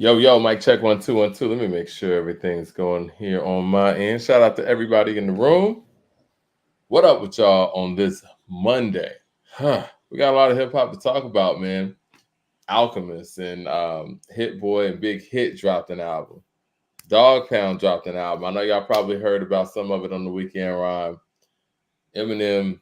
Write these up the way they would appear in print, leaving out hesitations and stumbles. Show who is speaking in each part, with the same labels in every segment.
Speaker 1: Yo, mic check 1 2 1 2. Let me make sure everything's going here on my end. Shout out to everybody in the room. What up with y'all on this Monday? We got a lot of hip hop to talk about, man. Alchemist and Hit Boy and Big Hit dropped an album. Dog Pound dropped an album. I know y'all probably heard about some of it on the weekend rhyme. Eminem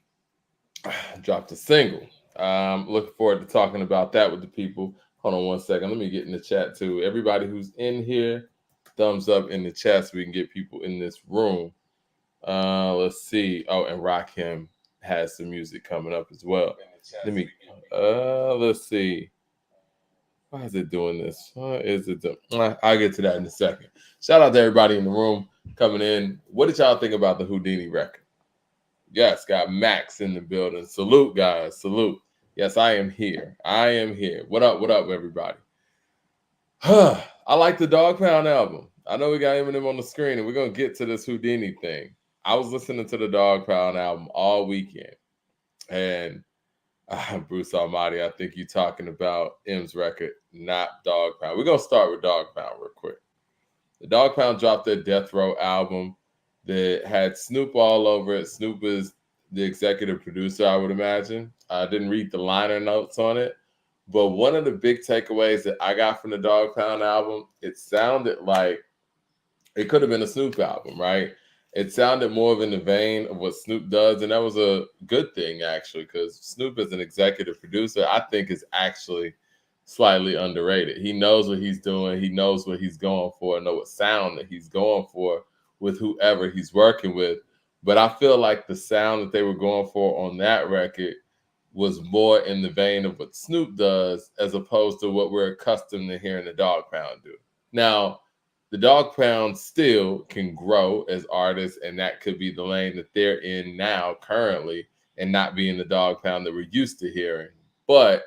Speaker 1: dropped a single. Looking forward to talking about that with the people. Hold on 1 second. Let me get in the chat too. Everybody who's in here, thumbs up in the chat so we can get people in this room. Let's see. Oh, and Rakim has some music coming up as well. Let me let's see. Why is it doing this? Why is it I'll get to that in a second. Shout out to everybody in the room coming in. What did y'all think about the Houdini record? Yes, got Max in the building. Salute, guys. Salute. Yes, I am here. I am here. What up, everybody? I like the Dog Pound album. I know we got Eminem on the screen, and we're going to get to this Houdini thing. I was listening to the Dog Pound album all weekend. And Bruce Almighty, I think you're talking about M's record, not Dog Pound. We're going to start with Dog Pound real quick. The Dog Pound dropped their Death Row album that had Snoop all over it. Snoop is the executive producer, I would imagine. I didn't read the liner notes on it. But one of the big takeaways that I got from the Dog Pound album, it sounded like it could have been a Snoop album, right? It sounded more of in the vein of what Snoop does. And that was a good thing, actually, because Snoop as an executive producer, I think is actually slightly underrated. He knows what he's doing. He knows what he's going for, know what sound that he's going for with whoever he's working with. But I feel like the sound that they were going for on that record was more in the vein of what Snoop does as opposed to what we're accustomed to hearing the Dog Pound do. Now, the Dog Pound still can grow as artists, and that could be the lane that they're in now currently and not being the Dog Pound that we're used to hearing. But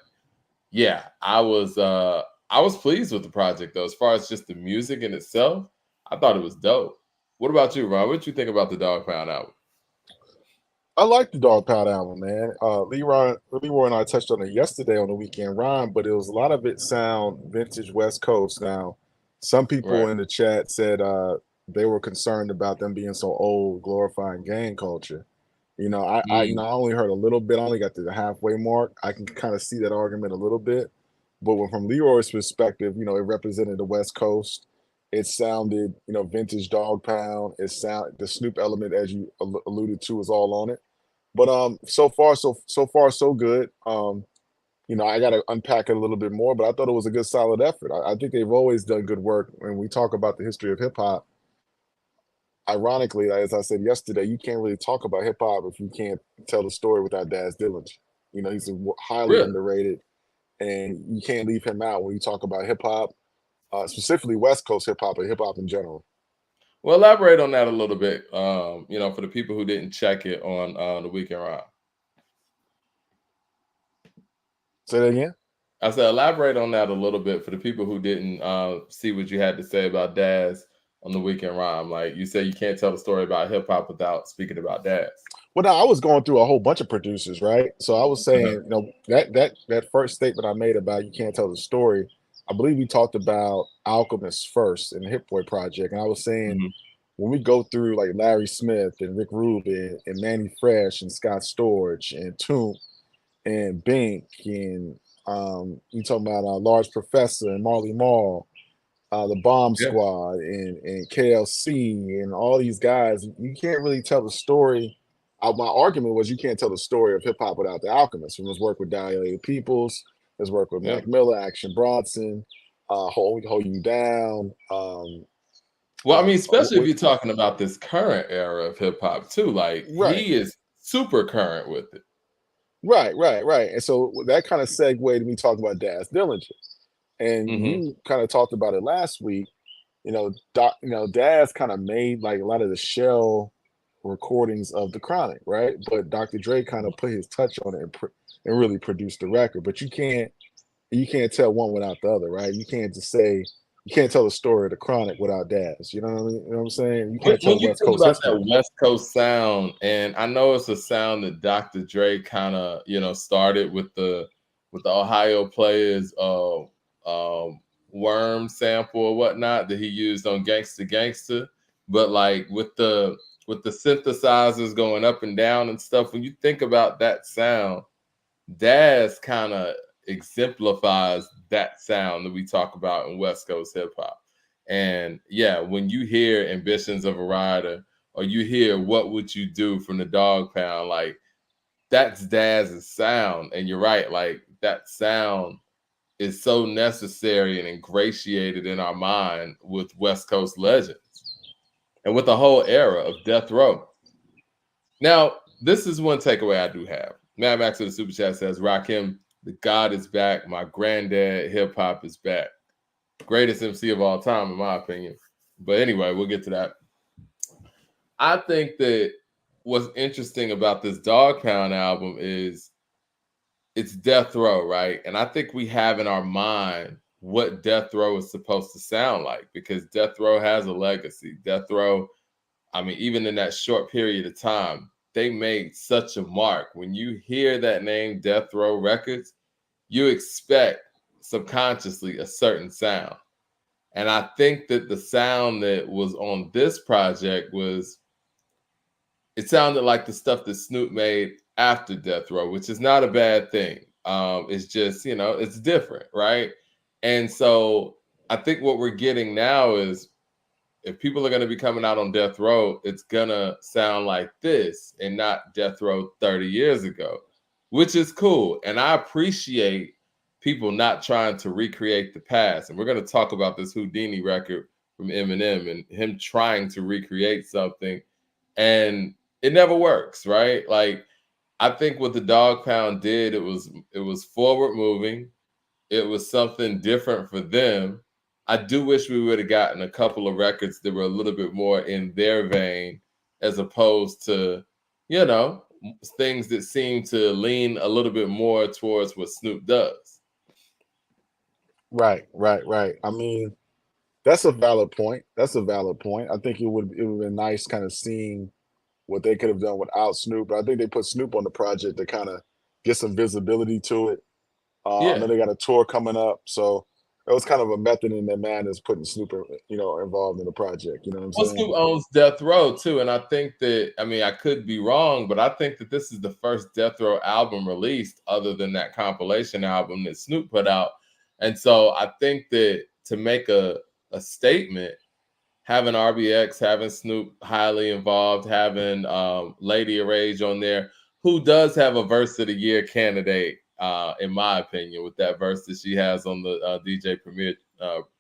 Speaker 1: yeah, I was pleased with the project though. As far as just the music in itself, I thought it was dope. What about you, Ron? What did you think about the Dog Pound album?
Speaker 2: I like the Dog Pound album, man. Leroy and I touched on it yesterday on the weekend rhyme, but it was a lot of it sound vintage West Coast. Now, some people in the chat said they were concerned about them being so old, glorifying gang culture. I only heard a little bit. I only got to the halfway mark. I can kind of see that argument a little bit, but from Leroy's perspective, it represented the West Coast. It sounded, vintage Dog Pound. The Snoop element, as you alluded to, is all on it. But so far so good. I got to unpack it a little bit more, but I thought it was a good, solid effort. I think they've always done good work. When we talk about the history of hip hop, ironically, as I said yesterday, you can't really talk about hip hop if you can't tell the story without Daz Dillinger. He's highly underrated, and you can't leave him out when you talk about hip hop. Specifically West Coast hip hop and hip hop in general.
Speaker 1: Well, elaborate on that a little bit, for the people who didn't check it on the weekend ride.
Speaker 2: Say that again?
Speaker 1: I said elaborate on that a little bit for the people who didn't see what you had to say about Daz on the weekend rhyme. Like you said, you can't tell the story about hip hop without speaking about Daz.
Speaker 2: Well, now I was going through a whole bunch of producers, right? So I was saying, that first statement I made about you can't tell the story, I believe we talked about Alchemist first in the Hit Boy project. And I was saying, when we go through like Larry Smith and Rick Rubin and Manny Fresh and Scott Storch and Toomp and Bink and you talking about Large Professor and Marley Marl, the Bomb Squad and KLC and all these guys, you can't really tell the story. My argument was you can't tell the story of hip hop without the Alchemist. From his work with Dilated Peoples, his work with Mac Miller, Action Bronson, Hold You Down.
Speaker 1: Well, I mean, especially if you're talking about this current era of hip hop too, like he is super current with it.
Speaker 2: Right. And so that kind of segued to me talking about Daz Dillinger. And you kind of talked about it last week. Daz kind of made like a lot of the shell recordings of the Chronic, right? But Dr. Dre kind of put his touch on it and really produced the record. But you can't tell one without the other, right? You can't just say you can't tell the story of the Chronic without Daz. You know what I mean? You know what I'm saying? You can't tell
Speaker 1: West Coast about that West Coast sound, and I know it's a sound that Dr. Dre kind of started with the Ohio players worm sample or whatnot that he used on Gangsta Gangsta. But like with the synthesizers going up and down and stuff, when you think about that sound, Daz kind of exemplifies that sound that we talk about in West Coast hip hop. And yeah, when you hear Ambitions of a Rider or you hear What Would You Do from the Dog Pound, like that's Daz's sound. And you're right, like that sound is so necessary and ingratiated in our mind with West Coast legends and with the whole era of Death Row. Now, this is one takeaway I do have. Mad Max of the Super Chat says, Rakim, the God is back. My granddad hip hop is back. Greatest MC of all time, in my opinion. But anyway, we'll get to that. I think that what's interesting about this Dog Pound album is it's Death Row, right? And I think we have in our mind what Death Row is supposed to sound like because Death Row has a legacy. Death Row, I mean, even in that short period of time, they made such a mark. When you hear that name, Death Row Records, you expect subconsciously a certain sound. And I think that the sound that was on this project it sounded like the stuff that Snoop made after Death Row, which is not a bad thing. It's just, it's different, right? And so I think what we're getting now is if people are going to be coming out on Death Row, it's going to sound like this and not Death Row 30 years ago, which is cool. And I appreciate people not trying to recreate the past. And we're going to talk about this Houdini record from Eminem and him trying to recreate something. And it never works, right? Like, I think what the Dog Pound did, it was forward moving. It was something different for them. I do wish we would have gotten a couple of records that were a little bit more in their vein, as opposed to, things that seem to lean a little bit more towards what Snoop does.
Speaker 2: Right. I mean, that's a valid point. I think it would have been nice kind of seeing what they could have done without Snoop. But I think they put Snoop on the project to kind of get some visibility to it. I know they got a tour coming up, so it was kind of a method in their madness putting Snoop, involved in the project. You know what I'm saying?
Speaker 1: Snoop owns Death Row too, and I think that I could be wrong, but I think that this is the first Death Row album released other than that compilation album that Snoop put out, and so I think that to make a statement, having RBX, having Snoop highly involved, having Lady of Rage on there, who does have a verse of the year candidate. In my opinion, with that verse that she has on the DJ Premier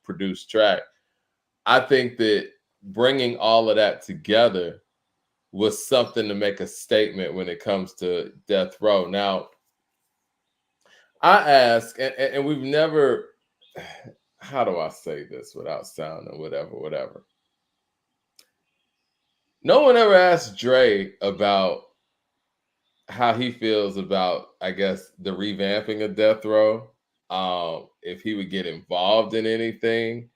Speaker 1: produced track. I think that bringing all of that together was something to make a statement when it comes to Death Row. Now, I ask, and we've never, how do I say this without sounding whatever? No one ever asked Dre about how he feels about, I guess, the revamping of Death Row, if he would get involved in anything.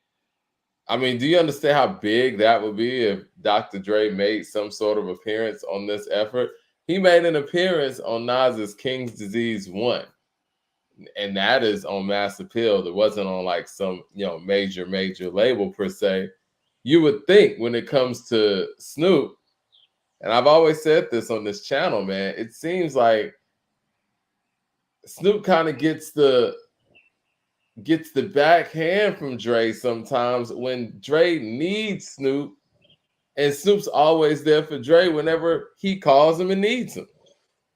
Speaker 1: I mean, do you understand how big that would be if Dr. Dre made some sort of appearance on this effort? He made an appearance on Nas's King's Disease 1, and that is on Mass Appeal. That wasn't on like some, major label per se. You would think when it comes to Snoop, and I've always said this on this channel, man, it seems like Snoop kind of gets the backhand from Dre sometimes when Dre needs Snoop, and Snoop's always there for Dre whenever he calls him and needs him.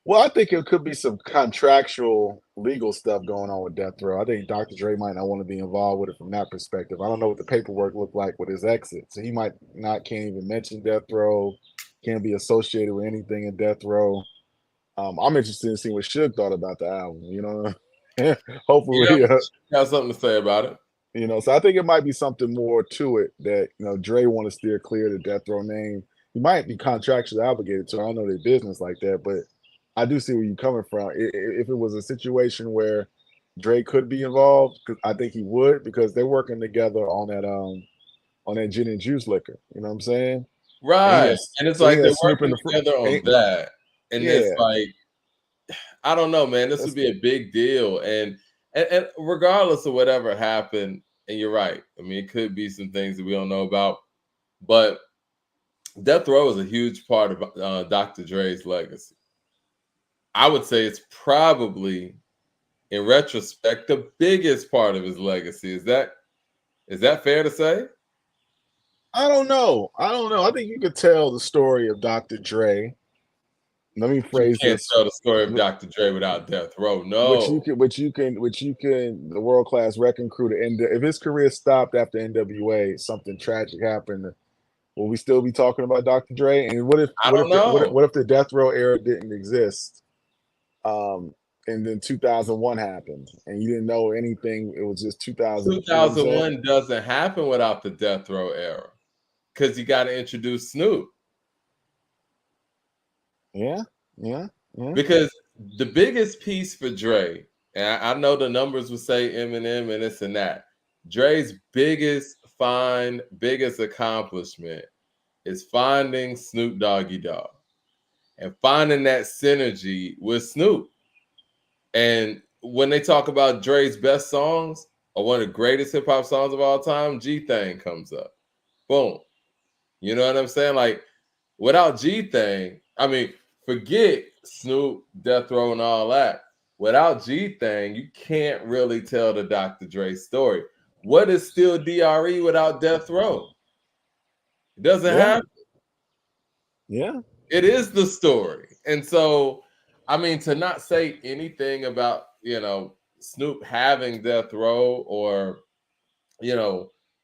Speaker 2: Well, I think it could be some contractual legal stuff going on with Death Row. I think Dr. Dre might not want to be involved with it from that perspective. I don't know what the paperwork looked like with his exit. So he might can't even mention Death Row, can't be associated with anything in Death Row. I'm interested in seeing what Suge thought about the album, Hopefully
Speaker 1: he got something to say about it.
Speaker 2: So I think it might be something more to it that, Dre want to steer clear of the Death Row name. He might be contractually obligated to. I don't know their business like that, but I do see where you're coming from. If it was a situation where Dre could be involved, I think he would, because they're working together on that gin and juice liquor. You know what I'm saying?
Speaker 1: Right. And it's like they're working together on that. And it's like, I don't know, man. This would be a big deal. And regardless of whatever happened and you're right. I mean, it could be some things that we don't know about, but Death Row is a huge part of Dr. Dre's legacy. I would say it's probably, in retrospect, the biggest part of his legacy. Is that fair to say?
Speaker 2: I don't know. I think you could tell the story of Dr. Dre. Let me
Speaker 1: You
Speaker 2: phrase
Speaker 1: can't
Speaker 2: this.
Speaker 1: tell the story of Dr. Dre without Death Row.
Speaker 2: Which you
Speaker 1: No.
Speaker 2: can, the world class wrecking crew to end. If his career stopped after NWA, something tragic happened. Will we still be talking about Dr. Dre? And what
Speaker 1: I don't know.
Speaker 2: what if the Death Row era didn't exist? And then 2001 happened, and you didn't know anything. It was just 2000.
Speaker 1: 2001 doesn't happen without the Death Row era because you got to introduce Snoop.
Speaker 2: Yeah.
Speaker 1: Because the biggest piece for Dre, and I know the numbers would say Eminem and this and that. Dre's biggest accomplishment is finding Snoop Doggy Dogg and finding that synergy with Snoop. And when they talk about Dre's best songs or one of the greatest hip hop songs of all time, G Thing comes up. Boom. You know what I'm saying? Like, without G Thing, I mean, forget Snoop, Death Row, and all that. Without G Thing, you can't really tell the Dr. Dre story. What is still DRE without Death Row? It doesn't happen.
Speaker 2: Yeah.
Speaker 1: It is the story. And so, I mean, to not say anything about, Snoop having Death Row or,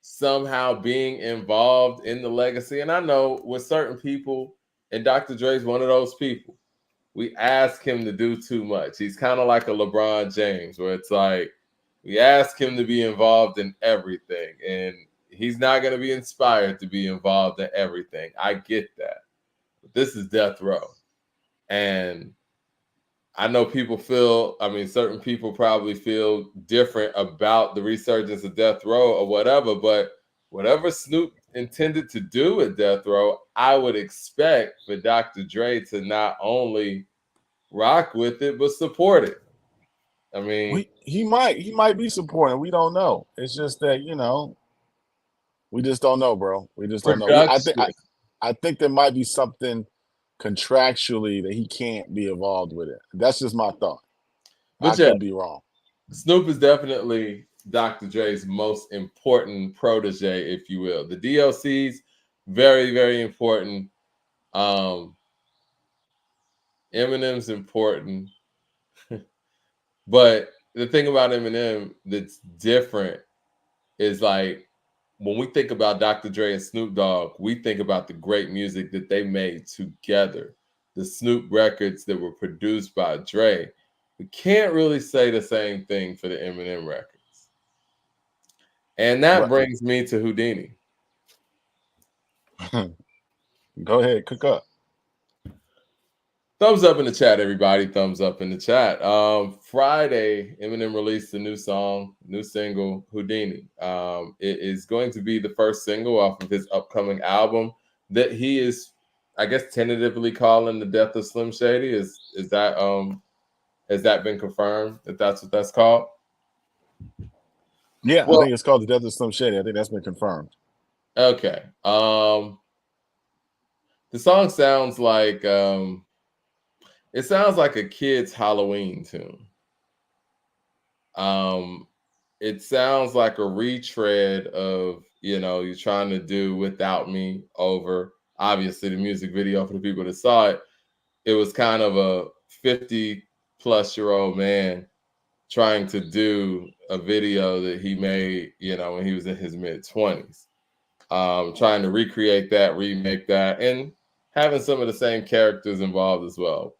Speaker 1: somehow being involved in the legacy. And I know with certain people, and Dr. Dre's one of those people, we ask him to do too much. He's kind of like a LeBron James, where it's like we ask him to be involved in everything, and he's not going to be inspired to be involved in everything. I get that. But this is Death Row. And I know certain people probably feel different about the resurgence of Death Row or whatever, but whatever Snoop intended to do with Death Row, I would expect for Dr. Dre to not only rock with it, but support it. I mean,
Speaker 2: he might be supporting. We don't know. It's just that, we just don't know, bro. We just don't know. I think there might be something contractually that he can't be involved with it. That's just my thought. But I could be wrong.
Speaker 1: Snoop is definitely Dr. Dre's most important protege, if you will. The DLCs, very, very important. Eminem's important. But the thing about Eminem that's different is like when we think about Dr. Dre and Snoop Dogg, we think about the great music that they made together, the Snoop records that were produced by Dre. We can't really say the same thing for the Eminem records. And that brings me to Houdini.
Speaker 2: Go ahead, cook up.
Speaker 1: Thumbs up in the chat, everybody. Thumbs up in the chat. Friday, Eminem released a new single, Houdini. It is going to be the first single off of his upcoming album that he is, I guess, tentatively calling The Death of Slim Shady. Has that been confirmed that that's what that's called?
Speaker 2: Yeah, I think it's called The Death of Slim Shady. I think that's been confirmed.
Speaker 1: Okay. The song sounds like it sounds like a kid's Halloween tune. It sounds like a retread of, you're trying to do Without Me over. Obviously, the music video, for the people that saw it, it was kind of a 50-plus-year-old man trying to do a video that he made, when he was in his mid-20s. Trying to recreate that, remake that, and having some of the same characters involved as well.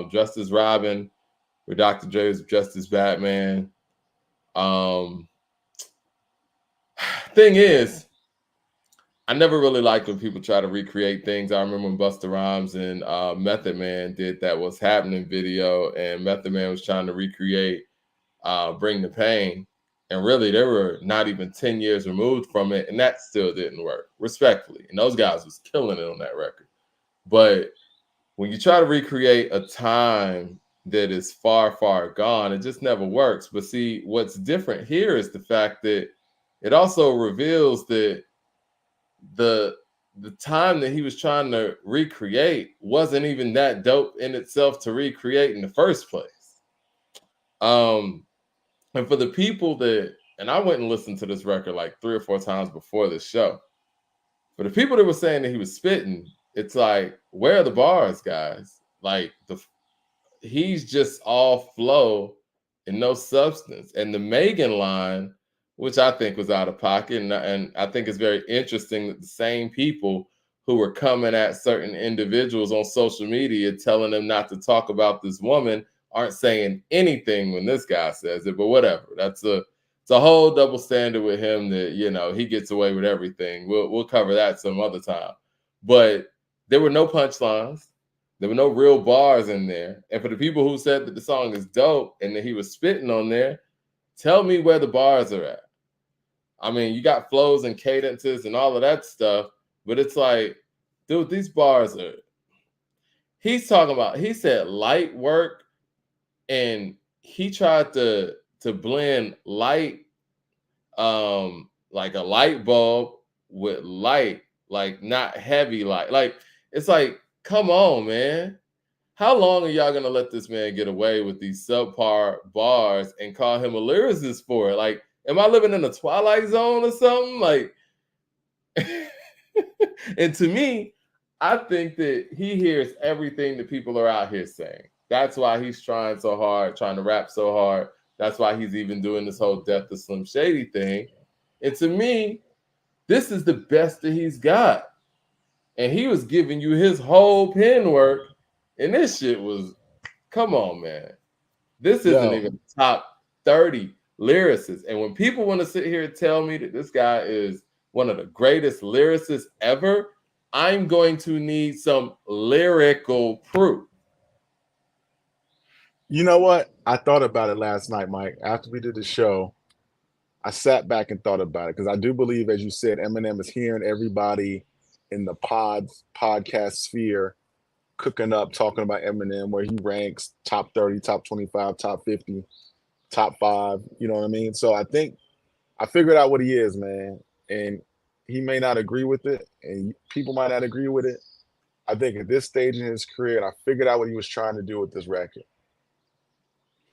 Speaker 1: Dressed as Robin, where Dr. Dre was dressed as Batman. Thing is, I never really liked when people try to recreate things. I remember when Busta Rhymes and Method Man did that What's Happening video, and Method Man was trying to recreate Bring the Pain. And really, they were not even 10 years removed from it, and that still didn't work, respectfully. And those guys was killing it on that record. But when you try to recreate a time that is far, far gone, it just never works. But see, what's different here is the fact that it also reveals that the time that he was trying to recreate wasn't even that dope in itself to recreate in the first place. And for the people that, and I went and listened to this record like 3 or 4 times before this show. For the people that were saying that he was spitting, it's like, where are the bars, guys? Like he's just all flow and no substance. And the Megan line, which I think was out of pocket, and I think it's very interesting that the same people who were coming at certain individuals on social media telling them not to talk about this woman aren't saying anything when this guy says it. But whatever, it's a whole double standard with him that, you know, he gets away with everything. We'll cover that some other time. But there were no punchlines. There were no real bars in there. And for the people who said that the song is dope and that he was spitting on there, tell me where the bars are at. I mean, you got flows and cadences and all of that stuff, but it's like, dude, these bars are, he's talking about, he said light work, and he tried to blend light, like a light bulb with light, like not heavy light. Like, it's like, come on, man. How long are y'all gonna let this man get away with these subpar bars and call him a lyricist for it? Like, am I living in a Twilight Zone or something? Like, and to me, I think that he hears everything that people are out here saying. That's why he's trying so hard, trying to rap so hard. That's why he's even doing this whole Death to Slim Shady thing. And to me, this is the best that he's got. And he was giving you his whole pen work, and this shit was, come on, man. This isn't even top 30 lyricists. And when people want to sit here and tell me that this guy is one of the greatest lyricists ever, I'm going to need some lyrical proof.
Speaker 2: You know what? I thought about it last night, Mike. After we did the show, I sat back and thought about it because I do believe, as you said, Eminem is hearing everybody in the podcast sphere cooking up, talking about Eminem, where he ranks top 30, top 25, top 50, top 5. You know what I mean? So I think I figured out what he is, man. And he may not agree with it, and people might not agree with it. I think at this stage in his career, and I figured out what he was trying to do with this record.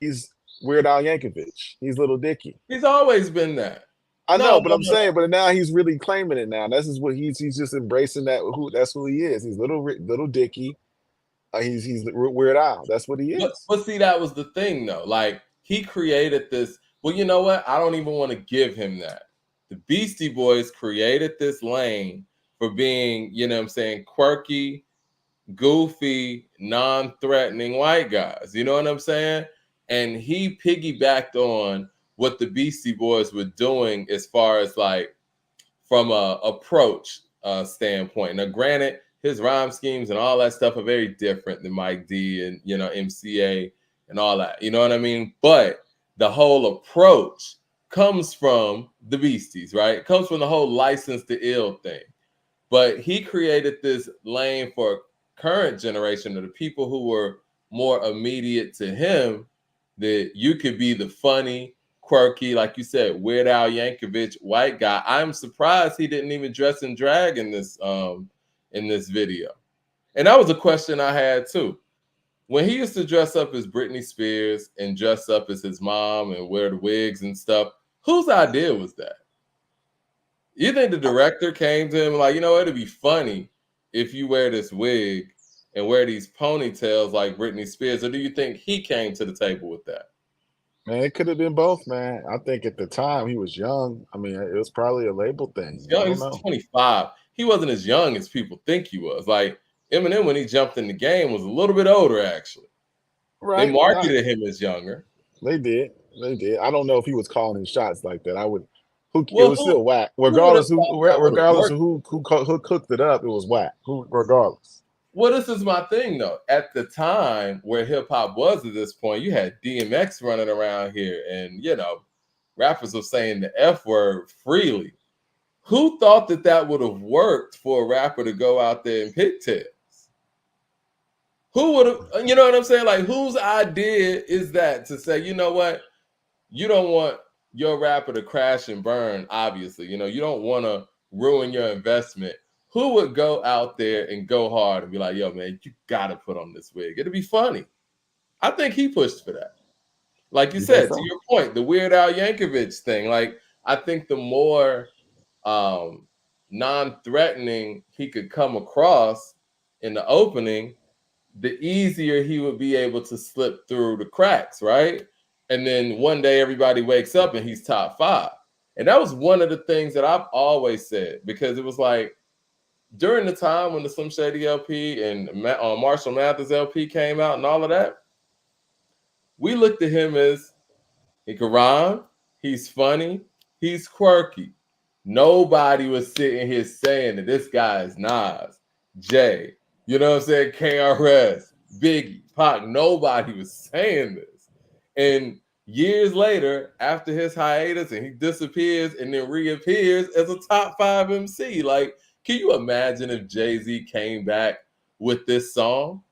Speaker 2: He's Weird Al Yankovic. He's Little Dicky.
Speaker 1: He's always been that.
Speaker 2: I know, but I'm saying, but now he's really claiming it now. This is what he's just embracing that. That's who he is. He's Little Dicky. He's Weird Al. That's what he is.
Speaker 1: But see, that was the thing, though. Like, he created this. Well, you know what? I don't even want to give him that. The Beastie Boys created this lane for being, you know what I'm saying, quirky, goofy, non-threatening white guys. You know what I'm saying? And he piggybacked on what the Beastie Boys were doing as far as like from a approach standpoint. Now, granted, his rhyme schemes and all that stuff are very different than Mike D and, you know, MCA and all that. You know what I mean? But the whole approach comes from the Beasties, right? It comes from the whole License to Ill thing. But he created this lane for current generation of the people who were more immediate to him, that you could be the funny, quirky, like you said, Weird Al Yankovic white guy. I'm surprised he didn't even dress in drag in this video. And that was a question I had too. When he used to dress up as Britney Spears and dress up as his mom and wear the wigs and stuff, whose idea was that? You think the director came to him like, you know, it'd be funny if you wear this wig and wear these ponytails like Britney Spears, or do you think he came to the table with that?
Speaker 2: Man, it could have been both, man. I think at the time he was young. I mean, it was probably a label thing.
Speaker 1: He was 25. He wasn't as young as people think he was. Like Eminem, when he jumped in the game, was a little bit older, actually. Right. They marketed him as younger.
Speaker 2: They did. I don't know if he was calling his shots like that. It was still whack. Regardless of who cooked it up, it was whack. Regardless.
Speaker 1: Well, this is my thing, though. At the time where hip hop was at this point, you had DMX running around here, and you know, rappers were saying the F word freely. Who thought that would have worked for a rapper to go out there in pigtails? Who would have, you know what I'm saying? Like, whose idea is that to say, you know what? You don't want your rapper to crash and burn, obviously, you know, you don't want to ruin your investment. Who would go out there and go hard and be like, yo, man, you got to put on this wig? It'll be funny. I think he pushed for that. Like you said, to your point, the Weird Al Yankovic thing. Like, I think the more non-threatening he could come across in the opening, the easier he would be able to slip through the cracks, right? And then one day everybody wakes up and he's top 5. And that was one of the things that I've always said, because it was like during the time when the Slim Shady LP and Marshall Mathers LP came out and all of that, we looked at him as he could rhyme, he's funny, he's quirky. Nobody was sitting here saying that this guy is Nas, Jay, you know what I'm saying, KRS, Biggie, Pac. Nobody was saying this. And years later, after his hiatus, and he disappears and then reappears as a top 5 MC. Like, can you imagine if Jay-Z came back with this song?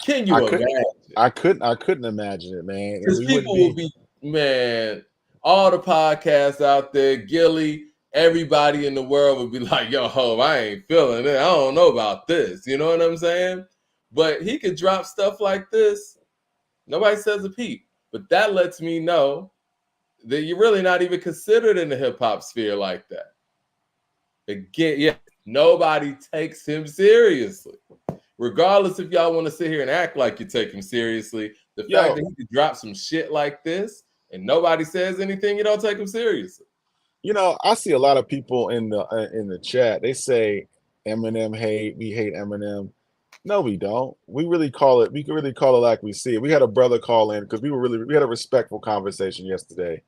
Speaker 1: Can you imagine?
Speaker 2: I couldn't imagine it, man.
Speaker 1: Because people will be, man, all the podcasts out there, Gilly, everybody in the world would be like, yo, ho, I ain't feeling it. I don't know about this. You know what I'm saying? But he could drop stuff like this. Nobody says a peep. But that lets me know that you're really not even considered in the hip-hop sphere like that. Again, yeah, nobody takes him seriously. Regardless if y'all want to sit here and act like you take him seriously, the fact that he could drop some shit like this and nobody says anything, you don't take him seriously.
Speaker 2: You know, I see a lot of people in the chat. They say Eminem hate. We hate Eminem. No, we don't. We really call it. We can really call it like we see it. We had a brother call in because we had a respectful conversation yesterday.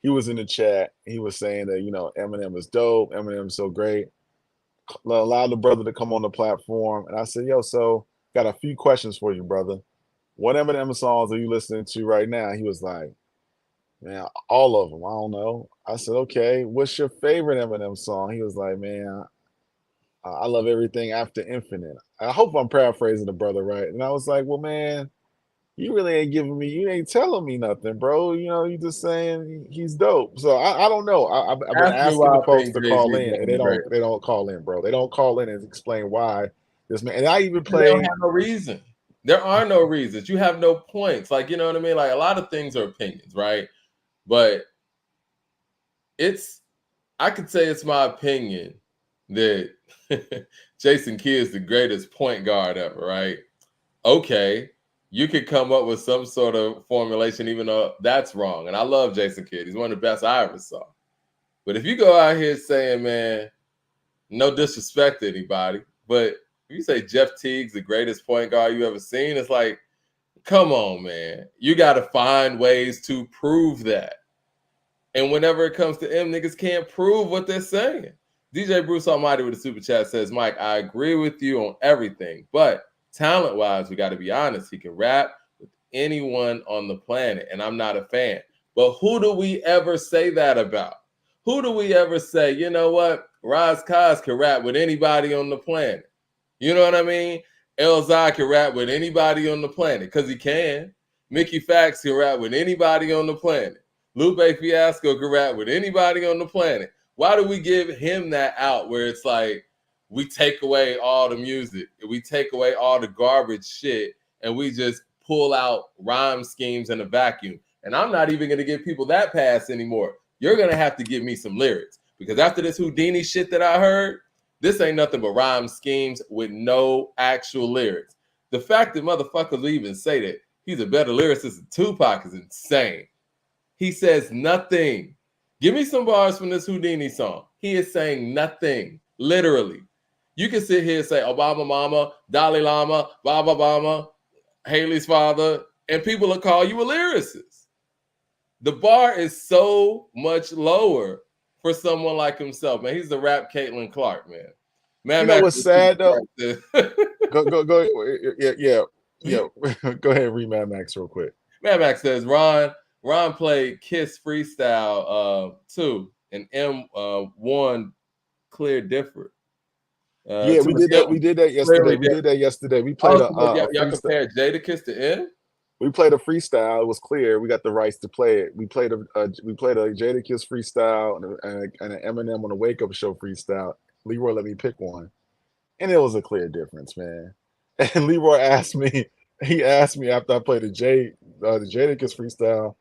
Speaker 2: He was in the chat. He was saying that, you know, Eminem is dope. Eminem's so great. Allowed the brother to come on the platform, and I said, yo, so got a few questions for you, brother. What Eminem songs are you listening to right now? He was like, man, all of them. I don't know. I said, okay, what's your favorite Eminem song? He was like, man, I love everything after Infinite. I hope I'm paraphrasing the brother right. And I was like, well, man, you really ain't giving me, you ain't telling me nothing, bro. You know, you just saying he's dope. So I don't know. I've been asking the folks to call in, and they don't call in, bro. They don't call in and explain why this man. And I even play.
Speaker 1: They don't have no reason. There are no reasons. You have no points. Like, you know what I mean? Like, a lot of things are opinions, right? But I could say it's my opinion that Jason Kidd is the greatest point guard ever, right? Okay, you could come up with some sort of formulation, even though that's wrong. And I love Jason Kidd. He's one of the best I ever saw. But if you go out here saying, man, no disrespect to anybody, but if you say Jeff Teague's the greatest point guard you ever seen, it's like, come on, man. You got to find ways to prove that. And whenever it comes to them, niggas can't prove what they're saying. DJ Bruce Almighty with a super chat says, Mike, I agree with you on everything, but talent-wise, we got to be honest. He can rap with anyone on the planet, and I'm not a fan. But who do we ever say that about? Who do we ever say, you know what? Raz Kaz can rap with anybody on the planet. You know what I mean? Elzai can rap with anybody on the planet because he can. Mickey Fax can rap with anybody on the planet. Lupe Fiasco can rap with anybody on the planet. Why do we give him that out where it's like we take away all the music, we take away all the garbage shit, and we just pull out rhyme schemes in a vacuum? And I'm not even going to give people that pass anymore. You're going to have to give me some lyrics because after this Houdini shit that I heard, this ain't nothing but rhyme schemes with no actual lyrics. The fact that motherfuckers will even say that he's a better lyricist than Tupac is insane. He says nothing. Give me some bars from this Houdini song. He is saying nothing, literally. You can sit here and say Obama Mama, Dalai Lama, Baba Obama, Haley's father, and people will call you a lyricist. The bar is so much lower for someone like himself, man. He's the rap Caitlin Clark, man.
Speaker 2: You know what's sad though? go. Yeah. Go ahead and read Mad Max real quick.
Speaker 1: Mad Max says Ron played Kiss Freestyle 2 and M1 Clear Different.
Speaker 2: We did that yesterday. We did that yesterday. We played
Speaker 1: y'all compared Jadakiss to M?
Speaker 2: We played a freestyle. It was clear. We got the rights to play it. We played a Jadakiss freestyle and an Eminem on the Wake Up Show freestyle. Leroy let me pick one, and it was a clear difference, man. And Leroy asked me. He asked me after I played the Jadakiss freestyle.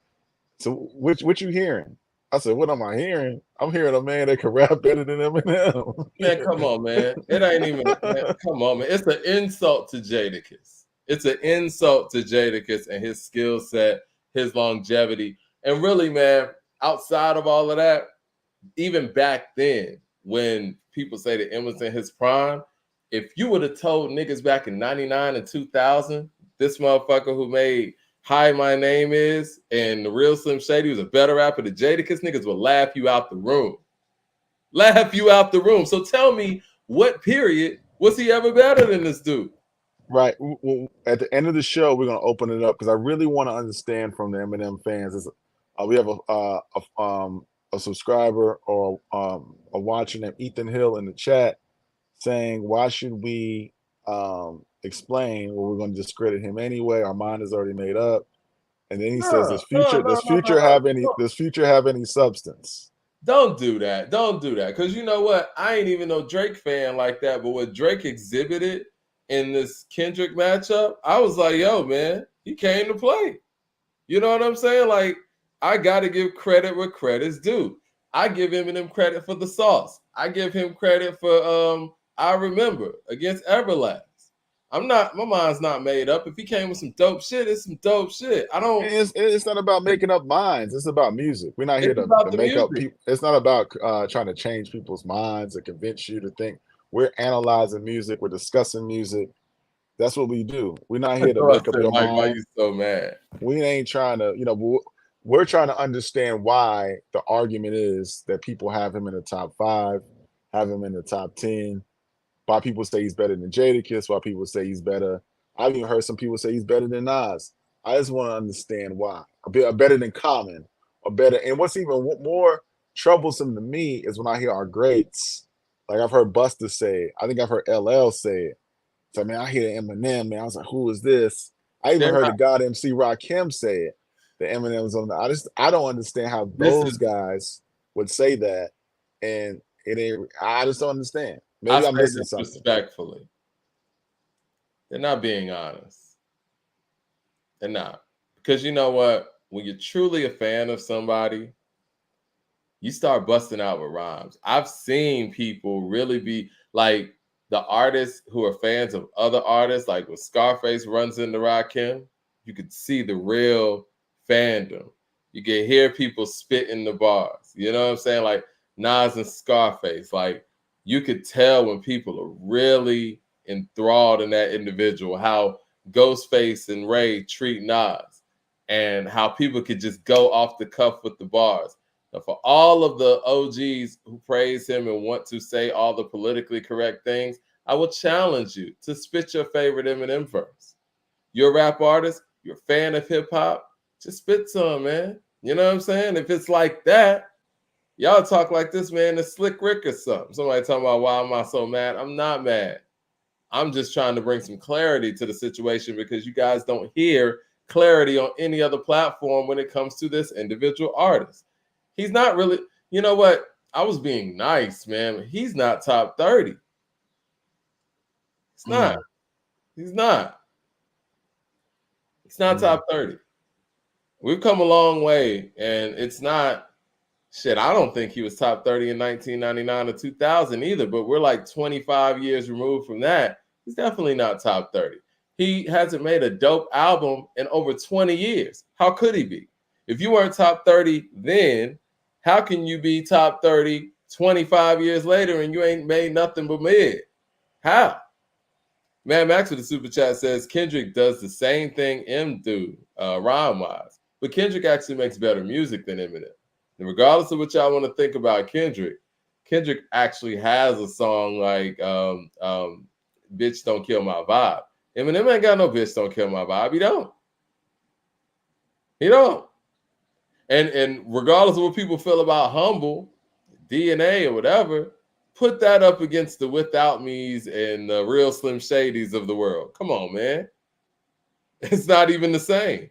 Speaker 2: So what you hearing? I said, what am I hearing? I'm hearing a man that can rap better than Eminem.
Speaker 1: Man, come on, man. It ain't even, man, come on, man. It's an insult to Jadakiss. It's an insult to Jadakiss and his skill set, his longevity. And really, man, outside of all of that, even back then, when people say that M was in his prime, if you would have told niggas back in 99 and 2000, this motherfucker who made Hi My Name Is and the real Slim Shady was a better rapper than Jadakiss, niggas would laugh you out the room. Laugh you out the room. So tell me, what period was he ever better than this dude?
Speaker 2: Right. Well, at the end of the show, we're gonna open it up because I really want to understand from the Eminem fans. We have a subscriber or a watcher named Ethan Hill in the chat saying, "Why should we explain? Well, we're going to discredit him anyway. Our mind is already made up." And then he says, "Does future have any substance?"
Speaker 1: Don't do that. Don't do that. Because you know what? I ain't even no Drake fan like that. But what Drake exhibited in this Kendrick matchup, I was like, yo, man, he came to play. You know what I'm saying? Like, I got to give credit where credit's due. I give Eminem credit for the sauce. I give him credit for I Remember against Everlast. My mind's not made up. If he came with some dope shit, it's some dope shit.
Speaker 2: It's not about making up minds. It's about music. We're not here to make up people. It's not about trying to change people's minds or convince you to think. We're analyzing music. We're discussing music. That's what we do. We're not here to make up your mind.
Speaker 1: Why you so mad?
Speaker 2: We ain't trying to, we're trying to understand why the argument is that people have him in the top 5, have him in the top 10. Why people say he's better than Jadakiss, why people say he's better. I've even heard some people say he's better than Nas. I just want to understand why. Better than Common, or better. And what's even more troublesome to me is when I hear our greats, like I've heard Busta say it. I think I've heard LL say it. So, man, I hear Eminem, man. I was like, who is this? I even heard the God MC Rakim say it. The Eminem's on the. I don't understand how those guys would say that, and it ain't. I just don't understand. Maybe I'm missing something.
Speaker 1: Respectfully, they're not being honest. They're not, because you know what? When you're truly a fan of somebody, you start busting out with rhymes. I've seen people really be like the artists who are fans of other artists, like when Scarface runs into Rakim, you could see the real fandom. You can hear people spitting the bars. You know what I'm saying? Like Nas and Scarface, like you could tell when people are really enthralled in that individual, how Ghostface and Ray treat Nas, and how people could just go off the cuff with the bars. Now, for all of the OGs who praise him and want to say all the politically correct things, I will challenge you to spit your favorite Eminem verse. You're a rap artist, you're a fan of hip hop, just spit some, man. You know what I'm saying? If it's like that, y'all talk like this, man, it's Slick Rick or something. Somebody talking about why am I so mad? I'm not mad. I'm just trying to bring some clarity to the situation because you guys don't hear clarity on any other platform when it comes to this individual artist. He's not really, you know what? I was being nice, man. He's not top 30. It's not. He's not. It's not top 30. We've come a long way, and it's not shit. I don't think he was top 30 in 1999 or 2000 either, but we're like 25 years removed from that. He's definitely not top 30. He hasn't made a dope album in over 20 years. How could he be? If you weren't top 30 then, how can you be top 30 25 years later and you ain't made nothing but mid? How? Man Max with the super chat says Kendrick does the same thing M do rhyme-wise, but Kendrick actually makes better music than Eminem. And regardless of what y'all want to think about Kendrick actually has a song like Bitch Don't Kill My Vibe. Eminem ain't got no Bitch Don't Kill My Vibe. He don't. He don't. And regardless of what people feel about Humble, DNA or whatever, put that up against the Without Me's and the real Slim Shadys of the world. Come on, man. It's not even the same.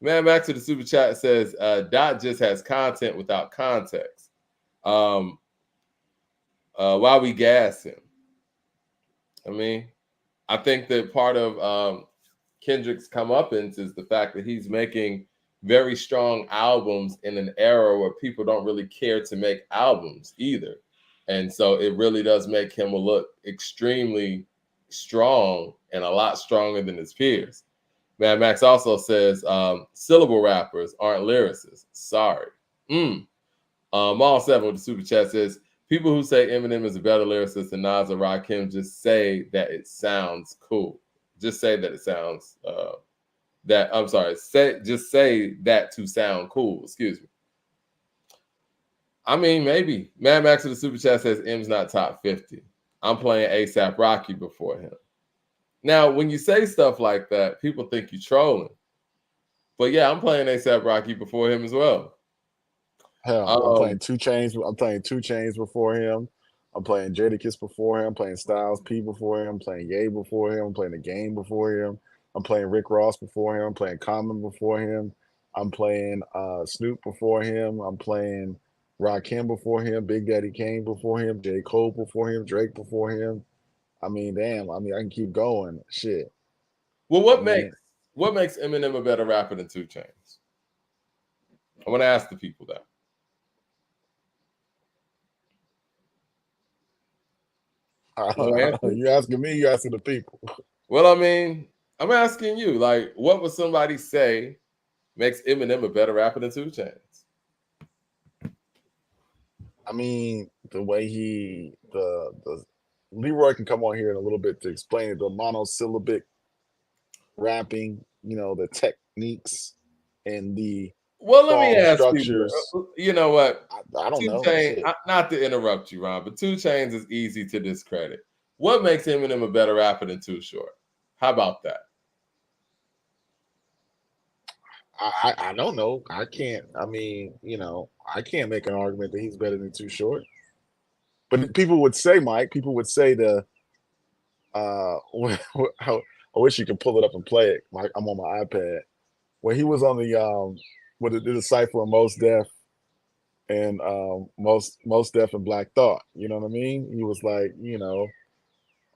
Speaker 1: Man, back to the super chat says, Dot just has content without context. Why we gas him? I mean, I think that part of Kendrick's comeuppance is the fact that he's making very strong albums in an era where people don't really care to make albums either. And so it really does make him look extremely strong and a lot stronger than his peers. Mad Max also says syllable rappers aren't lyricists. Sorry. Mall 7 with the super chat says people who say Eminem is a better lyricist than Nas or Rakim just say that it sounds cool. Just say that it sounds just say that to sound cool. Excuse me. I mean, maybe. Mad Max with the super chat says M's not top 50. I'm playing ASAP Rocky before him. Now, when you say stuff like that, people think you're trolling. But yeah, I'm playing ASAP Rocky before him as well.
Speaker 2: Hell, I'm playing 2 Chainz. I'm playing 2 Chainz before him. I'm playing Jadakiss before him. I'm playing Styles P before him. I'm playing Ye before him. I'm playing The Game before him. I'm playing Rick Ross before him. I'm playing Common before him. I'm playing Snoop before him. I'm playing Rakim before him. Big Daddy Kane before him. J. Cole before him. Drake before him. I mean, damn. I mean, I can keep going. Shit.
Speaker 1: Well, what makes Eminem a better rapper than 2 Chainz? I want to ask the people that.
Speaker 2: You asking me? You asking the people?
Speaker 1: Well, I mean, I'm asking you. Like, what would somebody say makes Eminem a better rapper than 2 Chainz?
Speaker 2: I mean, the way the Leroy can come on here in a little bit to explain it, the monosyllabic rapping, the techniques and the
Speaker 1: let me ask
Speaker 2: structures.
Speaker 1: You know what?
Speaker 2: I don't know.
Speaker 1: Not to interrupt you, Ron, but 2 Chainz is easy to discredit. What makes Eminem a better rapper than Too Short? How about that?
Speaker 2: I don't know. I can't. I mean, I can't make an argument that he's better than Too Short. But people would say, Mike. People would say I wish you could pull it up and play it. Mike, I'm on my iPad. When he was on the when it did a cipher of Most Def and Most Def and Black Thought. You know what I mean? He was like,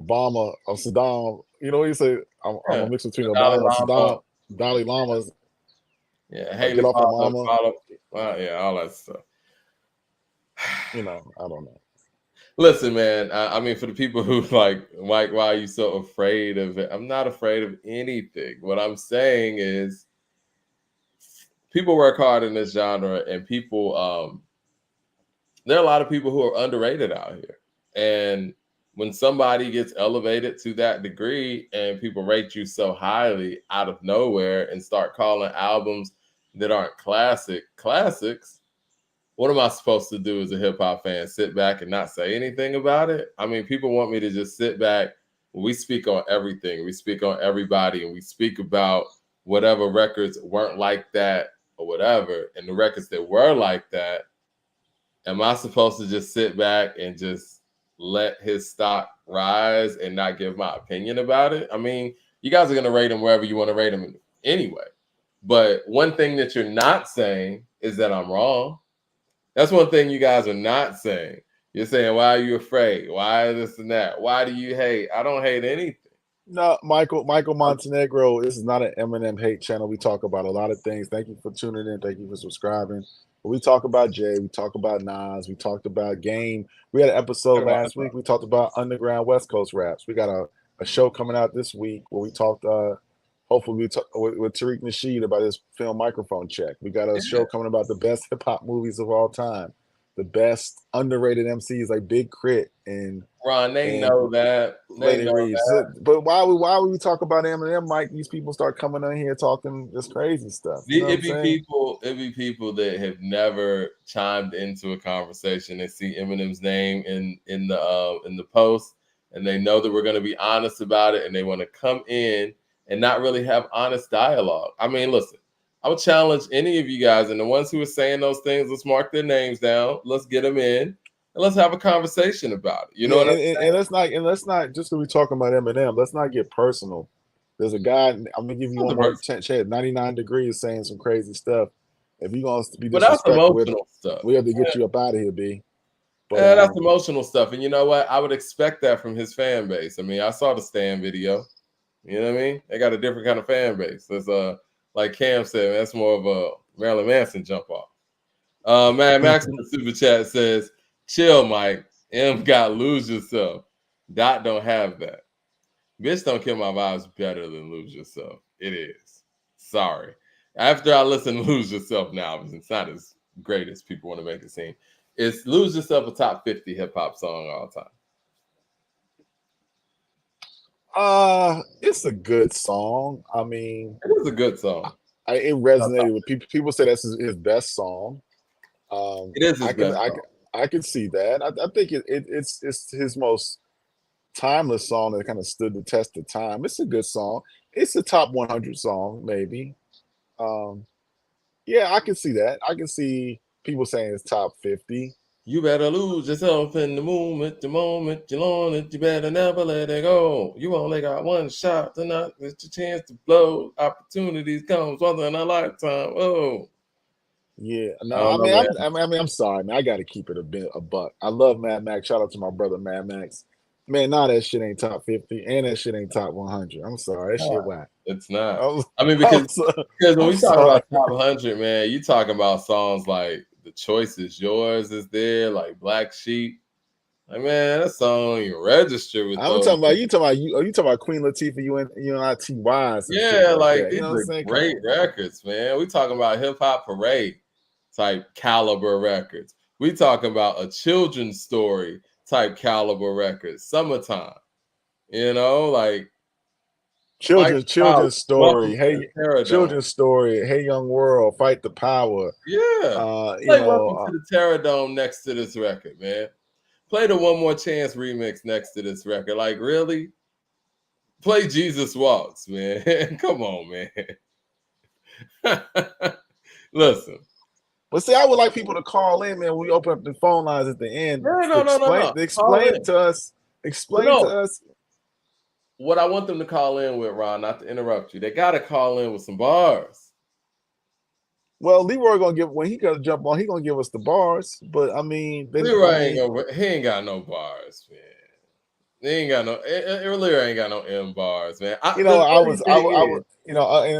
Speaker 2: Obama or Saddam. You know what he said? I'm a mix between Obama and Saddam, Dalai Lama's.
Speaker 1: Yeah, Haley
Speaker 2: get off the mama.
Speaker 1: Yeah, all that stuff.
Speaker 2: I don't know.
Speaker 1: Listen, man. I mean, for the people who like, Mike, why are you so afraid of it? I'm not afraid of anything. What I'm saying is, people work hard in this genre, and people, there are a lot of people who are underrated out here. And when somebody gets elevated to that degree and people rate you so highly out of nowhere and start calling albums that aren't classics, what am I supposed to do as a hip hop fan? Sit back and not say anything about it? I mean, people want me to just sit back. We speak on everything. We speak on everybody, and we speak about whatever records weren't like that or whatever. And the records that were like that, am I supposed to just sit back and just let his stock rise and not give my opinion about it? I mean, you guys are going to rate him wherever you want to rate him anyway. But one thing that you're not saying is that I'm wrong. That's one thing you guys are not saying. You're saying, why are you afraid? Why this and that? Why do you hate? I don't hate anything.
Speaker 2: No, Michael Montenegro, this is not an Eminem hate channel. We talk about a lot of things. Thank you for tuning in. Thank you for subscribing. We talk about Jay. We talk about Nas. We talked about Game. We had an episode last week. We talked about underground West Coast raps. We got a show coming out this week where we talked, hopefully we talk with Tariq Nasheed about his film Microphone Check. We got a show coming about the best hip hop movies of all time. The best underrated MCs like Big Crit and
Speaker 1: Ron, they know that.
Speaker 2: Lady Reeves. But why would we talk about Eminem, Mike? These people start coming on here talking this crazy stuff.
Speaker 1: It'd be people that have never chimed into a conversation and see Eminem's name in the post, and they know that we're going to be honest about it, and they want to come in and not really have honest dialogue. I mean, listen, I would challenge any of you guys, and the ones who are saying those things, let's mark their names down. Let's get them in, and let's have a conversation about it. You know what I'm saying?
Speaker 2: And let's not just because we're talking about Eminem, let's not get personal There's a guy. I'm gonna give you one more chance. 99 Degrees saying some crazy stuff. If you gonna be disrespectful, we have to get you up out of here, B.
Speaker 1: But, yeah, that's emotional stuff, and you know what? I would expect that from his fan base. I mean, I saw the Stan video. You know what I mean? They got a different kind of fan base. There's like Cam said, that's more of a Marilyn Manson jump off. Man, Max in the super chat says, "Chill, Mike. M got Lose Yourself. Dot don't have that. Bitch don't kill my vibes better than Lose Yourself. It is. Sorry. After I listen to Lose Yourself now, it's not as great as people want to make it seem. Is Lose Yourself a top 50 hip hop song all time?
Speaker 2: It's a good song. I mean,
Speaker 1: it is a good song.
Speaker 2: It resonated with people. People say that's his best song.
Speaker 1: It is his best song.
Speaker 2: I can see that. I think it's his most timeless song that kind of stood the test of time. It's a good song. It's a top 100 song, maybe. Yeah, I can see that. I can see people saying it's top 50.
Speaker 1: You better lose yourself in the moment you're on it. You better never let it go. You only got one shot tonight. It's your chance to blow. Opportunities comes once in a lifetime. Oh.
Speaker 2: Yeah, no, I mean, I'm sorry, man. I got to keep it a buck. I love Mad Max. Shout out to my brother Mad Max. Man, that shit ain't top 50, and that shit ain't top 100. I'm sorry, that shit whack.
Speaker 1: It's not. I mean, because when we talk about top 100, man, you talking about songs like "The Choice Is Yours" is there, like "Black Sheep." Like, man, that song don't even register with.
Speaker 2: I'm talking about you. You talking about Queen Latifah, UNITY.
Speaker 1: Yeah, like these are great records, man. We talking about Hip Hop Parade type caliber records. We talking about a children's story type caliber records. Summertime, like
Speaker 2: children's story. Hey, children's story. Hey, Young World, Fight the Power.
Speaker 1: Yeah, Welcome to the Terradome next to this record, man. Play the One More Chance remix next to this record. Like, really? Play Jesus Walks, man. Come on, man. Listen.
Speaker 2: But see, I would like people to call in, man, when we open up the phone lines at the end.
Speaker 1: No.
Speaker 2: Explain to us. Explain to us.
Speaker 1: What I want them to call in with, Ron, not to interrupt you, they got to call in with some bars.
Speaker 2: Well, Leroy when he gonna jump on, he gonna give us the bars. But I mean,
Speaker 1: Leroy he ain't got no bars, man. He ain't got no. Leroy ain't got no M bars, man.
Speaker 2: And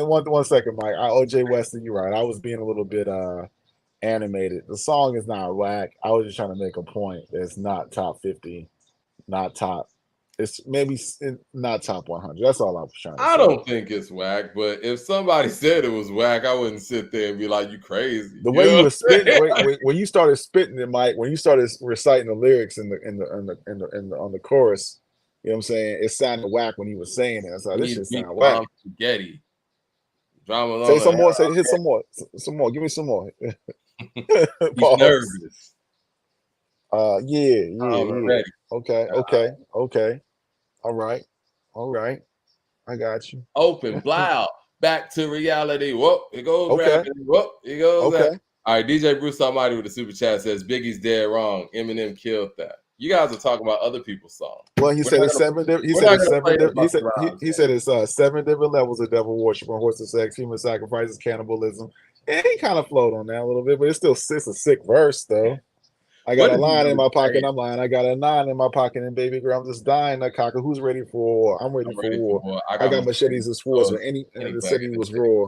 Speaker 2: one second, Mike. OJ Weston, you're right. I was being a little bit animated. The song is not whack. I was just trying to make a point. It's not top 50, not top. It's maybe not top 100. That's all I was trying to say.
Speaker 1: I don't think it's whack, but if somebody said it was whack, I wouldn't sit there and be like, "You crazy."
Speaker 2: The way you were spitting, when you started spitting it, Mike, when you started reciting the lyrics on the chorus, you know what I'm saying? It sounded whack when he was saying it. So this shit sound whack.
Speaker 1: Spaghetti.
Speaker 2: Say some more. Hit some more. Some more. Give me some more.
Speaker 1: He's nervous.
Speaker 2: Yeah. Okay. All right. I got you.
Speaker 1: Open, blow, back to reality. Whoop, it goes rapping. Whoop, it goes.
Speaker 2: Okay.
Speaker 1: All right, DJ Bruce Almighty with the super chat says Biggie's dead wrong. Eminem killed that. You guys are talking about other people's songs.
Speaker 2: Well, he said it's seven. He said it's 7 different levels of devil worship: horse sex, human sacrifices, cannibalism. And he kind of flowed on that a little bit, but it's a sick verse though. I got a line in my pocket. I'm lying. I got a 9 in my pocket, and baby girl, I'm just dying. That cocker. Who's ready for war? I'm ready for war. I got machetes and swords, but the city was raw.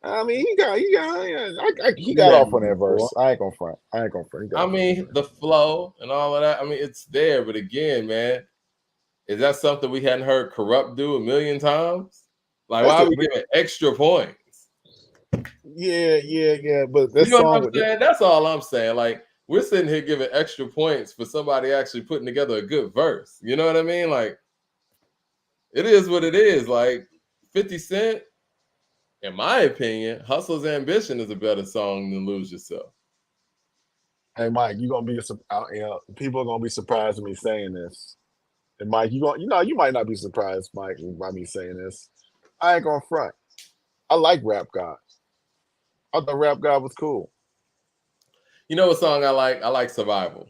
Speaker 2: I mean, he got off on that verse. I ain't gonna front.
Speaker 1: I mean, the flow and all of that. I mean, it's there, but again, man, is that something we hadn't heard Corrupt do a million times? Like, why are we giving extra points?
Speaker 2: Yeah. But
Speaker 1: you know what I'm saying? That's all I'm saying. Like, we're sitting here giving extra points for somebody actually putting together a good verse. You know what I mean? Like, it is what it is. Like, 50 Cent, in my opinion, Hustle's Ambition is a better song than Lose Yourself.
Speaker 2: Hey, Mike, people are gonna be surprised with me saying this. And Mike, you might not be surprised, Mike, by me saying this. I ain't gonna front. I like Rap God. I thought Rap God was cool.
Speaker 1: You know what song I like? I like Survival.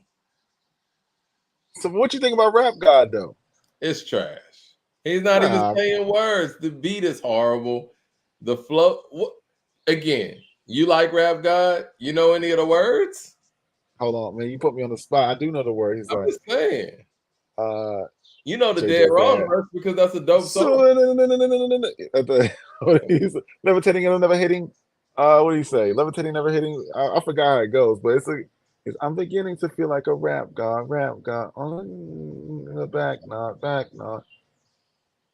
Speaker 2: So what you think about Rap God though?
Speaker 1: It's trash. He's not even saying words. The beat is horrible. The flow. Again, you like Rap God? You know any of the words?
Speaker 2: Hold on, man. You put me on the spot. I do know the word. He's
Speaker 1: I'm
Speaker 2: like,
Speaker 1: just saying. You know the
Speaker 2: JJ
Speaker 1: Dead Wrong verse because that's a dope song.
Speaker 2: Levitating and never hitting. What do you say? Levitating, never hitting. I forgot how it goes, but it's I'm beginning to feel like a rap god. On the back, not.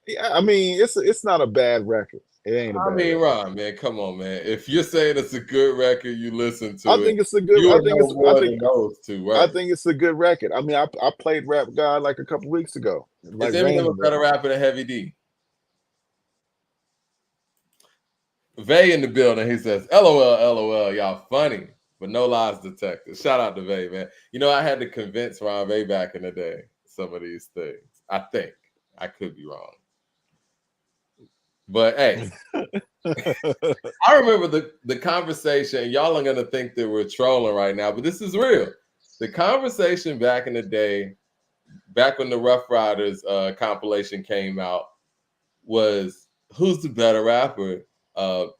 Speaker 2: Yeah, I mean, it's not a bad record. It ain't a bad record.
Speaker 1: Ron, man, come on, man. If you're saying it's a good record, you listen to
Speaker 2: I think it's a good. I think it's
Speaker 1: more than those two, right?
Speaker 2: I think it's a good record. I mean, I played Rap God like a couple weeks ago. Like
Speaker 1: Is Eminem a better rapper than Heavy D? Vay in the building. He says, "LOL, LOL, y'all funny, but no lies detected." Shout out to Vay, man. You know, I had to convince Ron Vay back in the day some of these things. I think I could be wrong, but hey, I remember the conversation. Y'all are gonna think that we're trolling right now, but this is real. The conversation back in the day, back when the Rough Riders compilation came out, was who's the better rapper,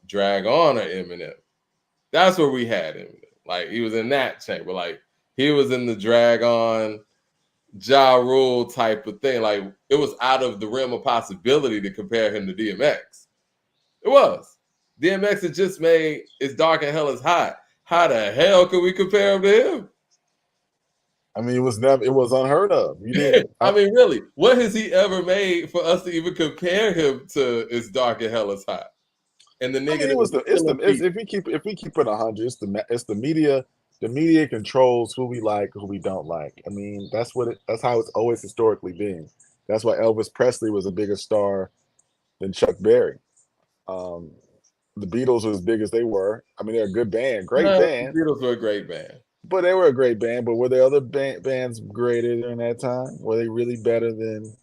Speaker 1: Drag On or Eminem? That's where we had him. Like he was in that chamber. Like he was in the Drag On, Ja Rule type of thing. Like it was out of the realm of possibility to compare him to DMX. It was. DMX had just made It's Dark and Hell is Hot. How the hell could we compare him to him?
Speaker 2: I mean, it was unheard of. You didn't.
Speaker 1: I mean, really, what has he ever made for us to even compare him to It's Dark and Hell is Hot? And the nigga,
Speaker 2: I mean, if we keep it 100, it's the media. The media controls who we like, who we don't like. I mean, that's how it's always historically been. That's why Elvis Presley was a bigger star than Chuck Berry. The Beatles were as big as they were. I mean, they're a good band, great band.
Speaker 1: The Beatles were a great band.
Speaker 2: But they were a great band. But were there other bands greater during that time? Were they really better than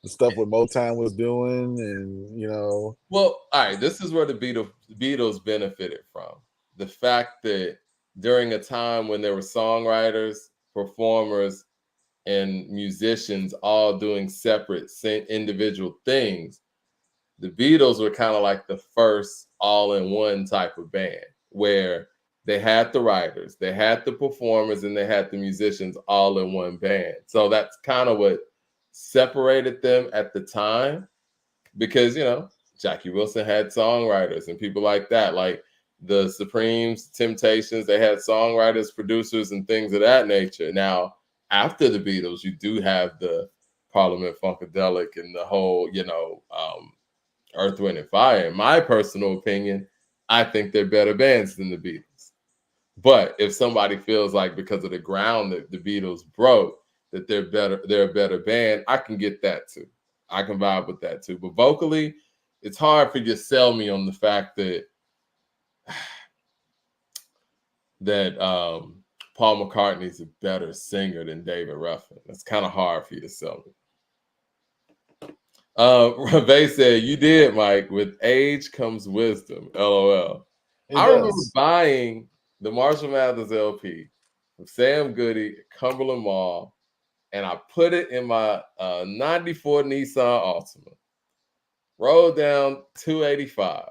Speaker 2: the stuff what Motown was doing? And
Speaker 1: well, all right. This is where the Beatles benefited from the fact that during a time when there were songwriters, performers, and musicians all doing separate individual things, the Beatles were kind of like the first all-in-one type of band where they had the writers, they had the performers, and they had the musicians all in one band. So that's kind of what separated them at the time because, Jackie Wilson had songwriters and people like that, like the Supremes, Temptations, they had songwriters, producers, and things of that nature. Now, after the Beatles, you do have the Parliament Funkadelic and the whole, Earth, Wind, and Fire. In my personal opinion, I think they're better bands than the Beatles. But if somebody feels like because of the ground that the Beatles broke, that they're a better band, I can get that too. I can vibe with that too. But vocally, it's hard for you to sell me on the fact that Paul McCartney's a better singer than David Ruffin. That's kind of hard for you to sell me. Ray said, "You did, Mike. With age comes wisdom." LOL. I remember buying the Marshall Mathers LP from Sam Goody at Cumberland Mall, and I put it in my 94 Nissan Altima. Rolled down 285.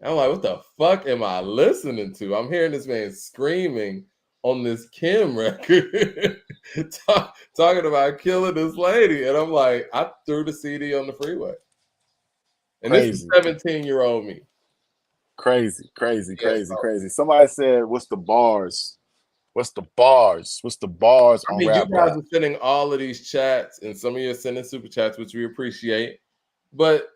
Speaker 1: I'm like, what the fuck am I listening to? I'm hearing this man screaming on this Kim record, talking about killing this lady. And I'm like, I threw the CD on the freeway. And this is 17-year-old me.
Speaker 2: Crazy. Somebody said, what's the bars? What's the bars
Speaker 1: I mean, you guys are sending all of these chats, and some of you are sending super chats, which we appreciate. But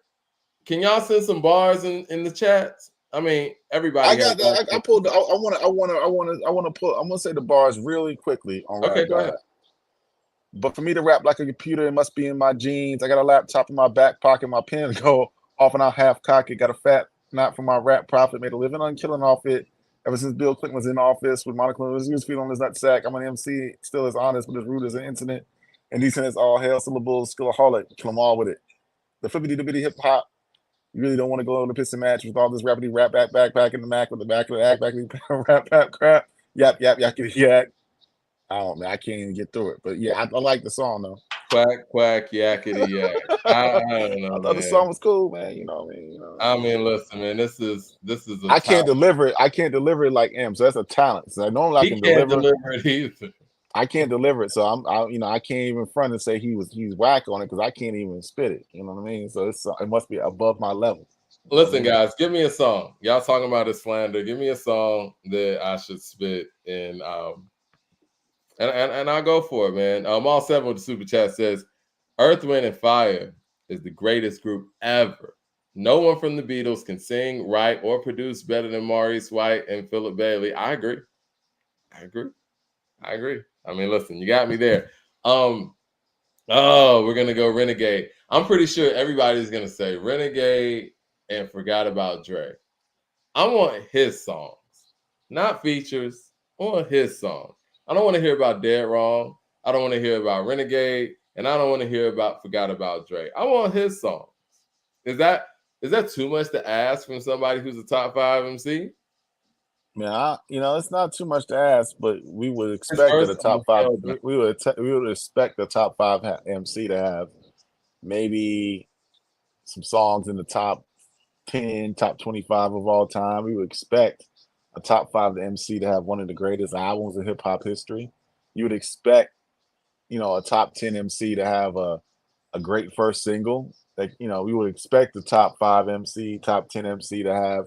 Speaker 1: can y'all send some bars in the chats? I mean, everybody.
Speaker 2: I got that. I pulled. I want to pull. I'm gonna say the bars really quickly on Rap
Speaker 1: go ahead.
Speaker 2: But for me to rap like a computer, it must be in my jeans. I got a laptop in my back pocket. My pen go off and out half cocked. Got a fat knot for my rap profit. Made a living on killing off it. Ever since Bill Clinton was in office with Monica Lewinsky's feet on his nutsack, I'm an MC, still as honest, but as rude as an incident. And decent as all hell, syllables, skillaholic, kill them all with it. The flippity-dippity hip-hop, you really don't want to go on the piss and match with all this rappity rap back in the Mac with the back of the act, back in the rap crap. Yap, yak. I can't even get through it. But yeah, I like the song though.
Speaker 1: Quack, quack, yakety yak. I don't know,
Speaker 2: I thought the
Speaker 1: man.
Speaker 2: song was cool, man. You know what I mean?
Speaker 1: I mean, listen, man, this is a
Speaker 2: I can't
Speaker 1: top.
Speaker 2: deliver it. I can't deliver it like M. So that's a talent. So normally I
Speaker 1: He
Speaker 2: can
Speaker 1: can't
Speaker 2: deliver.
Speaker 1: deliver it either.
Speaker 2: I can't deliver it. So I can't even front and say he's whack on it because I can't even spit it. You know what I mean? So it must be above my level. You know what I
Speaker 1: Listen,
Speaker 2: mean?
Speaker 1: guys, give me a song. Y'all talking about the slander. Give me a song that I should spit and I'll go for it, man. All seven with the super chat says, Earth, Wind, and Fire is the greatest group ever. No one from the Beatles can sing, write, or produce better than Maurice White and Philip Bailey. I agree. I mean, listen, you got me there. We're gonna go Renegade. I'm pretty sure everybody's gonna say Renegade and Forgot About Dre. I want his songs, not features. I want his songs. I don't want to hear about Dead Wrong. I don't want to hear about Renegade, and I don't want to hear about Forgot About Dre. I want his songs. Is that too much to ask from somebody who's a top 5 MC?
Speaker 2: Man, it's not too much to ask, but we would
Speaker 1: His
Speaker 2: expect that
Speaker 1: verse
Speaker 2: a
Speaker 1: on
Speaker 2: top
Speaker 1: the
Speaker 2: five.
Speaker 1: field,
Speaker 2: We would expect the top five MC to have maybe some songs in the top 10, top 25 of all time. We would expect a top 5 MC to have one of the greatest albums in hip hop history. You would expect, a top 10 MC to have a great first single. Like, we would expect the top 5 MC, top 10 MC to have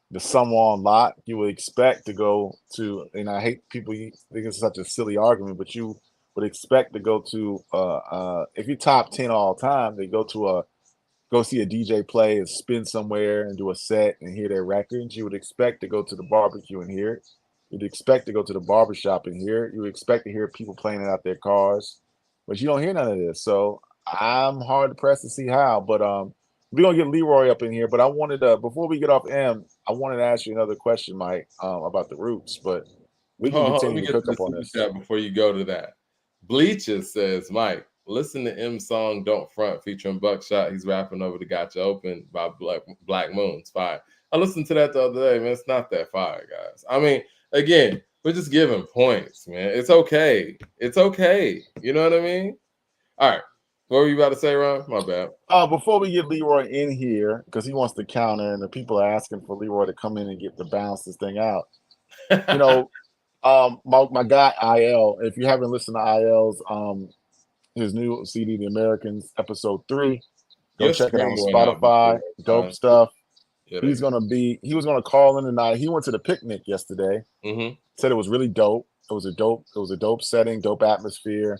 Speaker 2: the somewhere on lock. You would expect to go to, and I hate people think it's such a silly argument, but you would expect to go to if you top 10 all time, they go see a DJ play and spin somewhere and do a set and hear their records. You would expect to go to the barbecue and hear it. You'd expect to go to the barbershop and hear it. You would expect to hear people playing it out their cars, but you don't hear none of this. So I'm hard pressed to see how. But we're gonna get Leroy up in here. But I wanted before we get off M, I wanted to ask you another question, Mike, about the Roots. But we can
Speaker 1: Hold on, let
Speaker 2: continue
Speaker 1: me
Speaker 2: to
Speaker 1: get to
Speaker 2: cook
Speaker 1: the
Speaker 2: up on
Speaker 1: super
Speaker 2: this.
Speaker 1: chat before you go to that. Bleaches says, Mike, listen to M song Don't Front featuring Buckshot. He's rapping over the Gotcha Open by Black Moon. It's fire. I listened to that the other day, man. It's not that fire, guys. I mean, again, we're just giving points, man. It's okay. It's okay. You know what I mean? All right. What were you about to say, Ron? My bad.
Speaker 2: Before we get Leroy in here, because he wants to counter, and the people are asking for Leroy to come in and get to balance this thing out. My guy IL. If you haven't listened to IL's his new CD, The Americans, episode 3, go
Speaker 1: Your
Speaker 2: check it out on
Speaker 1: screen went out
Speaker 2: Spotify.
Speaker 1: before,
Speaker 2: Dope stuff.
Speaker 1: Yeah,
Speaker 2: He was gonna call in tonight. He went to the picnic yesterday.
Speaker 1: Mm-hmm.
Speaker 2: Said it was really dope. It was a dope setting, dope atmosphere.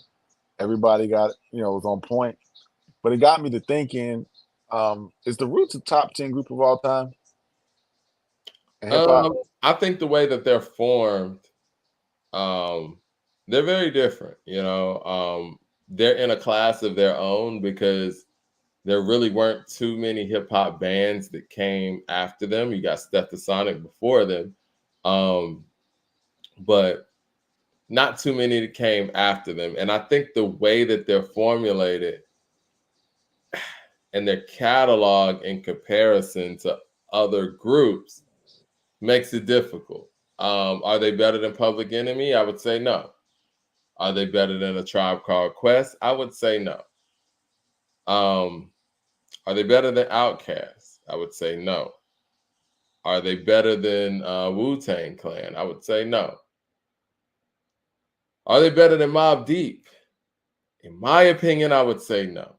Speaker 2: Everybody got, was on point. But it got me to thinking, is the Roots a top 10 group of all time in hip hop?
Speaker 1: I think the way that they're formed, they're very different. They're in a class of their own because there really weren't too many hip hop bands that came after them. You got Stethasonic before them, but not too many that came after them. And I think the way that they're formulated and their catalog in comparison to other groups makes it difficult. Are they better than Public Enemy? I would say no. Are they better than A Tribe Called Quest? I would say no. Are they better than Outkast? I would say no. Are they better than Wu-Tang Clan? I would say no. Are they better than Mobb Deep? In my opinion, I would say no.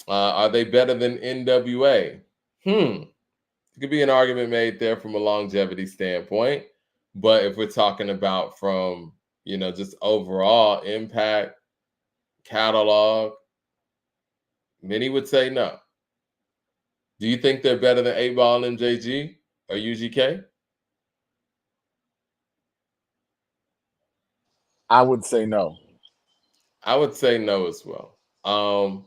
Speaker 1: Are they better than NWA? There could be an argument made there from a longevity standpoint. But if we're talking about from, just overall impact, catalog, many would say no. Do you think they're better than 8 Ball and MJG or UGK?
Speaker 2: I would say no.
Speaker 1: I would say no as well. Are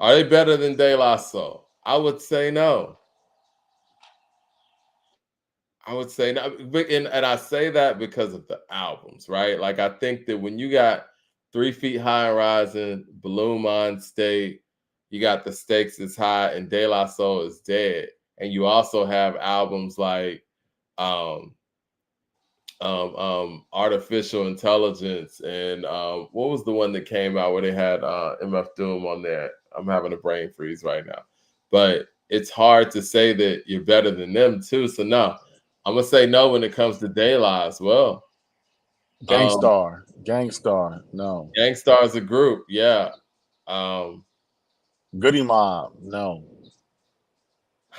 Speaker 1: they better than De La Soul? I would say no. I would say no. And I say that because of the albums, right? Like, I think that when you got 3 Feet High and Rising, Balloon Mind State, you got The Stakes is High, and De La Soul is Dead. And you also have albums like artificial intelligence, and what was the one that came out where they had MF Doom on there? I'm having a brain freeze right now, but it's hard to say that you're better than them too. So no, I'm gonna say no when it comes to De La as well.
Speaker 2: Gangstar, no.
Speaker 1: Gangstar's a group, yeah. Um,
Speaker 2: Goody Mob, no.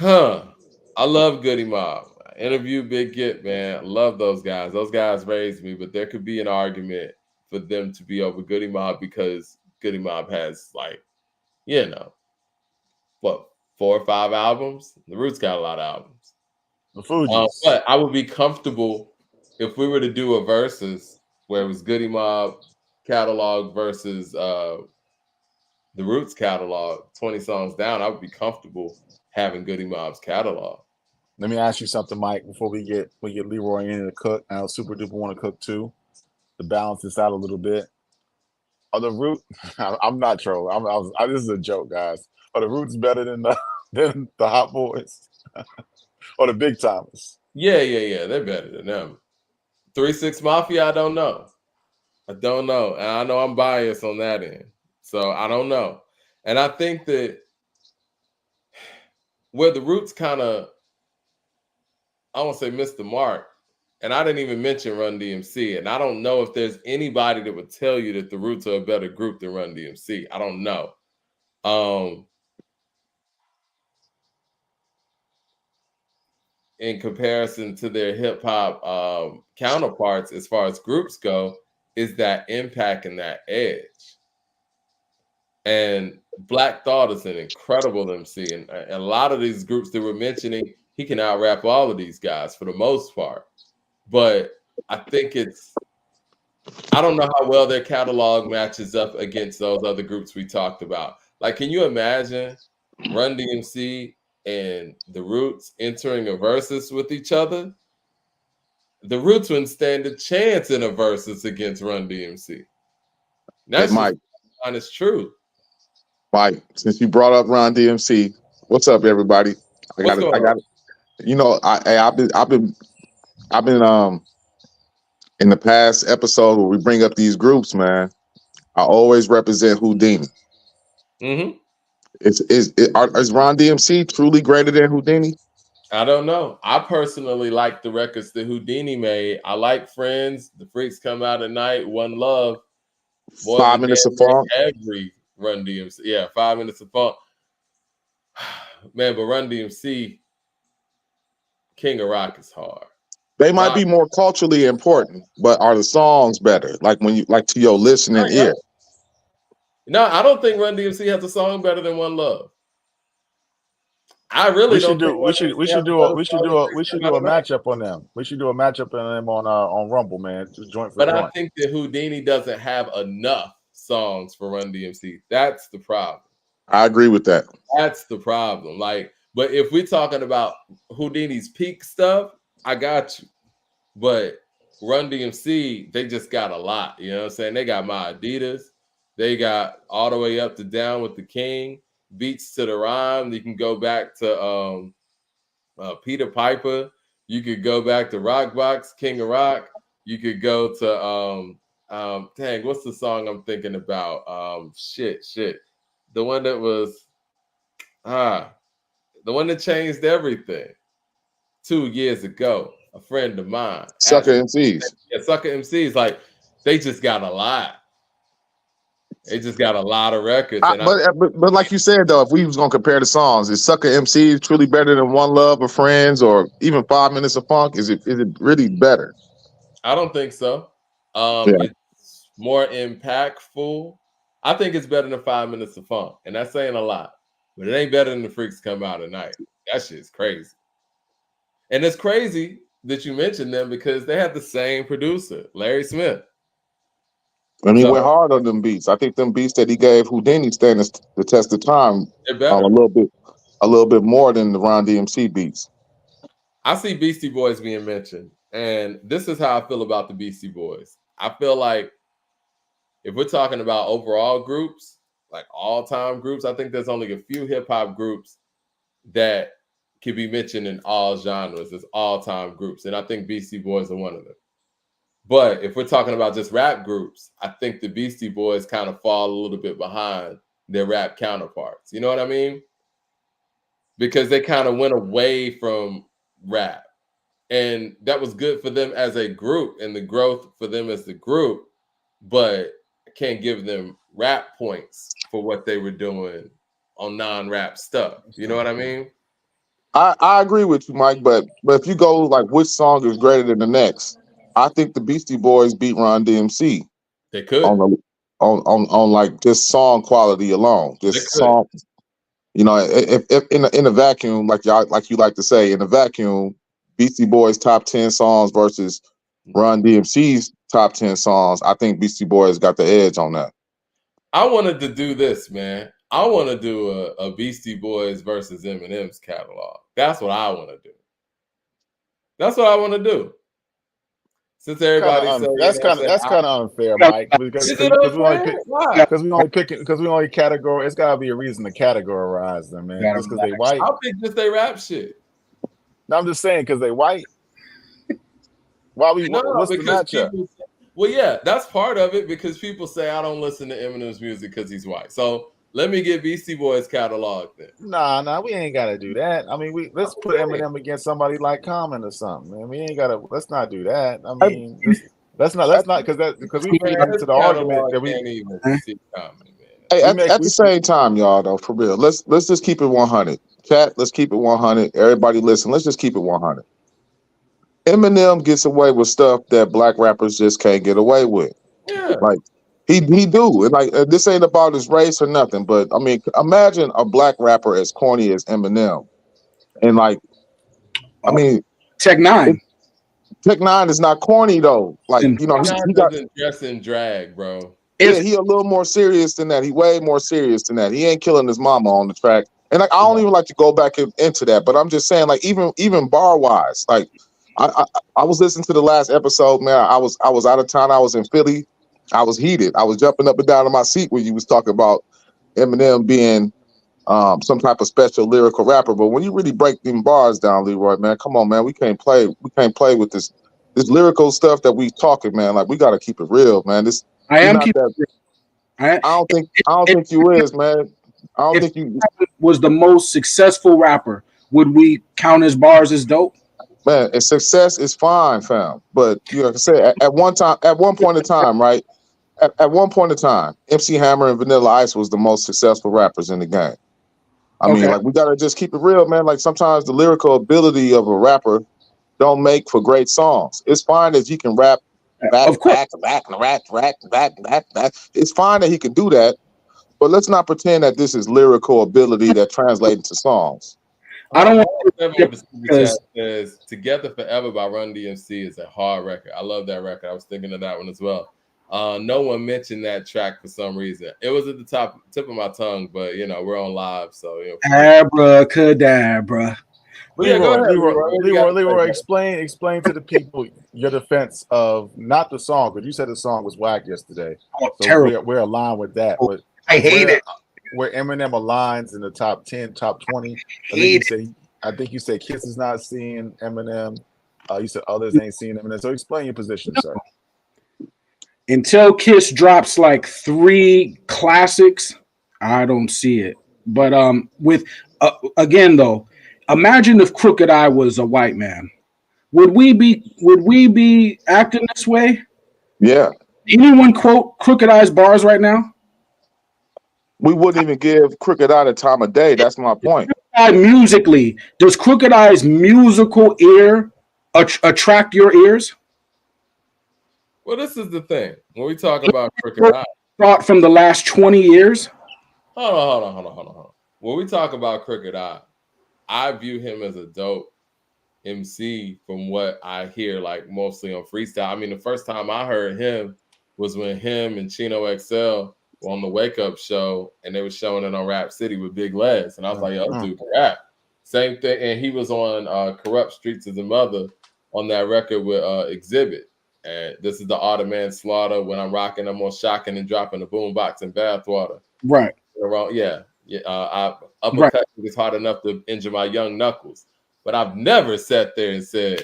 Speaker 1: I love Goody Mob. I interview Big Get, man. I love those guys. Those guys raised me, but there could be an argument for them to be over Goody Mob because Goody Mob has what, 4 or 5 albums? The Roots got a lot of albums.
Speaker 2: The Fugees.
Speaker 1: But I would be comfortable if we were to do a versus where it was Goody Mob catalog versus the Roots catalog, 20 songs down. I would be comfortable having Goody Mob's catalog.
Speaker 2: Let me ask you something, Mike, before we get Leroy in to cook. I know Super Duper want to cook too, to balance this out a little bit. Are the Roots? I'm not trolling. This is a joke, guys. Are the Roots better than the Hot Boys or the Big Timers?
Speaker 1: Yeah. They're better than them. 3-6 Mafia, I don't know. And I know I'm biased on that end. So I don't know. And I think that where the Roots kind of, I won't say missed the mark, and I didn't even mention Run DMC, and I don't know if there's anybody that would tell you that the Roots are a better group than Run DMC. I don't know. In comparison to their hip hop counterparts, as far as groups go, is that impact and that edge. And Black Thought is an incredible MC, and a lot of these groups that we're mentioning, he can out rap all of these guys for the most part. But I think I don't know how well their catalog matches up against those other groups we talked about. Like, can you imagine Run DMC and the Roots entering a versus with each other? The Roots wouldn't stand a chance in a versus against Run DMC. That's
Speaker 3: Mike.
Speaker 1: Honest truth.
Speaker 3: Mike, since you brought up Run DMC, what's up, everybody? I got it. You know, I've been in the past episode where we bring up these groups, man. I always represent Houdini.
Speaker 1: Mm-hmm.
Speaker 3: Is Run DMC truly greater than Houdini?
Speaker 1: I don't know. I personally like the records that Houdini made. I like Friends, The Freaks Come Out at Night, One Love.
Speaker 3: 5 Minutes of Funk.
Speaker 1: Every Run DMC. Yeah, 5 Minutes of Funk. Man, but Run DMC, King of Rock is hard.
Speaker 3: They might be more culturally important, but are the songs better? Like when you to your listening ear?
Speaker 1: No, I don't think Run DMC has a song better than One Love. I really don't.
Speaker 2: We should do a matchup on them. We should do a matchup on them on Rumble, man. Just joint for joint.
Speaker 1: I think that Houdini doesn't have enough songs for Run DMC. That's the problem.
Speaker 3: I agree with that.
Speaker 1: That's the problem. But if we're talking about Houdini's peak stuff, I got you. But Run DMC, they just got a lot. You know what I'm saying? They got My Adidas. They got All the Way Up to Down with the King. Beats to the Rhyme. You can go back to Peter Piper. You could go back to Rockbox, King of Rock. You could go to dang, what's the song I'm thinking about? Shit. The one that was the one that changed everything 2 years ago. A friend of mine.
Speaker 3: Sucker MCs.
Speaker 1: Yeah, Sucker MCs. Like, they just got a lot. They just got a lot of records.
Speaker 3: But like you said, though, if we was going to compare the songs, is Sucker MC truly better than One Love or Friends or even 5 Minutes of Funk? Is it really better?
Speaker 1: I don't think so. It's more impactful. I think it's better than 5 Minutes of Funk. And that's saying a lot. But it ain't better than The Freaks Come Out at Night. That shit's crazy. And it's crazy that you mentioned them because they had the same producer, Larry Smith.
Speaker 3: And he went hard on them beats. I think them beats that he gave Houdini stand the test of time a little bit more than the Run DMC beats.
Speaker 1: I see Beastie Boys being mentioned, and this is how I feel about the Beastie Boys. I feel like if we're talking about overall groups, like all-time groups, I think there's only a few hip-hop groups that can be mentioned in all genres as all-time groups, and I think Beastie Boys are one of them. But if we're talking about just rap groups, I think the Beastie Boys kind of fall a little bit behind their rap counterparts. You know what I mean? Because they kind of went away from rap. And that was good for them as a group and the growth for them as the group. But I can't give them rap points for what they were doing on non-rap stuff. You know what I mean?
Speaker 3: I agree with you, Mike, but if you go like which song is greater than the next, I think the Beastie Boys beat Run DMC.
Speaker 1: They could
Speaker 3: on like just song quality alone. Just song, you know, if in a vacuum, like you like to say, in a vacuum, Beastie Boys top 10 songs versus Run DMC's top 10 songs, I think Beastie Boys got the edge on that.
Speaker 1: I wanted to do this, man. I want to do a Beastie Boys versus Eminem's catalog. That's what I want to do. That's what I want to do. Since everybody says
Speaker 2: that's kind of unfair, Mike. Because we only categorize. It's gotta be a reason to categorize them, man. Just because they white.
Speaker 1: I'll pick just they rap shit.
Speaker 2: No, I'm just saying because they white. Why we? What's the matchup?
Speaker 1: Well, yeah, that's part of it because people say I don't listen to Eminem's music because he's white. So let me get Beastie Boys catalog then.
Speaker 2: Nah, we ain't gotta do that. I mean, let's put Eminem against somebody like Common or something. Man, we ain't gotta. Let's not do that. I mean, let's not because we bring into the argument that we can't even see Common.
Speaker 3: Hey, at the same time, y'all, though, for real, let's just keep it 100. Chat, let's keep it 100. Everybody, listen, let's just keep it 100. Eminem gets away with stuff that black rappers just can't get away with.
Speaker 1: Yeah.
Speaker 3: Like he do. And like this ain't about his race or nothing, but I mean, imagine a black rapper as corny as Eminem. And like I mean
Speaker 4: Tech Nine.
Speaker 3: Tech Nine is not corny though. Like, you know, he
Speaker 1: doesn't dress in drag, bro.
Speaker 3: Yeah, he a little more serious than that. He way more serious than that. He ain't killing his mama on the track. And like I don't even like to go back into that, but I'm just saying, like, even bar wise, like I was listening to the last episode, man. I was out of town. I was in Philly. I was heated. I was jumping up and down in my seat when you was talking about Eminem being some type of special lyrical rapper. But when you really break them bars down, Leroy, man, come on, man. We can't play with this lyrical stuff that we talking, man. Like we gotta keep it real, man. I don't think you is, man. I don't think you
Speaker 4: was the most successful rapper. Would we count his bars as dope?
Speaker 3: Man, and success is fine, fam. But you know, like I said, at one point in time, right? At one point in time, MC Hammer and Vanilla Ice was the most successful rappers in the game. I mean, like we gotta just keep it real, man. Like sometimes the lyrical ability of a rapper don't make for great songs. It's fine that you can rap back. It's fine that he can do that, but let's not pretend that this is lyrical ability that translates into songs.
Speaker 4: I don't want
Speaker 1: to says Together Forever by Run DMC is a hard record. I love that record. I was thinking of that one as well. No one mentioned that track for some reason. It was at the tip of my tongue, but you know, we're on live, so you know.
Speaker 4: Abracadabra.
Speaker 2: Leroy, explain to the people your defense of not the song, but you said the song was whack yesterday.
Speaker 4: Oh, so terrible.
Speaker 2: We're aligned with that. But
Speaker 4: I hate it.
Speaker 2: Where Eminem aligns in the top 10, top 20. I think you said Kiss is not seeing Eminem. You said others ain't seeing Eminem. So explain your position, sir.
Speaker 4: Until Kiss drops like 3 classics, I don't see it. But with again though, imagine if Crooked Eye was a white man. Would we be acting this way?
Speaker 3: Yeah.
Speaker 4: Anyone quote Crooked Eye's bars right now?
Speaker 3: We wouldn't even give Crooked Eye the time of day. That's my point.
Speaker 4: Musically, does Crooked Eye's musical ear attract your ears?
Speaker 1: Well, this is the thing. When we talk about Crooked Eye,
Speaker 4: thought from the last 20 years.
Speaker 1: Hold on. When we talk about Crooked Eye, I view him as a dope MC from what I hear, like mostly on freestyle. I mean, the first time I heard him was when him and Chino XL were on the Wake Up Show, and they were showing it on Rap City with Big Les, and I was like, "Yo, dude, rap." Same thing, and he was on Corrupt Streets of the Mother on that record with Exhibit. And this is the Ottoman Slaughter. When I'm rocking, I'm more shocking and dropping the boombox and bathwater.
Speaker 4: Right.
Speaker 1: Yeah. I uppercut is hard enough to injure my young knuckles. But I've never sat there and said,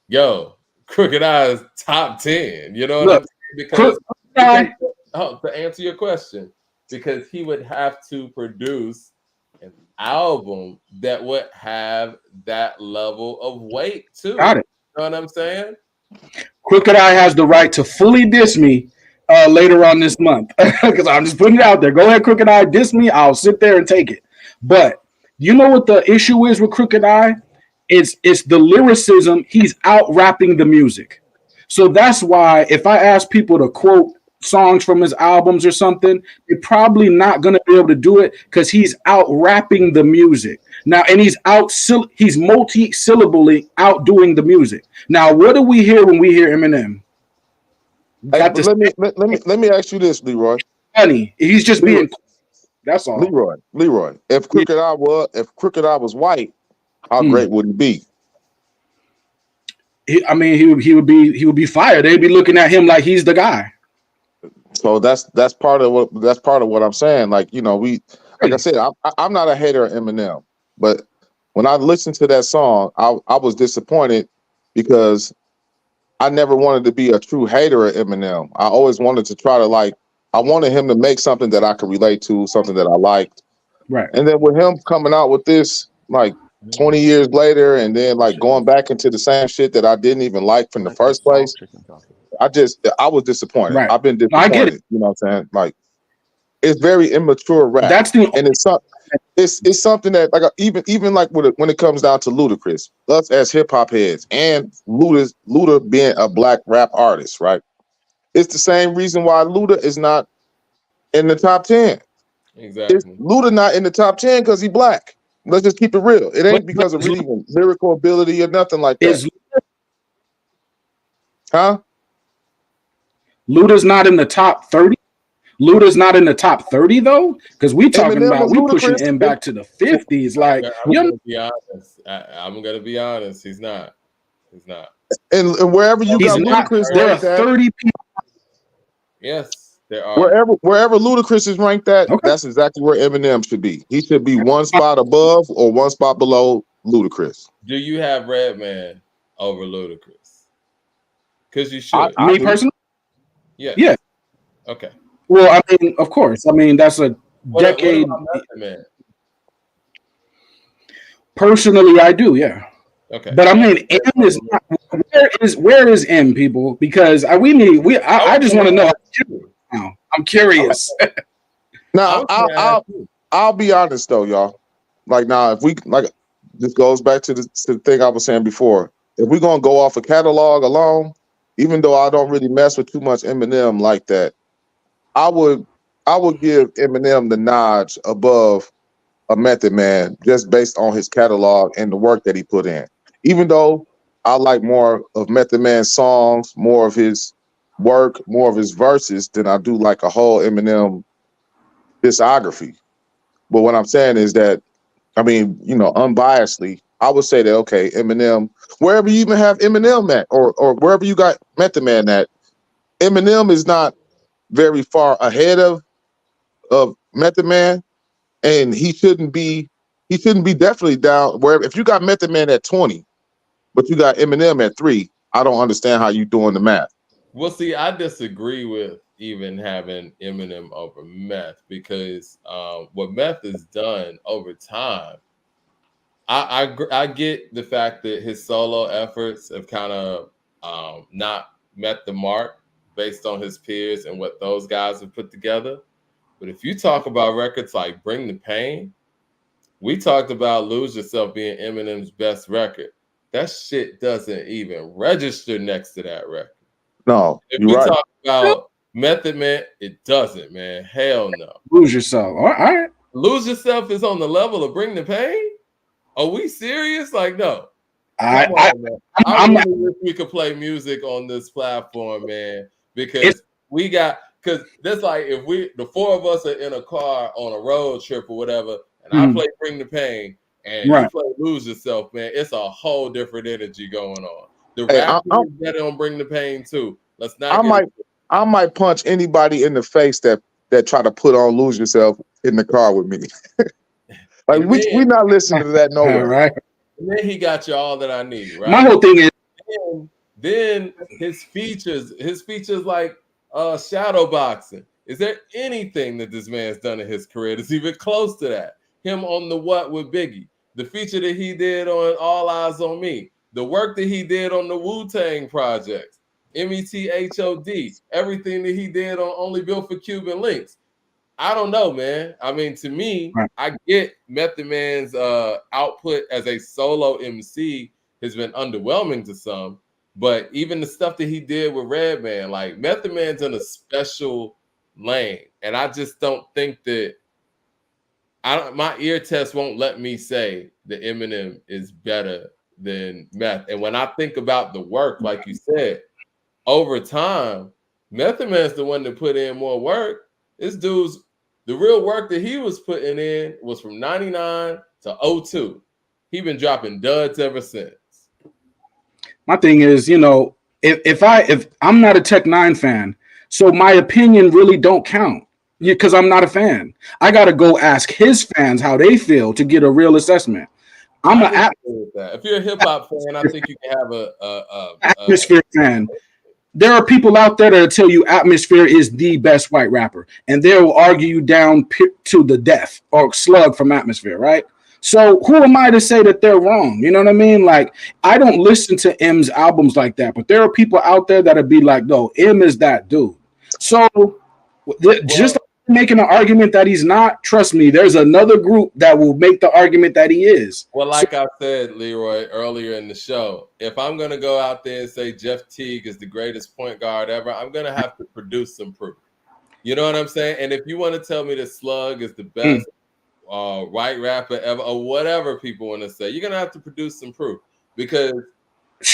Speaker 1: yo, Crooked Eye's top 10. You know what
Speaker 4: Look,
Speaker 1: I'm saying? Because
Speaker 4: Eye,
Speaker 1: to answer your question, because he would have to produce an album that would have that level of weight too.
Speaker 4: got it.
Speaker 1: You know what I'm saying?
Speaker 4: Crooked Eye has the right to fully diss me later on this month because I'm just putting it out there. Go ahead, Crooked Eye, diss me. I'll sit there and take it. But you know what the issue is with Crooked Eye? It's the lyricism. He's out rapping the music. So that's why if I ask people to quote songs from his albums or something, they're probably not going to be able to do it because he's out rapping the music now, and he's multi-syllabally outdoing the music. Now, what do we hear when we hear Eminem?
Speaker 3: Hey, but let me ask you this, Leroy.
Speaker 4: Funny, he's just being. That's all.
Speaker 3: Leroy. If Crooked Eye was white, how great would he be?
Speaker 4: He would be fired. They'd be looking at him like he's the guy.
Speaker 3: So that's part of what I'm saying. Like, you know, like I said, I'm not a hater of Eminem, but when I listened to that song, I was disappointed because I never wanted to be a true hater of Eminem. I always wanted to try to I wanted him to make something that I could relate to, something that I liked.
Speaker 4: Right.
Speaker 3: And then with him coming out with this, 20 years later, and then going back into the same shit that I didn't even like from the first place, I was disappointed.
Speaker 4: Right.
Speaker 3: I've been disappointed.
Speaker 4: I get it.
Speaker 3: You know what I'm saying? It's very immature rap. It's something that even when it comes down to Ludacris, us as hip hop heads, and Luda being a black rap artist, right? It's the same reason why Luda is not in the top 10.
Speaker 1: Exactly.
Speaker 3: Luda not in the top 10 because he's black. Let's just keep it real. It ain't because of even lyrical ability or nothing like that. Huh?
Speaker 4: Luda's not in the top 30. Luda's not in the top 30 though, because we talking about pushing him back to the 50s. Like,
Speaker 1: I'm gonna be honest. I'm gonna be honest. He's not.
Speaker 3: And wherever you got Ludacris,
Speaker 4: there are 30 people.
Speaker 1: Yes, there are.
Speaker 3: Wherever Ludacris is ranked at, that's exactly where Eminem should be. He should be one spot above or one spot below Ludacris.
Speaker 1: Do you have Redman over Ludacris? Because you should.
Speaker 4: Me personally?
Speaker 1: Yeah.
Speaker 4: Yeah.
Speaker 1: Okay.
Speaker 4: Well, I mean, of course. I mean, that's a decade.
Speaker 1: Man?
Speaker 4: Personally, I do. Yeah.
Speaker 1: Okay.
Speaker 4: But I mean, M is not. Where is M, people? Because I just want to know. I'm curious.
Speaker 3: Now, I'll be honest though, y'all. Now, if we this goes back to the thing I was saying before. If we're gonna go off a catalog alone, even though I don't really mess with too much Eminem like that, I would give Eminem the notch above a Method Man just based on his catalog and the work that he put in. Even though I like more of Method Man's songs, more of his work, more of his verses than I do like a whole Eminem discography. But what I'm saying is that, I mean, unbiasedly, I would say that, okay, Eminem, wherever you even have Eminem at, or wherever you got Method Man at, Eminem is not very far ahead of Method Man, and he shouldn't be definitely down where if you got Method Man at 20, but you got Eminem at 3, I don't understand how you doing the math.
Speaker 1: Well, see, I disagree with even having Eminem over Meth because what Meth has done over time, I get the fact that his solo efforts have kind of not met the mark based on his peers and what those guys have put together. But if you talk about records like Bring the Pain, we talked about Lose Yourself being Eminem's best record. That shit doesn't even register next to that record.
Speaker 3: No,
Speaker 1: if we talk about Method Man, it doesn't, man. Hell no.
Speaker 4: Lose Yourself. All right.
Speaker 1: Lose Yourself is on the level of Bring the Pain? Are we serious? No.
Speaker 4: I
Speaker 1: really wish we could play music on this platform, man, because that's like if the four of us are in a car on a road trip or whatever, and I play Bring the Pain and you play Lose Yourself, man, it's a whole different energy going on. The rap is better on Bring the Pain too. Let's not.
Speaker 3: I might punch anybody in the face that try to put on Lose Yourself in the car with me. We not listening to that nowhere.
Speaker 4: Right.
Speaker 1: And then he got you All That I Need, right?
Speaker 4: My whole thing is
Speaker 1: Then his features like shadow boxing. Is there anything that this man's done in his career that's even close to that? Him on the What with Biggie, the feature that he did on All Eyes on Me, the work that he did on the Wu-Tang projects, METHOD, everything that he did on Only Built for Cuban Links. I don't know, man. I mean, to me, I get Method Man's output as a solo MC has been underwhelming to some, but even the stuff that he did with Redman, like Method Man's in a special lane, and I just don't think that my ear test won't let me say that Eminem is better than Meth. And when I think about the work, like you said, over time, Method Man's the one that put in more work. This dude's the real work that he was putting in was from 99 to 02. He been dropping duds ever since.
Speaker 4: My thing is, if I'm not a Tech Nine fan, so my opinion really don't count because I'm not a fan. I got to go ask his fans how they feel to get a real assessment.
Speaker 1: If you're a hip hop fan, I think you can have a
Speaker 4: Atmosphere fan. There are people out there that tell you Atmosphere is the best white rapper, and they'll argue you down to the death or Slug from Atmosphere, right? So who am I to say that they're wrong? You know what I mean? Like, I don't listen to M's albums like that, but there are people out there that'll be like, no, M is that dude. So just making an argument that he's not, trust me, there's another group that will make the argument that he is.
Speaker 1: Well, like I said, Leroy, earlier in the show, if I'm going to go out there and say Jeff Teague is the greatest point guard ever, I'm going to have to produce some proof. You know what I'm saying? And if you want to tell me that Slug is the best white rapper ever, or whatever people want to say, you're going to have to produce some proof. Because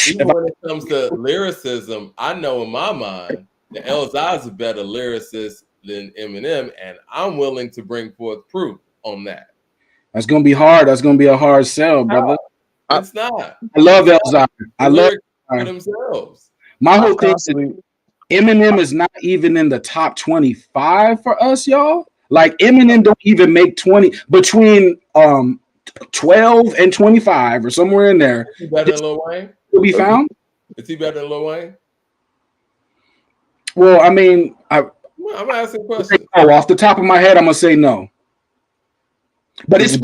Speaker 1: even when it comes to lyricism, I know in my mind that Elzai is a better lyricist than Eminem, and I'm willing to bring forth proof on that.
Speaker 4: That's gonna be hard. That's gonna be a hard sell, brother.
Speaker 1: It's not.
Speaker 4: I love Elzai. I love
Speaker 1: for themselves.
Speaker 4: My whole thing is Eminem is not even in the top 25 for us, y'all. Like Eminem don't even make 20 between 12 and 25 or somewhere in there.
Speaker 1: Is he better than Lil Wayne?
Speaker 4: Will be found.
Speaker 1: Is he better than Lil Wayne?
Speaker 4: Well, I mean, I'm
Speaker 1: asking questions.
Speaker 4: Oh, off the top of my head, I'm gonna say no. But
Speaker 3: is he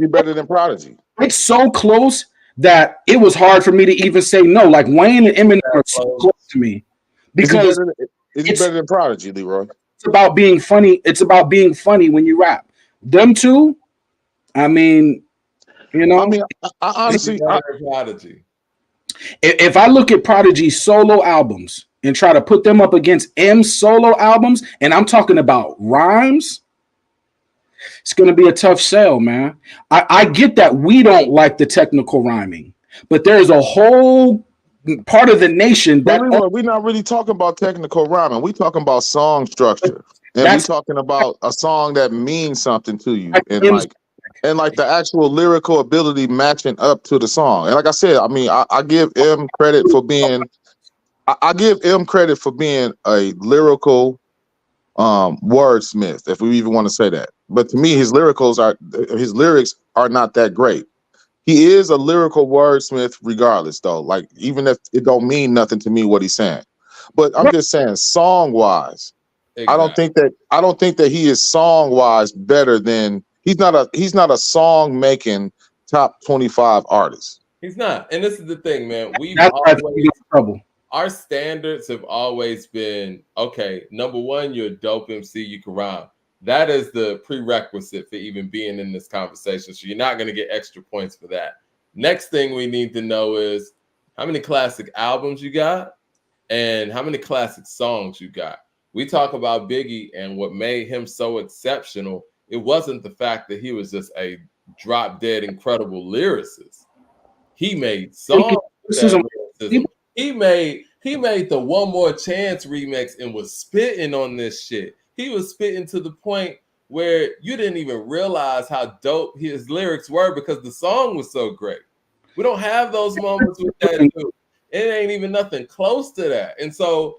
Speaker 3: better than Prodigy?
Speaker 4: It's so close that it was hard for me to even say no. Like Wayne and Eminem are so close to me because
Speaker 3: is he better than Prodigy, Leroy?
Speaker 4: It's about being funny. It's about being funny when you rap. Them two, I mean,
Speaker 3: I honestly,
Speaker 1: Prodigy.
Speaker 4: If I look at Prodigy's solo albums and try to put them up against M's solo albums, and I'm talking about rhymes, it's going to be a tough sell, man. I get that we don't like the technical rhyming, but there's a whole part of the nation that
Speaker 3: we're not really talking about technical rhyming. We're talking about song structure, and we're talking about a song that means something to you, and like the actual lyrical ability matching up to the song. And like I said, I mean, I give M credit for being. I give M credit for being a lyrical wordsmith, if we even want to say that. But to me, his lyrics are not that great. He is a lyrical wordsmith regardless, though. Like, even if it don't mean nothing to me what he's saying. But I'm just saying, song-wise, exactly. I don't think that he is song-wise better than he's not a song-making top 25 artist.
Speaker 1: He's not. And this is the thing, man. Our standards have always been, okay, number one, you're a dope MC, you can rhyme. That is the prerequisite for even being in this conversation. So you're not going to get extra points for that. Next thing we need to know is how many classic albums you got and how many classic songs you got. We talk about Biggie and what made him so exceptional. It wasn't the fact that he was just a drop dead incredible lyricist. He made songs. He made the One More Chance remix and was spitting on this shit. He was spitting to the point where you didn't even realize how dope his lyrics were because the song was so great. We don't have those moments with that dude. It ain't even nothing close to that. And so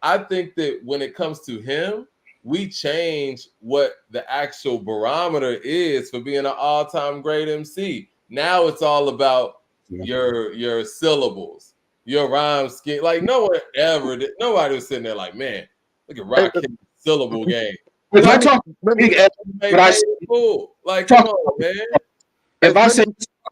Speaker 1: I think that when it comes to him, we change what the actual barometer is for being an all-time great MC. Now it's all about your syllables. your rhyme scheme. Like no one ever did. Nobody was sitting there like, man, look at Rakim syllable game.
Speaker 4: If I talk Big L, but I
Speaker 1: cool. Like, come on, man.
Speaker 4: If I say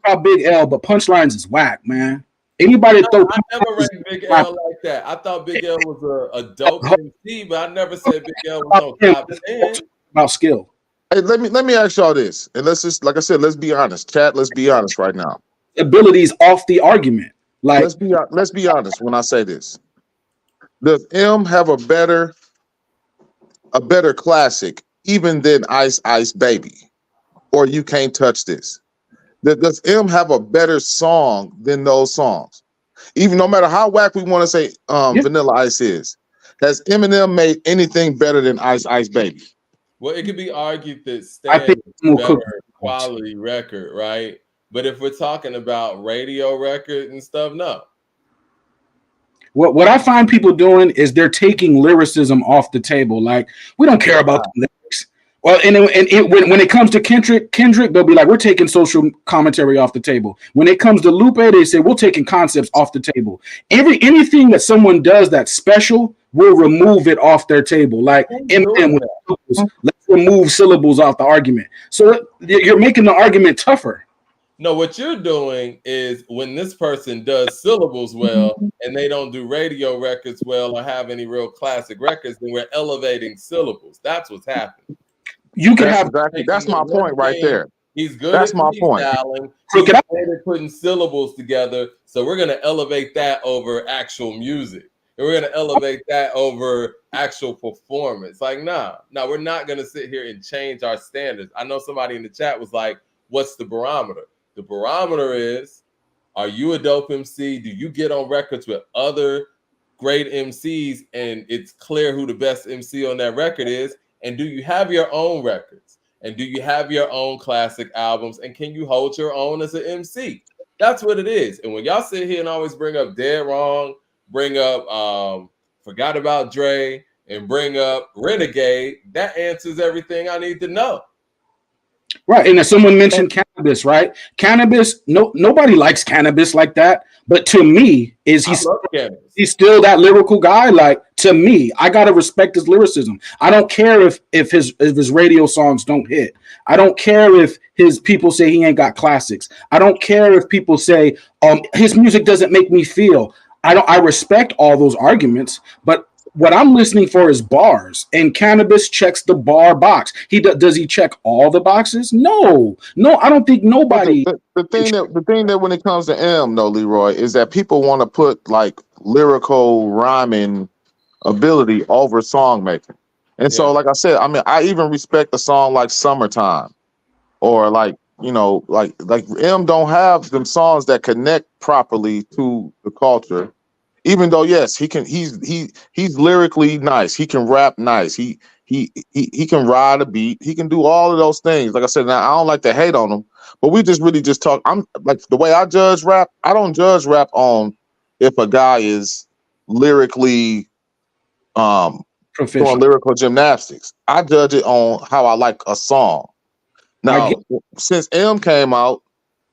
Speaker 4: about Big L, but punchlines is whack, man. Anybody throw?
Speaker 1: I never ranked Big L like that. I thought Big L was a dope MC, but I never said Big L was on top 10.
Speaker 4: About skill.
Speaker 3: Hey, let me ask y'all this, and let's just, like I said, let's be honest, chat. Let's be honest right now.
Speaker 4: Abilities off the argument. Like,
Speaker 3: let's be honest when I say this. Does M have a better classic even than Ice Ice Baby, or You Can't Touch This? Does M have a better song than those songs? Even no matter how whack we want to say Vanilla Ice is, has Eminem made anything better than Ice Ice Baby?
Speaker 1: Well, it could be argued that Stan is a better quality record, right? But if we're talking about radio record and stuff, no.
Speaker 4: What I find people doing is they're taking lyricism off the table. Like, we don't care about the lyrics. Well, when it comes to Kendrick, they'll be like, we're taking social commentary off the table. When it comes to Lupe, they say we're taking concepts off the table. Anything that someone does that's special, we'll remove it off their table. Like Eminem, let's remove syllables off the argument. So you're making the argument tougher.
Speaker 1: No, what you're doing is when this person does syllables well and they don't do radio records well or have any real classic records, then we're elevating syllables. That's what's happening.
Speaker 4: You can have
Speaker 3: exactly. That's my point right there.
Speaker 1: He's good.
Speaker 3: That's my point.
Speaker 1: He's good at putting syllables together. So we're going to elevate that over actual music. And we're going to elevate that over actual performance. Like, nah, we're not going to sit here and change our standards. I know somebody in the chat was like, what's the barometer? The barometer is, are you a dope MC? Do you get on records with other great MCs and it's clear who the best MC on that record is? And do you have your own records? And do you have your own classic albums? And can you hold your own as an MC? That's what it is. And when y'all sit here and always bring up Dead Wrong, bring up Forgot About Dre, and bring up Renegade, that answers everything I need to know.
Speaker 4: Right, and if someone mentioned cannabis, right? Cannabis, nobody likes cannabis like that. But to me, he's still that lyrical guy? Like, to me, I gotta respect his lyricism. I don't care if his radio songs don't hit. I don't care if his people say he ain't got classics. I don't care if people say his music doesn't make me feel. I respect all those arguments, but what I'm listening for is bars, and Cannabis checks the bar box. Does he check all the boxes? No, I don't think nobody.
Speaker 3: The thing that when it comes to M, though, Leroy, is that people want to put like lyrical rhyming ability over song making, and so like I said, I mean, I even respect a song like Summertime, or like like M don't have them songs that connect properly to the culture. Even though, yes, he's lyrically nice. He can rap nice. He can ride a beat. He can do all of those things. Like I said, now I don't like to hate on him, but we just really just talk. I'm like, the way I judge rap, I don't judge rap on if a guy is lyrically doing lyrical gymnastics. I judge it on how I like a song. Now, since M came out,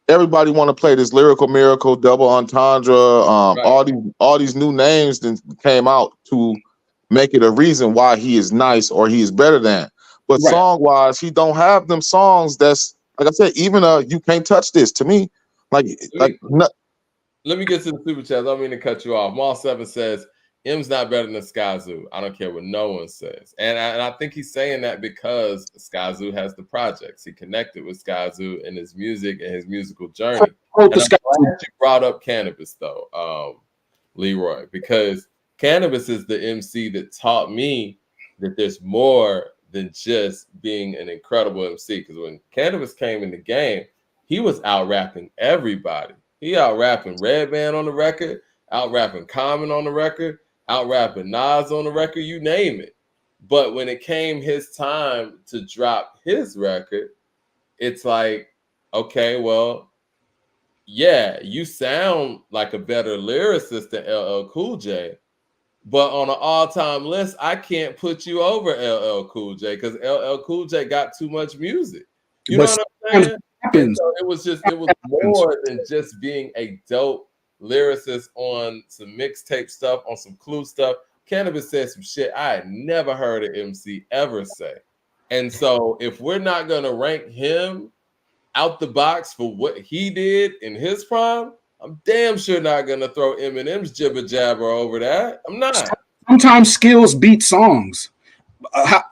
Speaker 3: everybody want to play this Lyrical Miracle, Double Entendre, all these new names that came out to make it a reason why he is nice or he is better than. But song wise, he don't have them songs that's, like I said, even You Can't Touch This, to me, let
Speaker 1: me get to the super chat. I don't mean to cut you off. Mall 7 says M's not better than Skyzoo. I don't care what no one says. And I think he's saying that because Skyzoo has the projects. He connected with Skyzoo in his music and his musical journey. And I'm glad you brought up Cannabis, though, Leroy, because Cannabis is the MC that taught me that there's more than just being an incredible MC. Because when Cannabis came in the game, he was out-rapping everybody. He out-rapping Redman on the record, out-rapping Common on the record, out-rapping Nas on the record, you name it. But when it came his time to drop his record, it's like, okay, well, yeah, you sound like a better lyricist than LL Cool J, but on an all-time list, I can't put you over LL Cool J because LL Cool J got too much music. You know what I'm saying? So it was more than just being a dope lyricist on some mixtape stuff, on some Clue stuff. Cannabis said some shit I had never heard an MC ever say. And so if we're not going to rank him out the box for what he did in his prime, I'm damn sure not going to throw Eminem's jibber jabber over that. I'm not.
Speaker 4: Sometimes skills beat songs.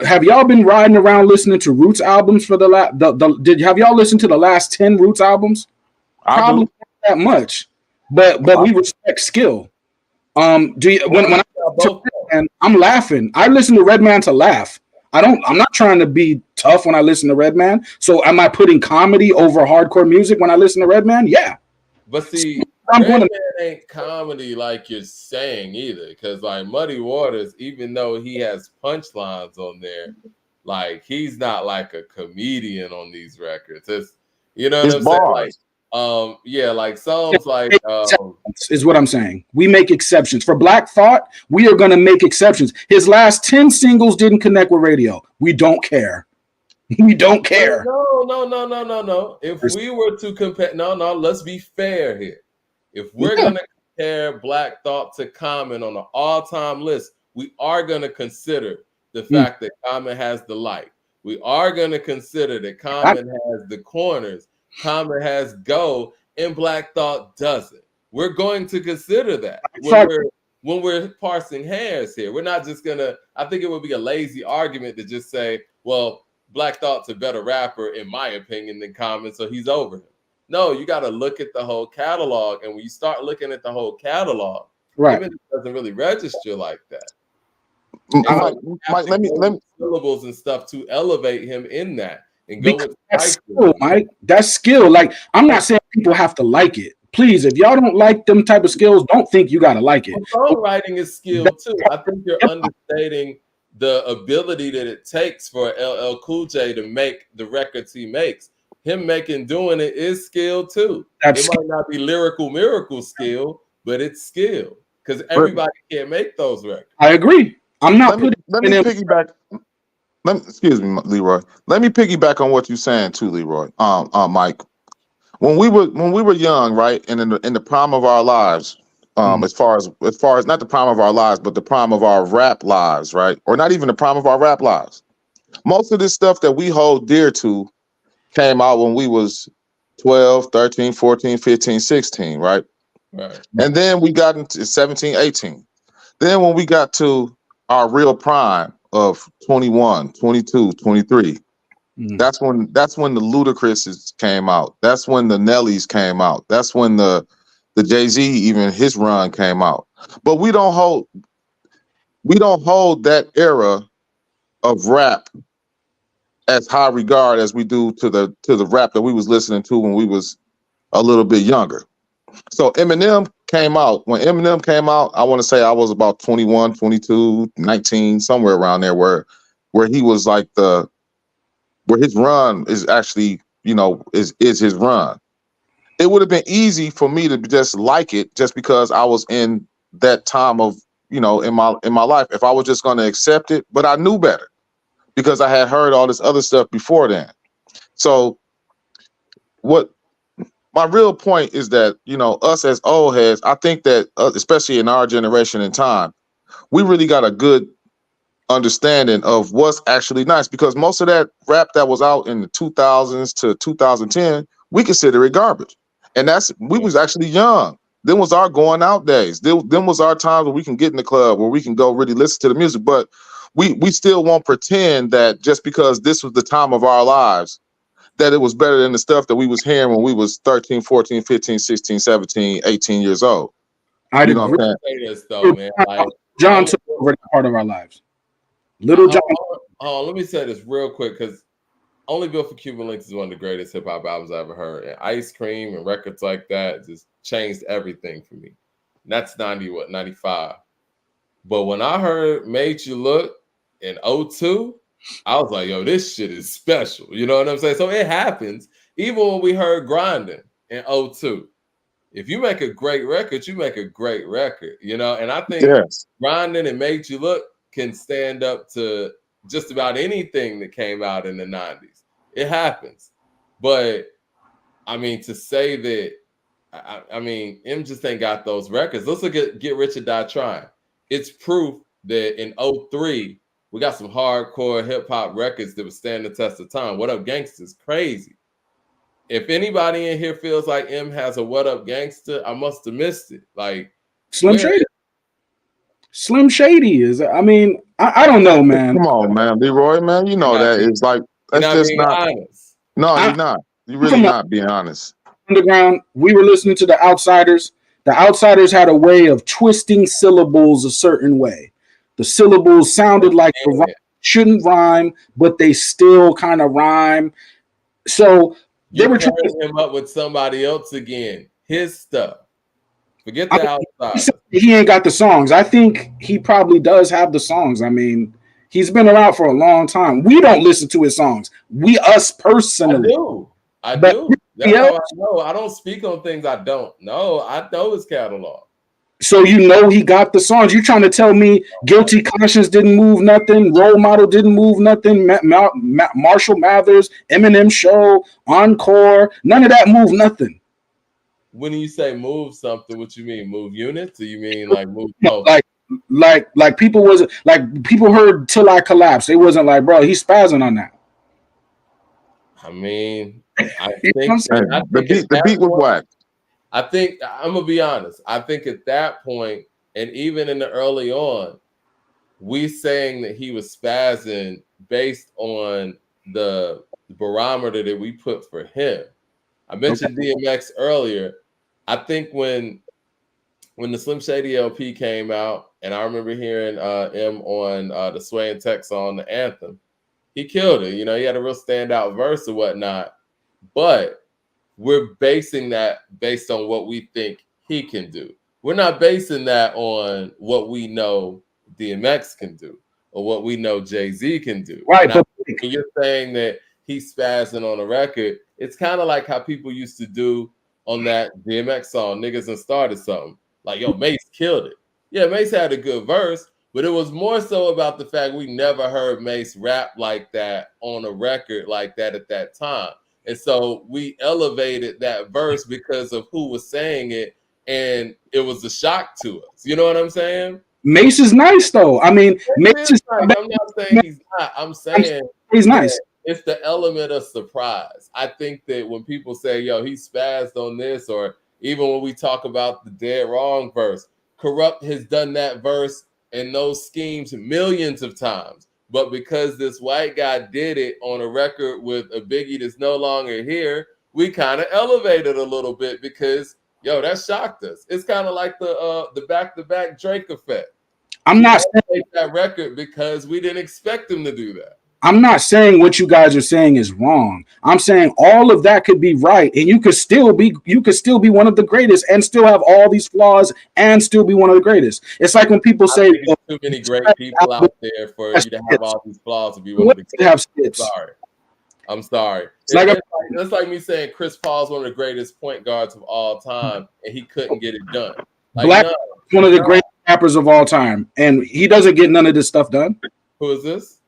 Speaker 4: Have y'all been riding around listening to Roots albums for have y'all listened to the last 10 Roots albums? Probably not that much. But we respect skill. Do you when I Redman, I'm laughing. I listen to Redman to laugh. I'm not trying to be tough when I listen to Redman. So am I putting comedy over hardcore music when I listen to Redman? Yeah.
Speaker 1: But see, Redman ain't comedy like you're saying either. Because like Muddy Waters, even though he has punchlines on there, like he's not like a comedian on these records. It's you know what I'm saying? Like yeah, like songs like
Speaker 4: is what I'm saying. We make exceptions. For Black Thought, we are gonna make exceptions. His last 10 singles didn't connect with radio. We don't care. We don't care.
Speaker 1: No. If we were to compare, let's be fair here. If we're gonna compare Black Thought to Common on an all-time list, we are gonna consider the fact that Common has the light. We are gonna consider that Common has the corners. Common has go, and Black Thought doesn't. We're going to consider that when we're parsing hairs here. We're not just gonna. I think it would be a lazy argument to just say, "Well, Black Thought's a better rapper, in my opinion, than Common, so he's over him." No, you got to look at the whole catalog, and when you start looking at the whole catalog, it doesn't really register like that.
Speaker 3: Mike, let me
Speaker 1: syllables and stuff to elevate him in that. And
Speaker 4: go with that's skill, Mike. That's skill. Like, I'm not saying people have to like it. Please, if y'all don't like them type of skills, don't think you gotta like it.
Speaker 1: Songwriting is skill too. I think you're understating the ability that it takes for LL Cool J to make the records he makes. Him doing it is skill too. It might not be lyrical miracle skill, but it's skill because everybody can't make those records.
Speaker 4: I agree. I'm not
Speaker 3: let me piggyback. Excuse me, Leroy. Let me piggyback on what you're saying too, Leroy. Mike. When we were young, right, and in the prime of our lives, as far as not the prime of our lives, but the prime of our rap lives, right, or not even the prime of our rap lives. Most of this stuff that we hold dear to came out when we was 12, 13, 14, 15, 16, right?
Speaker 1: Right.
Speaker 3: And then we got into 17, 18. Then when we got to our real prime of 21, 22, 23, that's when the Ludacris's came out. That's when the Nellies came out. That's when the Jay-Z, even his run came out. But we don't hold that era of rap as high regard as we do to the rap that we was listening to when we was a little bit younger. So Eminem came out. When Eminem came out, I want to say I was about 21, 22, 19, somewhere around there where he was like where his run is actually, is his run. It would have been easy for me to just like it just because I was in that time of, in my life, if I was just going to accept it, but I knew better because I had heard all this other stuff before then. So what my real point is that, us as old heads, I think that especially in our generation and time, we really got a good understanding of what's actually nice because most of that rap that was out in the 2000s to 2010, we consider it garbage. And we was actually young. Then was our going out days. Then was our time where we can get in the club, where we can go really listen to the music. But we still won't pretend that just because this was the time of our lives, that it was better than the stuff that we was hearing when we was 13, 14, 15, 16, 17, 18 years old.
Speaker 4: I didn't
Speaker 1: say this though, man. Like,
Speaker 4: John took over that part of our lives. Little John.
Speaker 1: Let me say this real quick because Only Built for Cuban Links is one of the greatest hip hop albums I ever heard. And Ice Cream and records like that just changed everything for me. And that's 95. But when I heard Made You Look in 02, I was like, yo, this shit is special. You know what I'm saying? So it happens. Even when we heard Grinding in 02. If you make a great record, you make a great record, And I think Grinding and Made You Look can stand up to just about anything that came out in the 90s. It happens. But I mean, to say that I mean, M just ain't got those records. Let's look at Get Rich or Die Trying. It's proof that in 03, we got some hardcore hip hop records that would stand the test of time. What Up Gangsta's crazy. If anybody in here feels like M has a What Up Gangsta, I must have missed it. Like
Speaker 4: Slim Shady. Slim Shady is. I mean, I don't know, man.
Speaker 3: Come on, man, Leroy, man. You know that it's like that's just not
Speaker 1: honest.
Speaker 3: No, you're not. You're really not being honest.
Speaker 4: Underground, we were listening to the Outsiders. The Outsiders had a way of twisting syllables a certain way. The syllables sounded like the shouldn't rhyme, but they still kind of rhyme. So they were trying
Speaker 1: to him up with somebody else again. His stuff. Forget the Outsiders.
Speaker 4: He ain't got the songs. I think he probably does have the songs. I mean, he's been around for a long time. We don't listen to his songs. Us personally.
Speaker 1: I do. That's how I know. I don't speak on things I don't know. I know his catalog.
Speaker 4: So you know he got the songs. You're trying to tell me Guilty Conscience didn't move nothing, Role Model didn't move nothing, Marshall Mathers, Eminem Show, Encore, none of that moved nothing.
Speaker 1: When you say move something, what you mean? Move units? Or you mean like move?
Speaker 4: Like people wasn't like people heard Till I Collapse. They wasn't like, bro, he's spazzing on that.
Speaker 1: I mean, I think
Speaker 3: the beat was whack.
Speaker 1: I think I'm gonna be honest. I think at that point, and even in the early on, we saying that he was spazzing based on the barometer that we put for him. I mentioned DMX earlier. I think when the Slim Shady LP came out, and I remember hearing M on the Sway and Tech song, The Anthem, he killed it. You know, he had a real standout verse or whatnot, but we're basing that based on what we think he can do. We're not basing that on what we know DMX can do or what we know Jay-Z can do.
Speaker 4: Right.
Speaker 1: Now, when you're saying that he's spazzing on a record, it's kind of like how people used to do on that DMX song, Niggas and Started Something. Like, yo, Mace killed it. Yeah, Mace had a good verse, but it was more so about the fact we never heard Mace rap like that on a record like that at that time. And so we elevated that verse because of who was saying it, and it was a shock to us. You know what I'm saying?
Speaker 4: Mace is nice, though. I mean, Mace is
Speaker 1: nice. I'm not saying he's not. I'm saying
Speaker 4: he's nice.
Speaker 1: It's the element of surprise. I think that when people say, yo, he spazzed on this, or even when we talk about the Dead Wrong verse, Corrupt has done that verse and those schemes millions of times. But because this white guy did it on a record with a Biggie that's no longer here, we kind of elevated a little bit because, yo, that shocked us. It's kind of like the back-to-back Drake effect.
Speaker 4: I'm not saying
Speaker 1: that record because we didn't expect him to do that.
Speaker 4: I'm not saying what you guys are saying is wrong. I'm saying all of that could be right, and you could still be one of the greatest and still have all these flaws and still be one of the greatest. It's like when people say
Speaker 1: too many great people out there for you to have all these flaws to be one of the greatest. I'm sorry. It's like me saying Chris Paul's one of the greatest point guards of all time, and he couldn't get it done. Like,
Speaker 4: Black one of the greatest rappers of all time, and he doesn't get none of this stuff done.
Speaker 1: Who is this?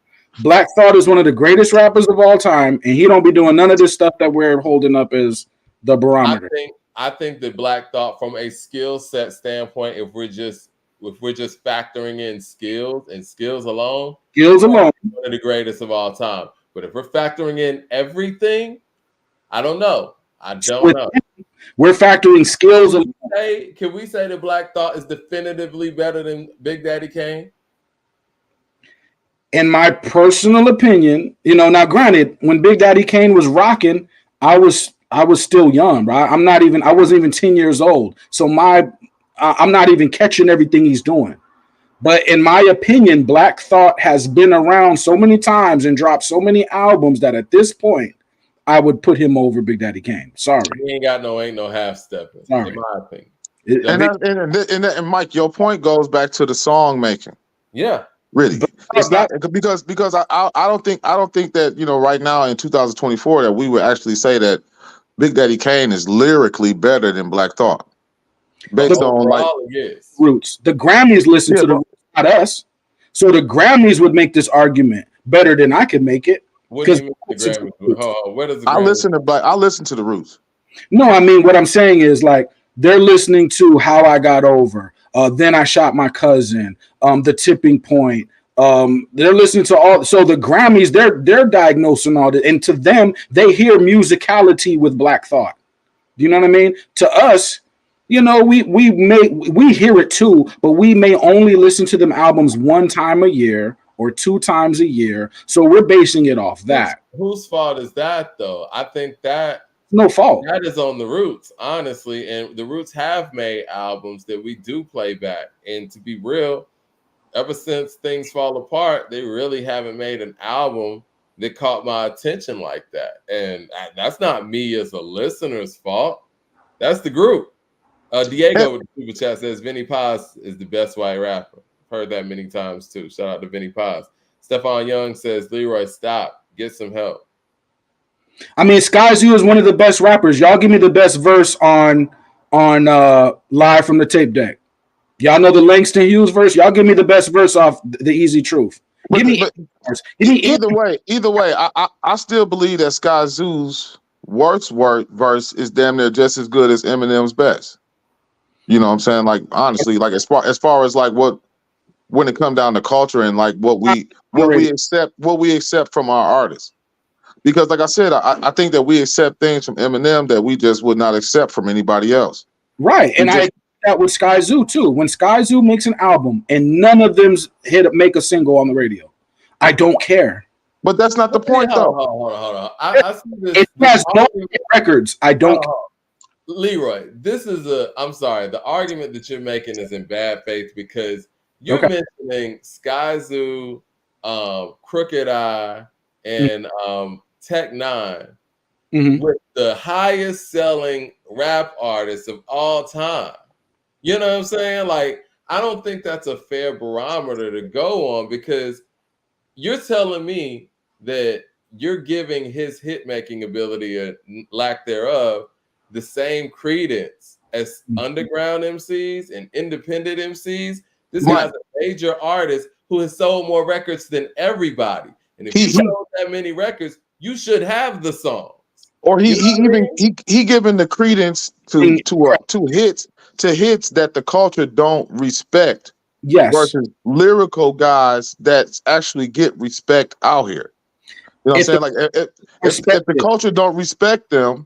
Speaker 4: Black Thought is one of the greatest rappers of all time, and he don't be doing none of this stuff that we're holding up as the barometer.
Speaker 1: I think that Black Thought, from a skill set standpoint, if we're just factoring in skills and skills alone, one of the greatest of all time. But if we're factoring in everything, I don't know.
Speaker 4: We're factoring skills.
Speaker 1: Can we say that Black Thought is definitively better than Big Daddy Kane?
Speaker 4: In my personal opinion, now granted, when Big Daddy Kane was rocking, I was still young, right? I wasn't even 10 years old. So I'm not even catching everything he's doing. But in my opinion, Black Thought has been around so many times and dropped so many albums that at this point, I would put him over Big Daddy Kane. Sorry.
Speaker 1: He ain't no half stepping, in my opinion.
Speaker 3: And Mike, your point goes back to the song making.
Speaker 1: Yeah.
Speaker 3: Really, it's not because I don't think that right now in 2024 that we would actually say that Big Daddy Kane is lyrically better than Black Thought based on like
Speaker 4: Roots. The Grammys listen to the Roots, not us, so the Grammys would make this argument better than I could make it.
Speaker 1: What do you mean the Grammys? Where does the Grammys?
Speaker 3: I listen to the Roots.
Speaker 4: No, I mean what I'm saying is like they're listening to How I Got Over, Then I Shot My Cousin, The Tipping Point. They're listening to all. So the Grammys, they're diagnosing all that, and to them, they hear musicality with Black Thought. Do you know what I mean? To us, you know, we hear it too, but we may only listen to them albums one time a year or two times a year. So we're basing it off that.
Speaker 1: Whose fault is that though? I think that
Speaker 4: no fault.
Speaker 1: That is on the Roots, honestly. And the Roots have made albums that we do play back. And to be real, ever since Things Fall Apart, they really haven't made an album that caught my attention like that. And that's not me as a listener's fault. That's the group. Diego with the super chat says Vinny Paz is the best white rapper. Heard that many times too. Shout out to Vinny Paz. Stephon Young says, Leroy, stop. Get some help.
Speaker 4: I mean, Skyzoo is one of the best rappers. Y'all give me the best verse on Live from the Tape Deck. Y'all know the Langston Hughes verse. Y'all give me the best verse off The Easy Truth.
Speaker 3: Either way, I still believe that Skyzoo's worst verse is damn near just as good as Eminem's best. You know what I'm saying? Like honestly, like as far as like what when it comes down to culture and like what we accept from our artists. Because like I said, I think that we accept things from Eminem that we just would not accept from anybody else.
Speaker 4: Right. And I that with Skyzoo too. When Skyzoo makes an album and none of them's make a single on the radio, I don't care.
Speaker 3: But that's not the point, though.
Speaker 1: Hold on. I see this.
Speaker 4: It has no records. I don't.
Speaker 1: Leroy, this is I'm sorry. The argument that you're making is in bad faith because you're mentioning Skyzoo, Crooked Eye, and Tech Nine with the highest selling rap artists of all time. You know what I'm saying? Like, I don't think that's a fair barometer to go on because you're telling me that you're giving his hit making ability or lack thereof the same credence as underground MCs and independent MCs. This guy's a major artist who has sold more records than everybody. And if you sold that many records, you should have the songs.
Speaker 3: Or he giving the credence to hits that the culture don't respect.
Speaker 4: Yes.
Speaker 3: Versus lyrical guys that actually get respect out here. You know what I'm saying? Like if the culture don't respect them,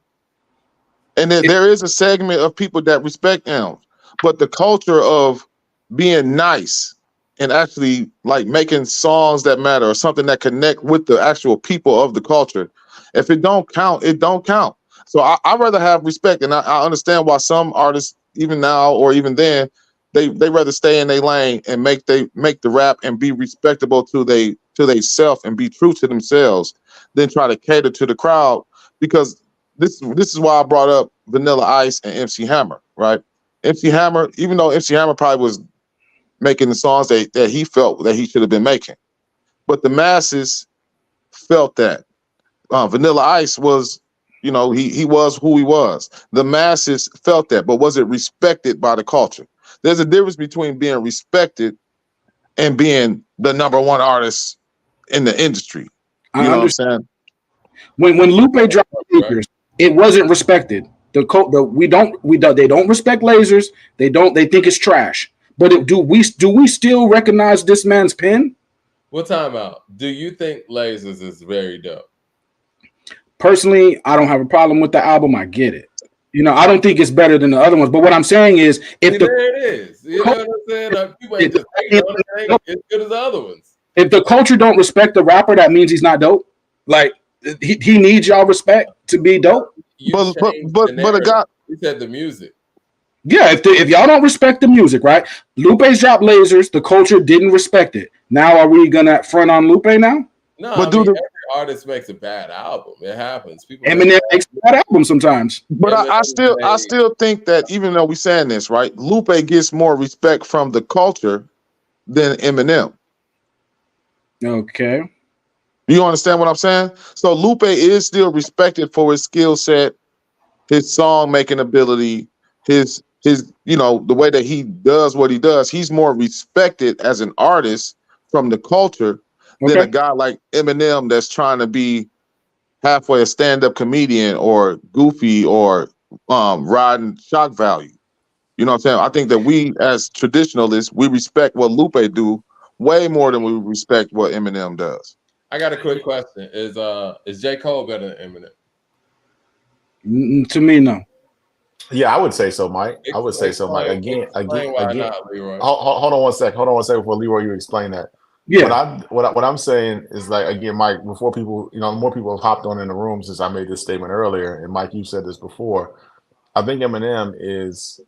Speaker 3: and there is a segment of people that respect them, but the culture of being nice and actually like making songs that matter or something that connect with the actual people of the culture, if it don't count, it don't count. So I'd rather have respect, and I understand why some artists, even now or even then, they rather stay in their lane and make the rap and be respectable to they self and be true to themselves than try to cater to the crowd. Because this is why I brought up Vanilla Ice and MC Hammer, right? MC Hammer, even though MC Hammer probably was making the songs that he felt that he should have been making, but the masses felt that Vanilla Ice was, you know, he was who he was. The masses felt that, but was it respected by the culture? There's a difference between being respected and being the number one artist in the industry. You know what I'm saying?
Speaker 4: When Lupe dropped Lasers, it wasn't respected. They don't respect Lasers. They think it's trash. But do we still recognize this man's pen?
Speaker 1: Well, time out. Do you think Lasers is very dope?
Speaker 4: Personally, I don't have a problem with the album. I get it. You know, I don't think it's better than the other ones. But what I'm saying is,
Speaker 1: there it is. You know what I'm saying? People ain't just as good as the other ones.
Speaker 4: If the culture don't respect the rapper, that means he's not dope. Like he needs y'all respect to be dope.
Speaker 3: But a guy,
Speaker 1: he said the music.
Speaker 4: Yeah, if y'all don't respect the music, right? Lupe's dropped Lasers. The culture didn't respect it. Now are we gonna front on Lupe now?
Speaker 1: No, but every artist makes a bad album. It happens.
Speaker 4: Eminem makes a bad album sometimes.
Speaker 3: But I still think that even though we're saying this, right, Lupe gets more respect from the culture than Eminem.
Speaker 4: Okay.
Speaker 3: You understand what I'm saying? So Lupe is still respected for his skill set, his song making ability, his you know, the way that he does what he does. He's more respected as an artist from the culture than a guy like Eminem that's trying to be halfway a stand-up comedian or goofy or riding shock value. You know what I'm saying? I think that we as traditionalists, we respect what Lupe do way more than we respect what Eminem does.
Speaker 1: I got a quick question: Is J. Cole better than Eminem?
Speaker 4: To me, no.
Speaker 2: Yeah, I would say so, Mike. I would say so, Mike.
Speaker 1: Explain why not, Leroy.
Speaker 2: Hold on one second. Hold on one second before Leroy, you explain that.
Speaker 4: Yeah.
Speaker 2: What I'm saying is, like, again, Mike, before people, more people have hopped on in the room since I made this statement earlier, and Mike, you said this before. I think Eminem is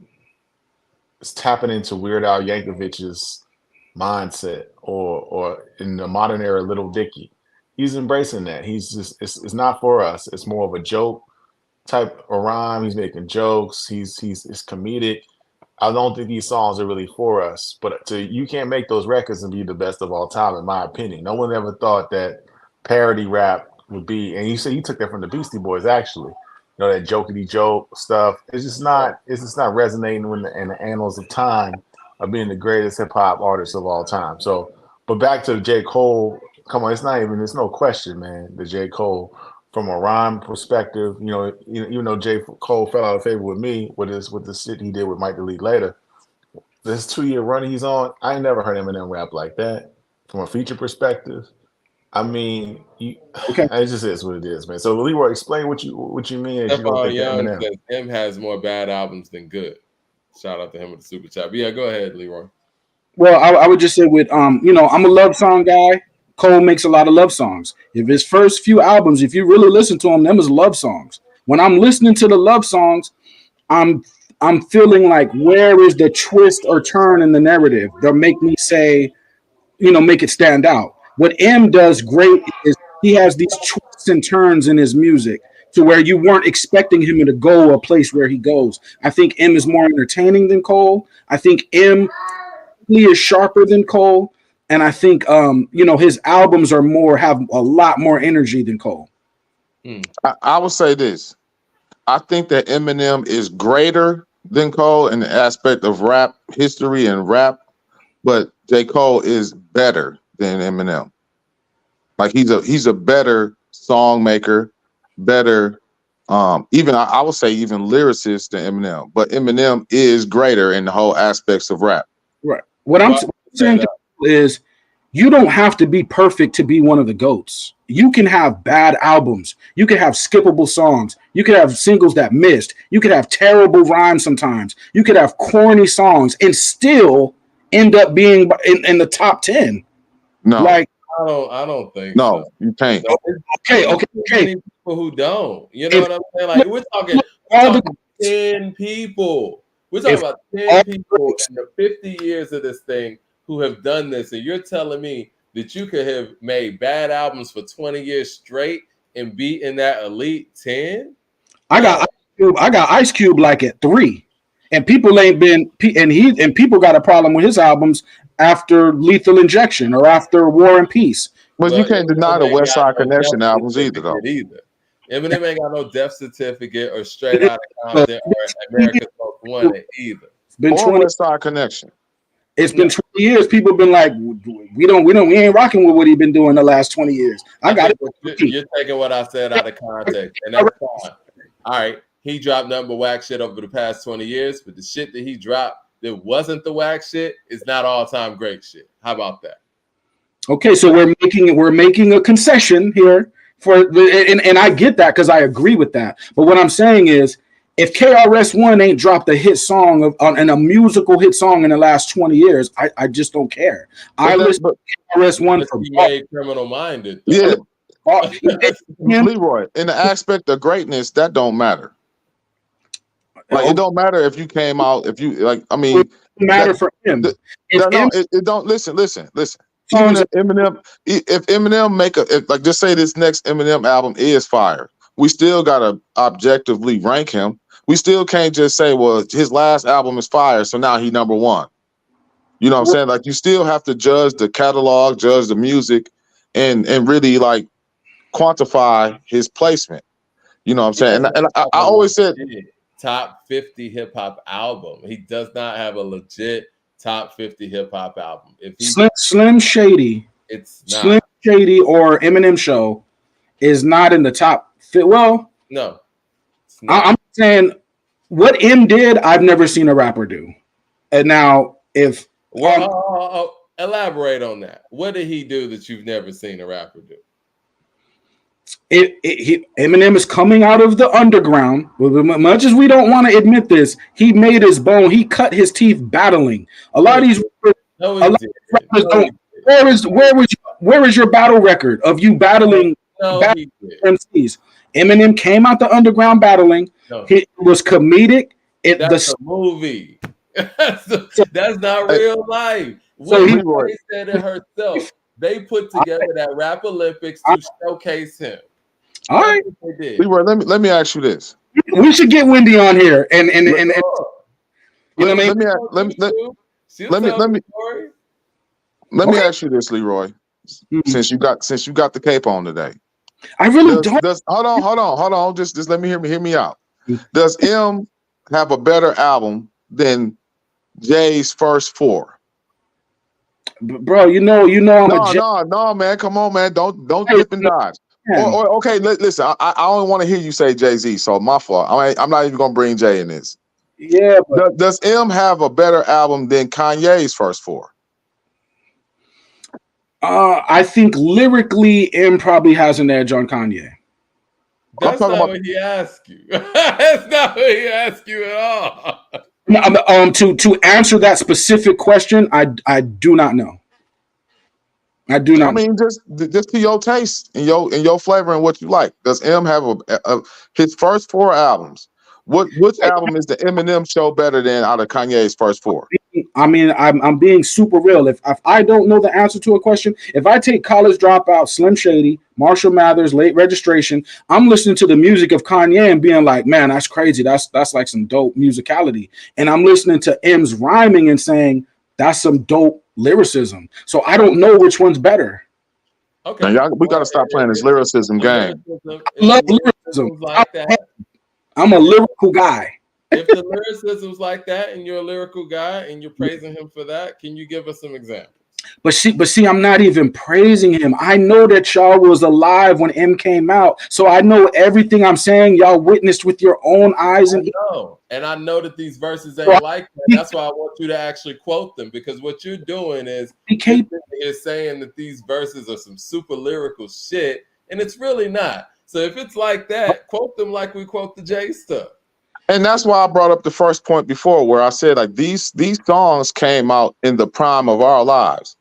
Speaker 2: tapping into Weird Al Yankovic's mindset, or in the modern era, Little Dicky. He's embracing that. He's just it's not for us. It's more of a joke type of rhyme. He's making jokes. It's comedic. I don't think these songs are really for us. But you can't make those records and be the best of all time, in my opinion. No one ever thought that parody rap would be. And you said you took that from the Beastie Boys, actually. That jokety joke stuff. It's just not resonating in the annals of time of being the greatest hip hop artist of all time. So, but back to J. Cole. Come on, there's no question, man. The J. Cole, from a rhyme perspective, even though J. Cole fell out of favor with me with the shit he did with Mike the League Later, this 2-year run he's on, I ain't never heard Eminem rap like that. From a feature perspective, I mean,
Speaker 4: okay,
Speaker 2: it just is what it is, man. So Leroy, explain what you mean. As you don't think Eminem
Speaker 1: says M has more bad albums than good. Shout out to him with the super chat. But yeah, go ahead, Leroy.
Speaker 4: Well, I would just say with I'm a love song guy. Cole makes a lot of love songs. If his first few albums, if you really listen to them is love songs. When I'm listening to the love songs, I'm feeling like, where is the twist or turn in the narrative that make me say, make it stand out. What M does great is he has these twists and turns in his music to where you weren't expecting him to go a place where he goes. I think M is more entertaining than Cole. I think M is sharper than Cole. And I think, his albums have a lot more energy than Cole.
Speaker 3: I would say this. I think that Eminem is greater than Cole in the aspect of rap history and rap, but J. Cole is better than Eminem. Like he's a better song maker, better, even I would say even lyricist than Eminem. But Eminem is greater in the whole aspects of rap.
Speaker 4: Right. What I'm saying is, you don't have to be perfect to be one of the GOATs. You can have bad albums. You can have skippable songs. You could have singles that missed. You could have terrible rhymes sometimes. You could have corny songs and still end up being in the top 10.
Speaker 3: No.
Speaker 4: Like,
Speaker 1: I don't think
Speaker 3: no,
Speaker 1: so.
Speaker 3: You can't.
Speaker 1: Okay. People who don't. You know what I'm saying? Like, we're talking 10 people. We're talking about 10 people in the 50 years of this thing who have done this, and you're telling me that you could have made bad albums for 20 years straight and be in that elite 10?
Speaker 4: I got Ice Cube like at 3, and people ain't been, and people got a problem with his albums after Lethal Injection or after War and Peace.
Speaker 3: But you can't deny the West Side Connection albums either, though.
Speaker 1: Eminem ain't got no death certificate or Straight Outta Compton or America's Most Wanted either.
Speaker 3: Or West Side Connection.
Speaker 4: It's been 20 years. People have been like, we ain't rocking with what he been doing the last 20 years.
Speaker 1: You're taking what I said out of context, and that's fine. All right, he dropped nothing but whack shit over the past 20 years, but the shit that he dropped that wasn't the whack shit is not all-time great shit. How about that?
Speaker 4: Okay, so we're making a concession here and I get that because I agree with that. But what I'm saying is, if KRS-One ain't dropped a hit song and a musical hit song in the last 20 years, I just don't care. I listen to KRS-One for
Speaker 1: made Criminal Minded.
Speaker 3: Yeah. Leroy, in the aspect of greatness, that don't matter. Like, it don't matter if you came out, if you like. I mean,
Speaker 4: it matter for him.
Speaker 3: It don't. Listen. Even if Eminem just say this next Eminem album is fire, we still gotta objectively rank him. We still can't just say, well, his last album is fire, so now he number one. You know what I'm saying? Like, you still have to judge the catalog, judge the music, and really like quantify his placement. You know what I'm saying? And I always said
Speaker 1: top 50 hip hop album. He does not have a legit top 50 hip hop album. If
Speaker 4: Slim Shady,
Speaker 1: it's not.
Speaker 4: Slim Shady or Eminem Show is not in the top. Well,
Speaker 1: no,
Speaker 4: I'm saying What M did, I've never seen a rapper do. And now, if
Speaker 1: elaborate on that. What did he do that you've never seen a rapper do?
Speaker 4: Eminem is coming out of the underground. Much as we don't want to admit this, he made his bone. He cut his teeth battling. A lot of these rappers don't. Where is your battle record of you battling MCs? Eminem came out the underground battling. It was comedic.
Speaker 1: That's a movie. That's not real life.
Speaker 3: So
Speaker 1: he said it herself. They put together that Rap Olympics to showcase him.
Speaker 4: All right,
Speaker 3: Leroy, let me ask you this.
Speaker 4: We should get Wendy on here and you know what I mean?
Speaker 3: Let me ask you this, Leroy. Since you got the cape on today.
Speaker 4: I really don't.
Speaker 3: Hold on. Just let me hear me out. Does M have a better album than Jay's first four?
Speaker 4: Bro, you know
Speaker 3: No, man. Come on, man. Don't dip and dodge. Or okay, listen. I don't want to hear you say Jay-Z, so my fault. I'm not even gonna bring Jay in this.
Speaker 4: Yeah.
Speaker 3: Does M have a better album than Kanye's first four?
Speaker 4: I think lyrically, M probably has an edge on Kanye.
Speaker 1: That's not what he asked you. That's not what he asked you at all.
Speaker 4: To answer that specific question, I do not know. I do not.
Speaker 3: I mean, just to your taste and your flavor and what you like. Does M have his first four albums? Which album is the Eminem show better than out of Kanye's first four?
Speaker 4: I mean, I'm being super real. If I don't know the answer to a question, if I take College Dropout, Slim Shady, Marshall Mathers, Late Registration, I'm listening to the music of Kanye and being like, man, that's crazy. That's like some dope musicality. And I'm listening to M's rhyming and saying that's some dope lyricism. So I don't know which one's better.
Speaker 3: Okay, now we got to stop playing this lyricism game.
Speaker 4: I love lyricism. Like that. I'm a lyrical guy.
Speaker 1: If the lyricism's like that and you're a lyrical guy and you're praising him for that, can you give us some examples?
Speaker 4: But see, I'm not even praising him. I know that y'all was alive when M came out. So I know everything I'm saying y'all witnessed with your own eyes.
Speaker 1: And I know that these verses ain't like that. That's why I want you to actually quote them, because what you're doing is saying that these verses are some super lyrical shit, and it's really not. So if it's like that, quote them like we quote the J stuff.
Speaker 3: And that's why I brought up the first point before, where I said like these songs came out in the prime of our lives.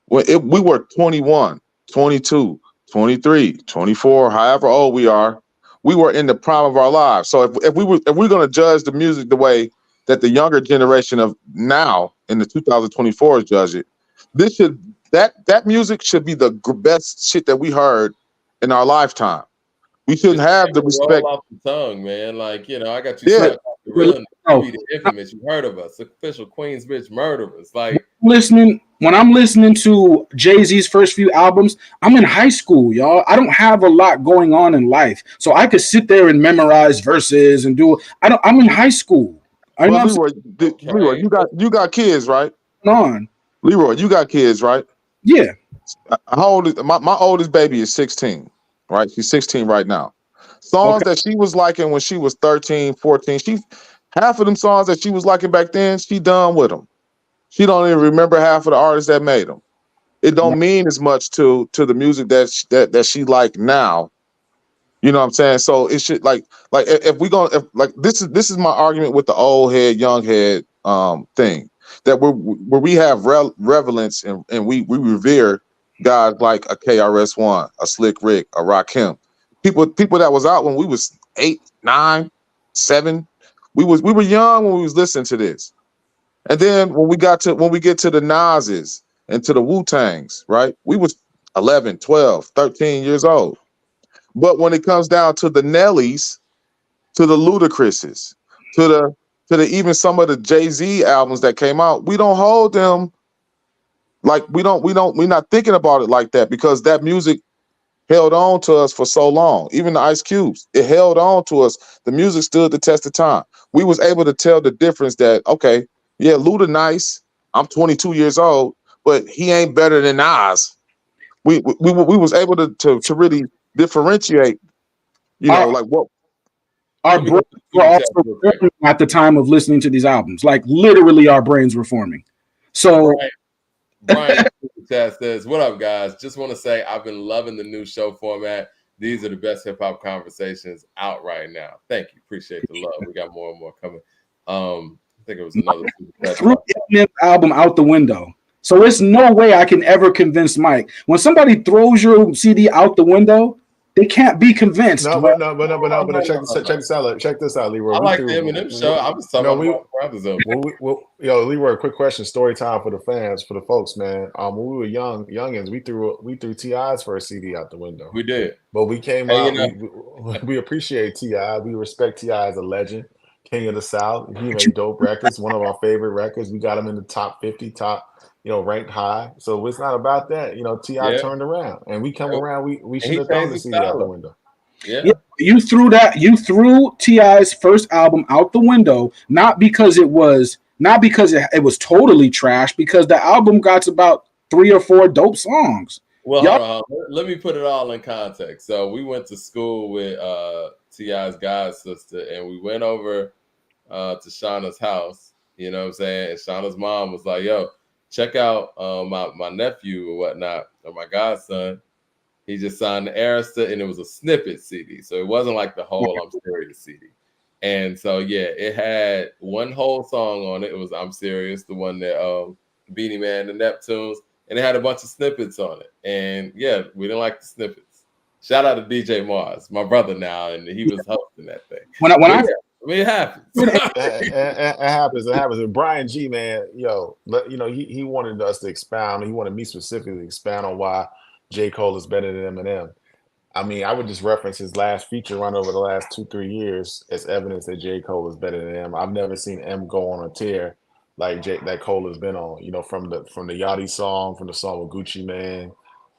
Speaker 3: When we were 21, 22, 23, 24, however old we are, we were in the prime of our lives. So if we're going to judge the music the way that the younger generation of now in the 2024 judge it, that music should be the best shit that we heard in our lifetime. We shouldn't have the respect.
Speaker 1: Roll off the tongue, man. Like, I got you. Yeah. The infamous. You heard of us, official Queensbridge murderers. Like
Speaker 4: when I'm listening to Jay-Z's first few albums, I'm in high school, y'all. I don't have a lot going on in life, so I could sit there and memorize verses and do. I'm in high school.
Speaker 3: Leroy, you got kids, right? Leroy, you got kids, right?
Speaker 4: Yeah.
Speaker 3: How old is my oldest baby is 16. Right, she's 16 right now. Songs that she was liking when she was 13, 14. Half of them songs that she was liking back then, she done with them. She don't even remember half of the artists that made them. It don't mean as much to the music that she like now. You know what I'm saying? So it should like if this is my argument with the old head, young head thing, that where we have relevance and we revere guys like a KRS-One, a Slick Rick, a Rakim, people that was out when we was 8, 9, 7. We were young when we was listening to this, and then when we get to the Nas's and to the Wu-Tangs, right? We was 11, 12, 13 years old. But when it comes down to the Nellies, to the Ludacris's, to the even some of the Jay-Z albums that came out, we don't hold them. Like we're not thinking about it like that, because that music held on to us for so long. Even the Ice Cubes, it held on to us. The music stood the test of time. We was able to tell the difference that, okay, yeah, Luda nice. I'm 22 years old, but he ain't better than Nas. We was able to really differentiate, like what.
Speaker 4: our brains were also forming at the time of listening to these albums. Like literally, our brains were forming. So,
Speaker 1: Brian chat says, "What up, guys? Just want to say I've been loving the new show format. These are the best hip hop conversations out right now. Thank you, appreciate the love. We got more and more coming. I think it was another
Speaker 4: threw Eminem's album out the window. So it's no way I can ever convince Mike. When somebody throws your CD out the window, they can't be convinced.
Speaker 2: Check this out, Leroy.
Speaker 1: I like the Eminem show. I was talking about brothers of
Speaker 2: yo, Leroy, quick question, story time for the fans, for the folks, man. When we were youngins, we threw T.I.'s first CD out the window.
Speaker 1: We did.
Speaker 2: But we came out, we appreciate T.I. We respect T.I. as a legend, King of the South. He made dope records, one of our favorite records. We got him in the top 50, ranked high. So it's not about that. T.I. turned around, and we come around. We should have thrown the CD out the window.
Speaker 1: Yeah,
Speaker 4: you threw T.I.'s first album out the window, not because it was totally trash, because the album got about 3 or 4 dope songs.
Speaker 1: Well, let me put it all in context. So we went to school with T.I.'s god sister, and we went over to Shauna's house. You know what I'm saying? And Shauna's mom was like, "Yo, check out my nephew or whatnot, or my godson. He just signed the Arista, and it was a snippet CD. So it wasn't like the whole I'm Serious CD. And so, yeah, it had one whole song on it. It was I'm Serious, the one that Beanie Man, the Neptunes, and it had a bunch of snippets on it. And, yeah, we didn't like the snippets. Shout out to DJ Mars, my brother now, and he was hosting that thing. It happens.
Speaker 2: It happens. It happens. And Brian G, man, he wanted us to expound. He wanted me specifically to expound on why J. Cole is better than Eminem. I mean, I would just reference his last feature run over the last 2-3 years as evidence that J. Cole is better than M. I've never seen M go on a tear like that Cole has been on. From the Yachty song, from the song with Gucci Mane.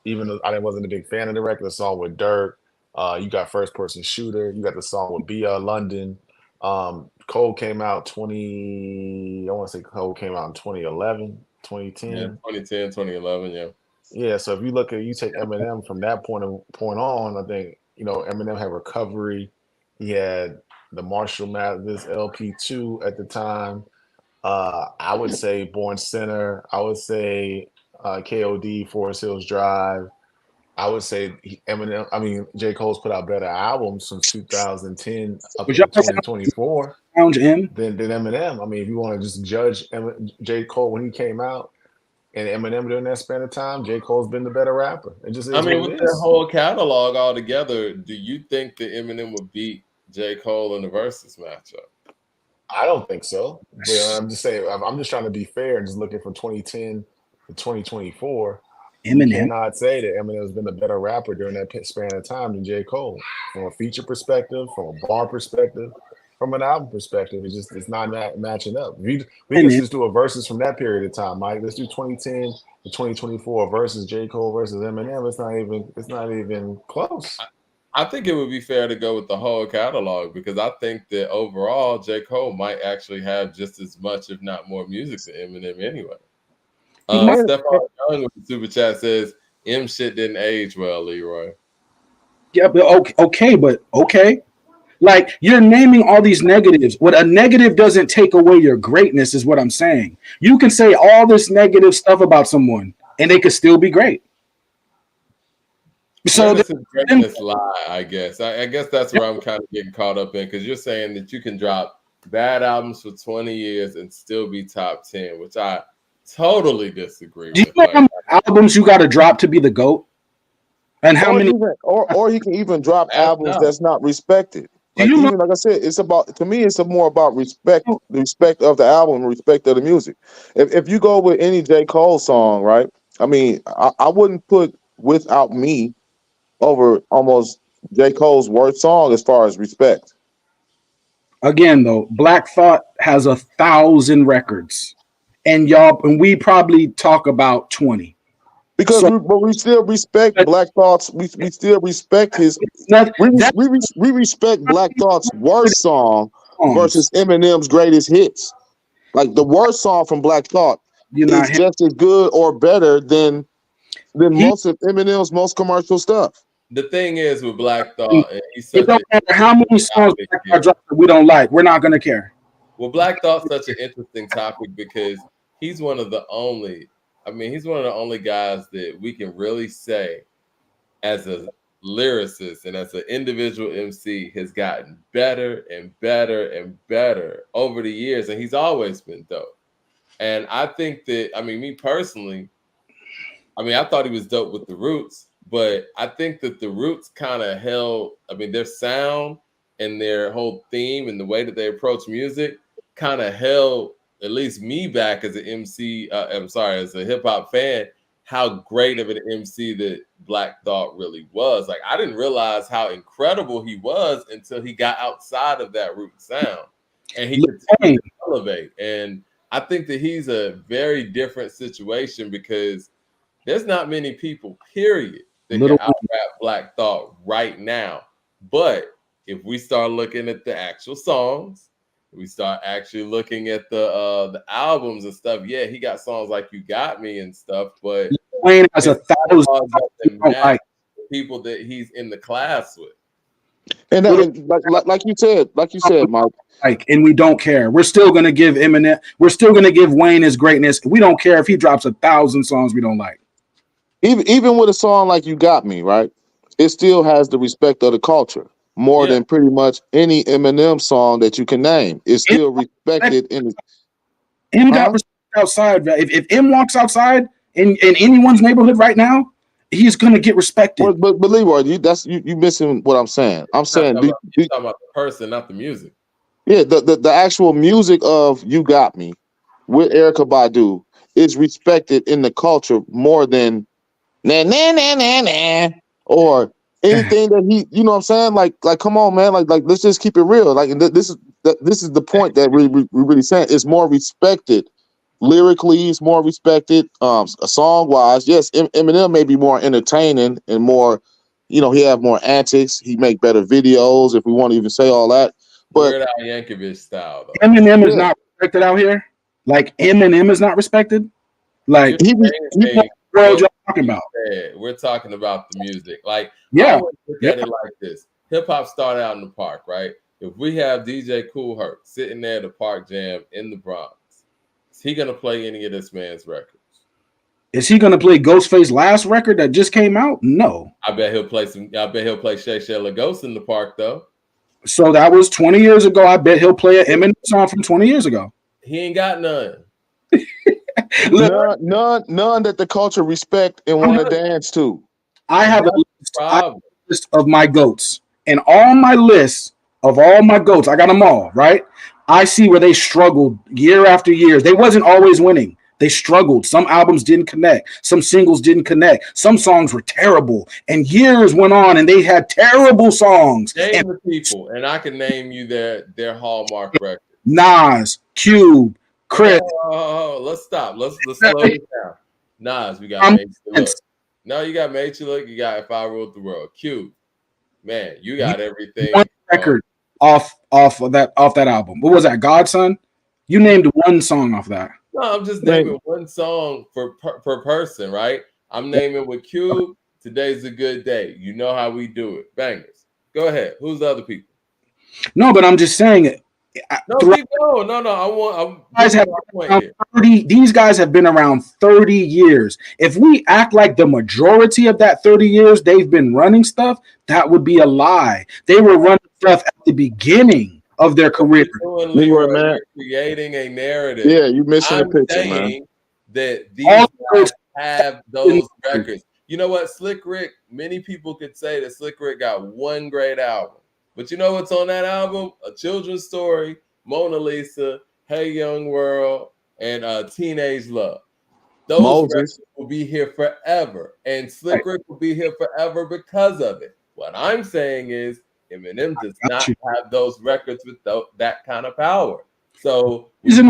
Speaker 2: Even though I wasn't a big fan of the record, the song with Dirk. You got First Person Shooter. You got the song with B.L. London. Cole came out Cole came out in 2011, 2010.
Speaker 1: Yeah, 2010, 2011, yeah.
Speaker 2: Yeah, so if you take Eminem from that point on, I think, Eminem had Recovery. He had the Marshall Mathers LP2 at the time. I would say Born Sinner. I would say KOD, Forest Hills Drive. I would say J. Cole's put out better albums from 2010 up to 2024 than Eminem. I mean, if you want to just judge J. Cole when he came out and Eminem during that span of time, J. Cole's been the better rapper. It just is.
Speaker 1: I mean, with their whole catalog all together, do you think that Eminem would beat J. Cole in the versus matchup?
Speaker 2: I don't think so. But I'm just saying, I'm just trying to be fair and just looking from 2010 to 2024.
Speaker 4: Eminem.
Speaker 2: You cannot say that Eminem has been a better rapper during that span of time than J. Cole. From a feature perspective, from a bar perspective, from an album perspective, it's not matching up. We can just do a versus from that period of time, Mike. Let's do 2010 to 2024 versus J. Cole versus Eminem. It's not even close.
Speaker 1: I think it would be fair to go with the whole catalog, because I think that overall J. Cole might actually have just as much, if not more, music than Eminem anyway. Stephon Young with the super chat says M shit didn't age well, Leroy.
Speaker 4: Yeah, but okay. Like, you're naming all these negatives. What a negative doesn't take away your greatness is what I'm saying. You can say all this negative stuff about someone and they could still be great. So
Speaker 1: this is greatness lie, I guess. I guess that's where I'm kind of getting caught up in, because you're saying that you can drop bad albums for 20 years and still be top 10, which I totally disagree with.
Speaker 4: Do you know how many albums you got to drop to be the GOAT? And how many?
Speaker 3: Or you can even drop albums that's not respected. Like I said, it's more about respect, the respect of the album, respect of the music. If you go with any J. Cole song, right? I mean, I wouldn't put Without Me over almost J. Cole's worst song as far as respect.
Speaker 4: Again, though, Black Thought has 1,000 records, and we probably talk about 20.
Speaker 3: Because we still respect Black Thought's. We still respect his. We respect Black Thought's worst song versus Eminem's greatest hits. Like, the worst song from Black Thought is just as good or better than most of Eminem's most commercial stuff.
Speaker 1: The thing is with Black Thought, and he's
Speaker 4: It
Speaker 1: such
Speaker 4: don't matter how many songs Black Thought that we don't like. We're not gonna care.
Speaker 1: Well, Black Thought's such an interesting topic because he's one of the only. I mean, he's one of the only guys that we can really say, as a lyricist and as an individual MC, has gotten better and better and better over the years, and he's always been dope. And I think that, I mean, me personally, I mean, I thought he was dope with the Roots, but I think that the Roots kind of held, I mean, their sound and their whole theme and the way that they approach music kind of held at least me back as an MC, as a hip hop fan, how great of an MC that Black Thought really was. Like, I didn't realize how incredible he was until he got outside of that root sound and he continued to elevate. And I think that he's a very different situation because there's not many people, period, that can out-rap Black Thought right now. But if we start looking at the actual songs, we start actually looking at the albums and stuff. Yeah, he got songs like "You Got Me" and stuff, but
Speaker 4: Wayne has 1,000
Speaker 1: people that he's in the class with.
Speaker 3: And like you said, Mike.
Speaker 4: Like, and we don't care. We're still gonna give Eminem. We're still gonna give Wayne his greatness. We don't care if he drops 1,000 songs we don't like.
Speaker 3: Even with a song like "You Got Me," right? It still has the respect of the culture. More than pretty much any Eminem song that you can name. It's still respected in
Speaker 4: M got respect outside. If M walks outside in anyone's neighborhood right now, he's gonna get respected.
Speaker 3: But Leroy, you missing what I'm saying. I'm saying
Speaker 1: you're talking about the person, not the music.
Speaker 3: Yeah, the actual music of "You Got Me" with Erykah Badu is respected in the culture more than na na na na na or anything that he, you know what I'm saying? Like, come on, man. Like, let's just keep it real. Like, this is the point that we really saying. It's more respected lyrically. It's more respected, song wise. Yes, Eminem may be more entertaining and more, you know, he have more antics. He make better videos, if we want to even say all that. But
Speaker 1: Weird Al Yankovic style, though.
Speaker 4: Eminem is not respected out here. Like, Eminem is not respected. Like, what y'all talking about?
Speaker 1: We're talking about the music. Like,
Speaker 4: yeah,
Speaker 1: I always look at it like this. Hip hop started out in the park, right? If we have DJ Kool Herc sitting there at the Park Jam in the Bronx, is he gonna play any of this man's records?
Speaker 4: Is he gonna play Ghostface's last record that just came out? No.
Speaker 1: I bet he'll play Shay Shay LaGhost in the park, though.
Speaker 4: So that was 20 years ago. I bet he'll play an Eminem song from 20 years ago.
Speaker 1: He ain't got none.
Speaker 3: None that the culture respect and want to dance to.
Speaker 4: I have a list of my goats, and all my lists of all my goats, I got them all, right? I see where they struggled year after year. They wasn't always winning. They struggled. Some albums didn't connect. Some singles didn't connect. Some songs were terrible. And years went on, and they had terrible songs.
Speaker 1: Name the people, and I can name you their hallmark record.
Speaker 4: Nas, Cube, Chris.
Speaker 1: Oh, let's stop. Let's slow it down. Nas, we got Made You Look. No, you got Made You Look. You got If I Ruled the World. Cube, man, you got everything.
Speaker 4: One record off that album. What was that? Godson? You named one song off that.
Speaker 1: No, I'm just naming one song per person, right? I'm naming with Cube. Today's a good day. You know how we do it. Bangers. Go ahead. Who's the other people?
Speaker 4: No, but I'm just saying it.
Speaker 1: Keep going. No.
Speaker 4: These guys have been around 30 years. If we act like the majority of that 30 years they've been running stuff, that would be a lie. They were running stuff at the beginning of their career.
Speaker 1: You're creating a narrative.
Speaker 3: Yeah, you missing the picture, man.
Speaker 1: That these guys have those records. You know what, Slick Rick? Many people could say that Slick Rick got one great album. But you know what's on that album? A Children's Story, Mona Lisa, Hey Young World, and Teenage Love. Those records will be here forever. And Slick Rick will be here forever because of it. What I'm saying is Eminem does not have those records with that kind of power. So you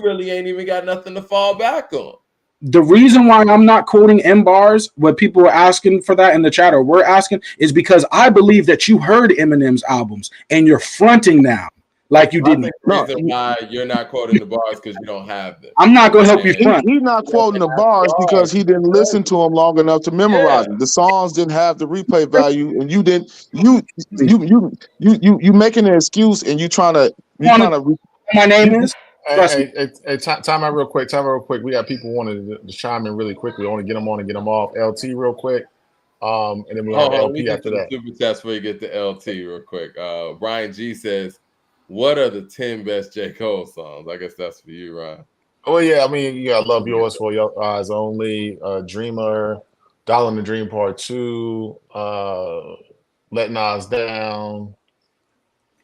Speaker 1: really ain't even got nothing to fall back on.
Speaker 4: The reason why I'm not quoting M bars, what people are asking for that in the chat, or we're asking, is because I believe that you heard Eminem's albums and you're fronting now. like you
Speaker 1: I
Speaker 4: didn't.
Speaker 1: think the
Speaker 3: No,
Speaker 1: reason why you're not quoting the bars because you don't have them.
Speaker 4: I'm not gonna help you
Speaker 1: And
Speaker 4: front.
Speaker 3: he's not quoting the bars because he didn't listen to them long enough to memorize
Speaker 1: yeah,
Speaker 3: them. The songs didn't have the replay value, and you didn't. You making an excuse, and you trying to
Speaker 4: My name is. Trust me.
Speaker 2: Hey, time out real quick. Time out real quick. We got people wanting to chime in really quickly. I want to get them on and get them off. LT real quick. And then we're
Speaker 1: hold
Speaker 2: on
Speaker 1: on. Let me
Speaker 2: LP
Speaker 1: get
Speaker 2: after
Speaker 1: to the
Speaker 2: that.
Speaker 1: super chats before you get to LT real quick. Brian G says, "What are the 10 best J. Cole songs?" I guess that's for you, Ryan.
Speaker 2: Oh yeah, I mean, you got Love Yours for Your Eyes Only, Dreamer, Dollar in the Dream Part 2, Let Nas Down,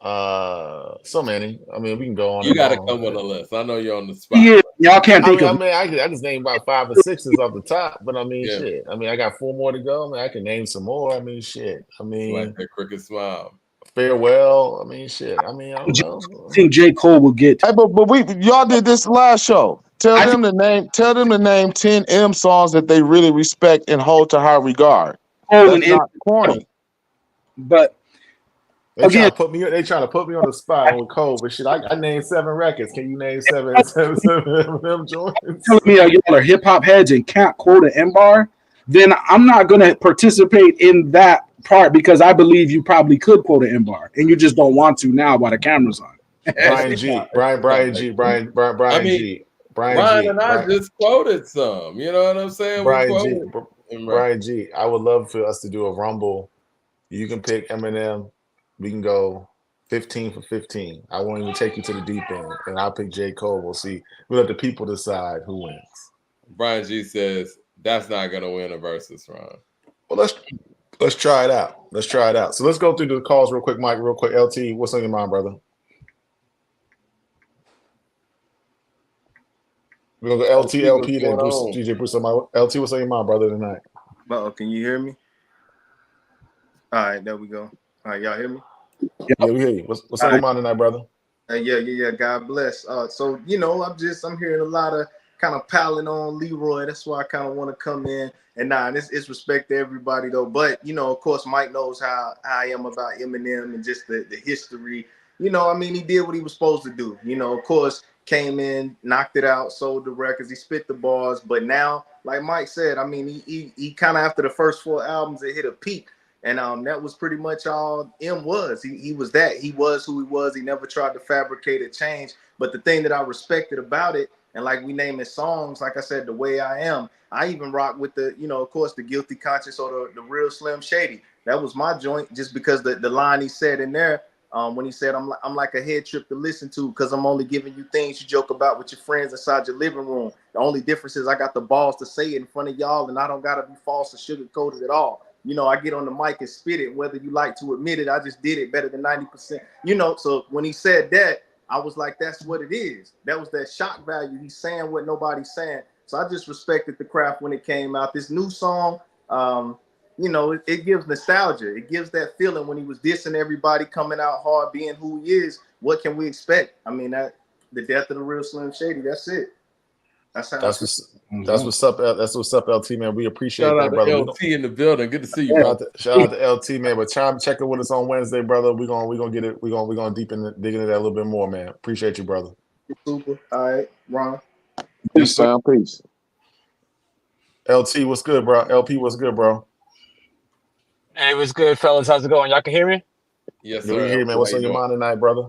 Speaker 2: so many. I mean, we can go on
Speaker 1: You
Speaker 2: and
Speaker 1: got to
Speaker 2: on.
Speaker 1: come with a list. I know you're on the spot.
Speaker 4: Yeah, y'all can't think
Speaker 2: I
Speaker 4: of.
Speaker 2: mean, I just named about 5 or 6 off the top, but I mean,
Speaker 1: Yeah.
Speaker 2: shit. I mean, I got 4 more to go. I mean, I can name some more. I mean, shit. I
Speaker 1: Like
Speaker 2: mean,
Speaker 1: that crooked smile.
Speaker 2: Farewell. I mean, shit. I mean, I don't know.
Speaker 4: I think J. Cole will get.
Speaker 3: Hey, but y'all did this last show. Tell them to name 10 M songs that they really respect and hold to high regard.
Speaker 4: Cole
Speaker 3: That's
Speaker 4: and
Speaker 3: not corny.
Speaker 4: But
Speaker 2: They
Speaker 4: again,
Speaker 2: trying to put me on the spot on Cole, but shit, I named 7 records. Can you name seven of them joints?
Speaker 4: telling me y'all are hip hop heads and can't quote an M bar, then I'm not going to participate in that part because I believe you probably could quote an M bar and you just don't want to now while the camera's on.
Speaker 2: Brian G. Brian G. Brian
Speaker 1: I mean,
Speaker 2: G. Brian
Speaker 1: Ryan
Speaker 2: G.
Speaker 1: and I just quoted some. You know what I'm saying?
Speaker 2: Brian
Speaker 1: We
Speaker 2: G.
Speaker 1: quoted.
Speaker 2: Brian G. I would love for us to do a rumble. You can pick Eminem. We can go 15 for 15. I won't even take you to the deep end, and I'll pick J. Cole. We'll see. We'll let the people decide who wins.
Speaker 1: Brian G says that's not gonna win a versus round.
Speaker 2: Well, let's try it out. Let's try it out. So let's go through the calls real quick, Mike. Real quick, LT. What's on your mind, brother? We're gonna go LT, then Bruce, DJ Bruce. LT, what's on your mind, brother, tonight?
Speaker 5: Uh-oh, can you hear me? All right, there we go. All right, y'all hear me?
Speaker 2: Yeah, we hear you. What's on your mind tonight, brother?
Speaker 5: Yeah. God bless. So I'm hearing a lot of kind of piling on Leroy. That's why I kind of want to come in. And it's respect to everybody though. But of course, Mike knows how I am about Eminem and just the history. I mean, he did what he was supposed to do. Of course, came in, knocked it out, sold the records, he spit the bars. But now, like Mike said, I mean, he kind of after the first 4 albums, it hit a peak. And that was pretty much all M was. He was that. He was who he was. He never tried to fabricate a change. But the thing that I respected about it, and like we name it songs, like I said, The Way I Am, I even rock with the, of course, The Guilty Conscience or the Real Slim Shady. That was my joint just because the line he said in there, when he said, I'm like a head trip to listen to because I'm only giving you things you joke about with your friends inside your living room. The only difference is I got the balls to say it in front of y'all and I don't got to be false or sugarcoated at all. I get on the mic and spit it, whether you like to admit it. I just did it better than 90%. So when he said that, I was like, that's what it is. That was that shock value. He's saying what nobody's saying. So I just respected the craft when it came out. This new song, it gives nostalgia. It gives that feeling when he was dissing everybody, coming out hard, being who he is. What can we expect? I mean, the death of the Real Slim Shady. That's it. That's
Speaker 2: what's up. That's what's up, LT, man. We appreciate
Speaker 1: Shout
Speaker 2: that,
Speaker 1: out
Speaker 2: brother.
Speaker 1: to LT in the building. Good to see you,
Speaker 2: Shout
Speaker 1: bro.
Speaker 2: out to LT, man. But check in with us on Wednesday, brother. We're gonna get it. We're gonna dig into that a little bit more, man. Appreciate you, brother.
Speaker 5: Super. All right, Ron.
Speaker 3: Peace, fam. Peace.
Speaker 2: LT, what's good, bro? LP, what's good, bro?
Speaker 6: Hey, what's good, fellas? How's it going? Y'all can hear me?
Speaker 1: Yes,
Speaker 2: Yeah,
Speaker 1: sir.
Speaker 2: we hear, man. What's on your mind tonight, brother?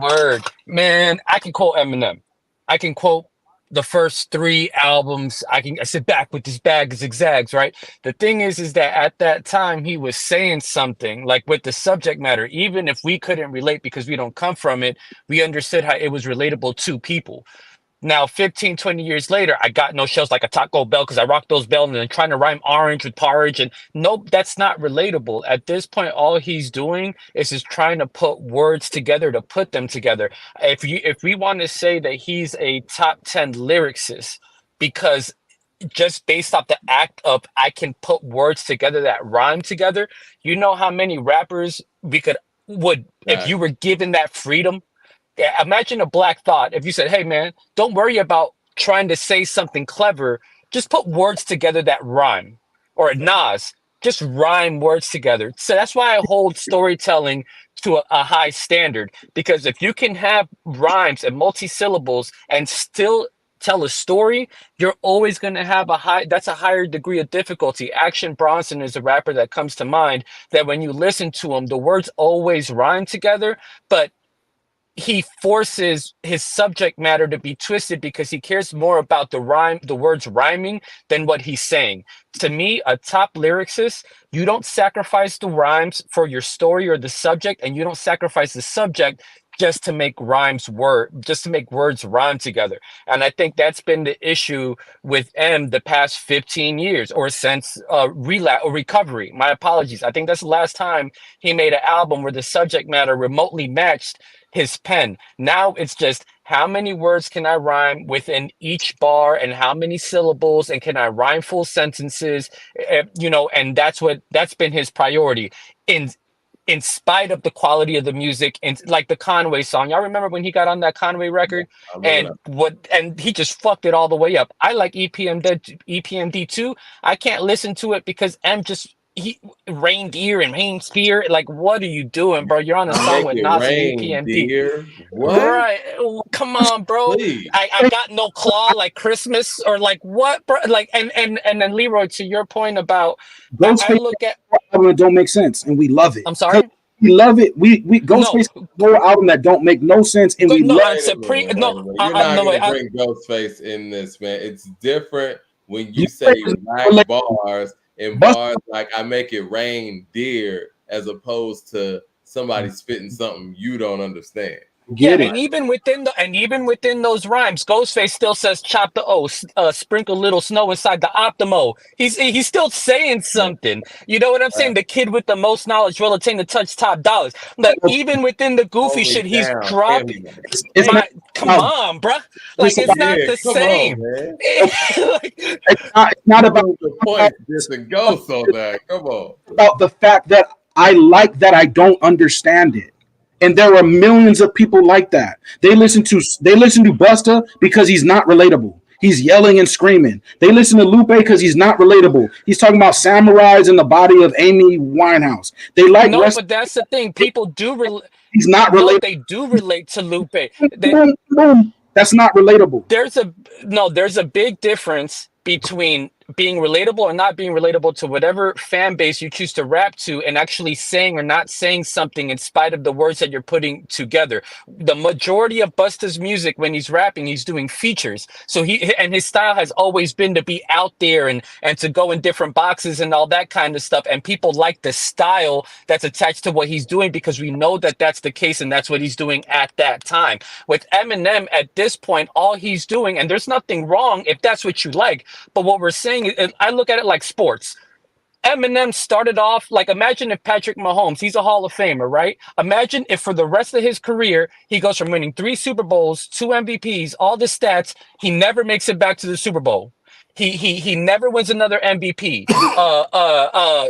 Speaker 6: Word. Man, I can quote Eminem. I can quote the first 3 albums. I sit back with this bag of zigzags, right? The thing is that at that time he was saying something like with the subject matter, even if we couldn't relate because we don't come from it, we understood how it was relatable to people. Now, 15, 20 years later, I got no shells like a Taco Bell because I rock those bells and then trying to rhyme orange with porridge. And nope, that's not relatable. At this point, all he's doing is just trying to put words together to put them together. If we want to say that he's a top 10 lyricist, because just based off the act of I can put words together that rhyme together, you know how many rappers would if you were given that freedom. Yeah, imagine a Black Thought if you said, hey, man, don't worry about trying to say something clever. Just put words together that rhyme. Or Nas, just rhyme words together. So that's why I hold storytelling to a high standard, because if you can have rhymes and multi-syllables and still tell a story, you're always going to have that's a higher degree of difficulty. Action Bronson is a rapper that comes to mind, that when you listen to him, the words always rhyme together, but he forces his subject matter to be twisted because he cares more about the words rhyming than what he's saying. To me, a top lyricist, you don't sacrifice the rhymes for your story or the subject, and you don't sacrifice the subject just to make words rhyme together. And I think that's been the issue with M the past 15 years, or since recovery. My apologies. I think that's the last time he made an album where the subject matter remotely matched his pen. Now it's just, how many words can I rhyme within each bar, and how many syllables, and can I rhyme full sentences? And that's been his priority. In spite of the quality of the music, and like the Conway song, y'all remember when he got on that Conway record, and he just fucked it all the way up. I like EPMD too. I can't listen to it because he reindeer and rain spear. Like, what are you doing, bro? You're on a song with Nas and EPMD.
Speaker 1: What?
Speaker 6: Right? Come on, bro. I got no claw like Christmas, or like what, bro? Like, and then Leroy, to your point about, I look at
Speaker 4: album that don't make sense, and we love it.
Speaker 6: I'm sorry.
Speaker 4: We love it. We Ghostface no album that don't make no sense, and we love it.
Speaker 1: You're not gonna bring Ghostface in this, man. It's different when you say black bars and bars like I make it rain deer, as opposed to somebody spitting something you don't understand.
Speaker 6: And even within those rhymes, Ghostface still says chop the O, sprinkle little snow inside the Optimo. He's still saying something. You know what I'm saying? The kid with the most knowledge will attain the touch top dollars. Like, even within the goofy shit, he's dropping. Come on, bruh. Like, it's not the same.
Speaker 4: It's not about
Speaker 1: the point. This and Ghost on that. Come on.
Speaker 4: About the fact that I like that I don't understand it. And there are millions of people like that. They listen to Busta because he's not relatable. He's yelling and screaming. They listen to Lupe because he's not relatable. He's talking about samurais in the body of Amy Winehouse. They like
Speaker 6: but that's the thing. People do
Speaker 4: he's not relatable.
Speaker 6: They do relate to Lupe.
Speaker 4: That's not relatable.
Speaker 6: There's a big difference between being relatable or not being relatable to whatever fan base you choose to rap to, and actually saying or not saying something in spite of the words that you're putting together. The majority of Busta's music, when he's rapping, he's doing features. So his style has always been to be out there and to go in different boxes and all that kind of stuff. And people like the style that's attached to what he's doing, because we know that that's the case and that's what he's doing at that time. With Eminem at this point, all he's doing, and there's nothing wrong if that's what you like, but what we're saying, I look at it like sports. Eminem started off like, imagine if Patrick Mahomes, he's a Hall of Famer, right? Imagine if for the rest of his career, he goes from winning 3 Super Bowls, 2 MVPs, all the stats, he never makes it back to the Super Bowl. He never wins another MVP.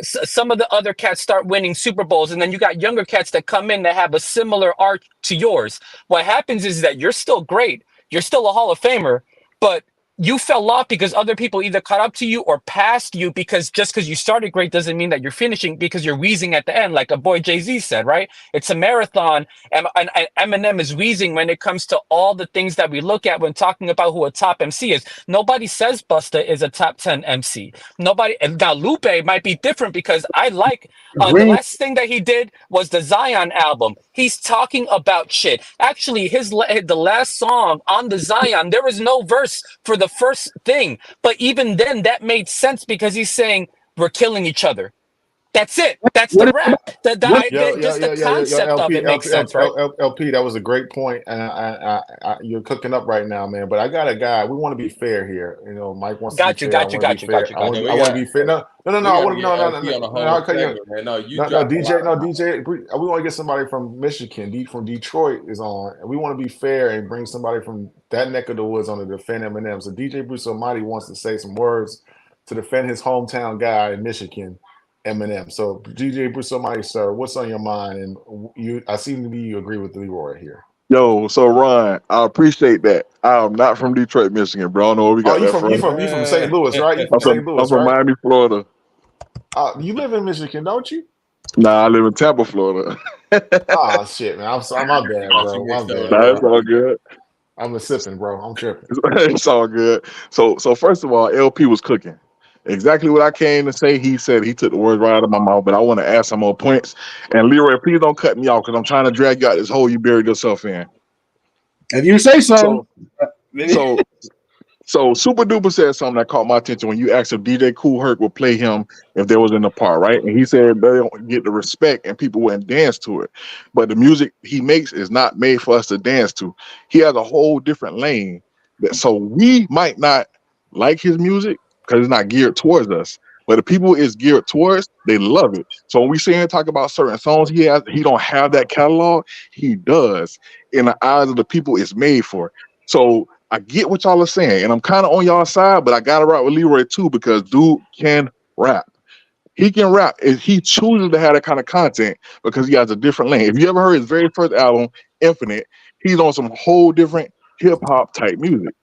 Speaker 6: Some of the other cats start winning Super Bowls, and then you got younger cats that come in that have a similar arc to yours. What happens is that you're still great, you're still a Hall of Famer, but you fell off because other people either caught up to you or passed you, because just because you started great doesn't mean that you're finishing, because you're wheezing at the end, like a boy Jay-Z said, right? It's a marathon, and Eminem is wheezing when it comes to all the things that we look at when talking about who a top MC is. Nobody says Busta is a top 10 MC. Nobody. Now Lupe might be different, because I like the last thing that he did was the Zion album. He's talking about shit. Actually, the last song on the Zion, there was no verse for the first thing, but even then that made sense, because he's saying we're killing each other. That's it. That's the rap. The concept of it makes sense, right?
Speaker 2: LP, that was a great point, and you're cooking up right now, man. But I got a guy. We want to be fair here. You know, Mike wants to be fair. I want to be fair. No. DJ. We want to get somebody from Michigan, from Detroit is on, and we want to be fair and bring somebody from that neck of the woods on to defend Eminem. So DJ Bruce Almighty wants to say some words to defend his hometown guy in Michigan, Eminem. So DJ Bruce Almighty, sir, what's on your mind? And I seem to be you agree with Leroy here.
Speaker 3: Yo, so Ron, I appreciate that. I'm not from Detroit, Michigan, bro. I don't know where we got that from.
Speaker 2: You from St. Louis, right? You from St. Louis,
Speaker 3: I'm from Miami, Florida.
Speaker 2: You live in Michigan, don't you?
Speaker 3: Nah, I live in Tampa, Florida.
Speaker 2: Oh shit, man. I'm my bad, bro. My bad,
Speaker 3: Nah, it's
Speaker 2: bro.
Speaker 3: all good.
Speaker 2: I'm a sipping, bro. I'm tripping.
Speaker 3: It's all good. So first of all, LP was cooking. Exactly what I came to say. He said he took the words right out of my mouth, but I want to add some more points. And Leroy, please don't cut me off because I'm trying to drag you out this hole you buried yourself in.
Speaker 4: If you say so.
Speaker 3: So Super Duper said something that caught my attention when you asked if DJ Kool Herc would play him if there was in the part, right? And he said they don't get the respect and people wouldn't dance to it. But the music he makes is not made for us to dance to. He has a whole different lane. So we might not like his music because it's not geared towards us. But the people it's geared towards, they love it. So when we see him talk about certain songs he don't have that catalog. He does. In the eyes of the people, it's made for. So I get what y'all are saying, and I'm kind of on y'all side, but I got to rap with Leroy too because dude can rap. He can rap. He chooses to have that kind of content because he has a different lane. If you ever heard his very first album, Infinite, he's on some whole different hip hop type music.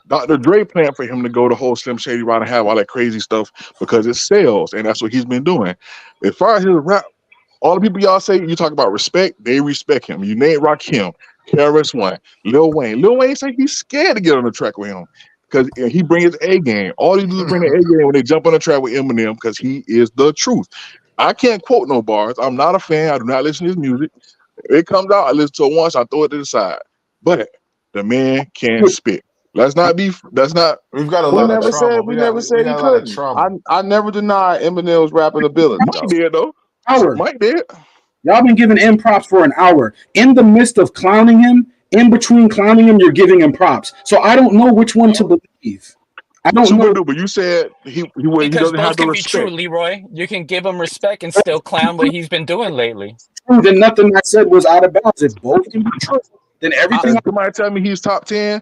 Speaker 3: Dr. Dre planned for him to go the whole Slim Shady route and have all that crazy stuff because it sells, and that's what he's been doing. As far as his rap, all the people y'all say, you talk about respect, they respect him. You name Rakim, KRS-One, Lil Wayne. Lil Wayne say he's scared to get on the track with him because he brings his A game. All he do is bring the A game when they jump on the track with Eminem because he is the truth. I can't quote no bars. I'm not a fan. I do not listen to his music. If it comes out, I listen to it once, I throw it to the side. But the man can spit. That's not.
Speaker 2: We've got a
Speaker 3: We
Speaker 2: lot of
Speaker 3: never
Speaker 2: trauma.
Speaker 3: said. We never
Speaker 2: we
Speaker 3: said he
Speaker 2: got a lot of
Speaker 3: couldn't.
Speaker 2: trauma.
Speaker 3: I never denied Eminem's rapping ability.
Speaker 4: Mike
Speaker 3: Did though.
Speaker 4: Howard,
Speaker 3: Mike did.
Speaker 4: y'all been giving him props for an hour. In the midst of clowning him, in between clowning him, you're giving him props. So I don't know which one to believe. I don't
Speaker 3: Super
Speaker 4: know.
Speaker 3: duper. You said he
Speaker 6: Because
Speaker 3: doesn't have
Speaker 6: both
Speaker 3: the
Speaker 6: can be true,
Speaker 3: respect.
Speaker 6: Leroy. You can give him respect and still clown what he's been doing lately.
Speaker 4: Then nothing I said was out of bounds. If both can be true, then everything.
Speaker 3: Somebody tell me he's top 10,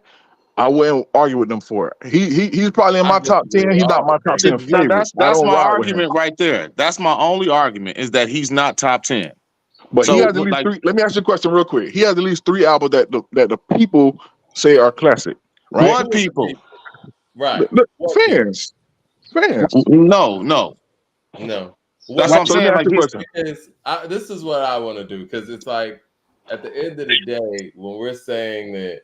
Speaker 3: I wouldn't argue with them for it. He's probably in my top 10. He's not my top 10 favorite. I
Speaker 7: That's
Speaker 3: don't
Speaker 7: my
Speaker 3: ride with him.
Speaker 7: argument right there. That's my only argument is that he's not top 10.
Speaker 3: But he has at least three. Let me ask you a question real quick. He has at least 3 albums that the people say are classic. Right?
Speaker 7: What people?
Speaker 1: Right.
Speaker 3: Fans.
Speaker 7: No.
Speaker 1: No.
Speaker 7: That's what I'm saying. Like
Speaker 1: this is what I want to do because it's like at the end of the day, when we're saying that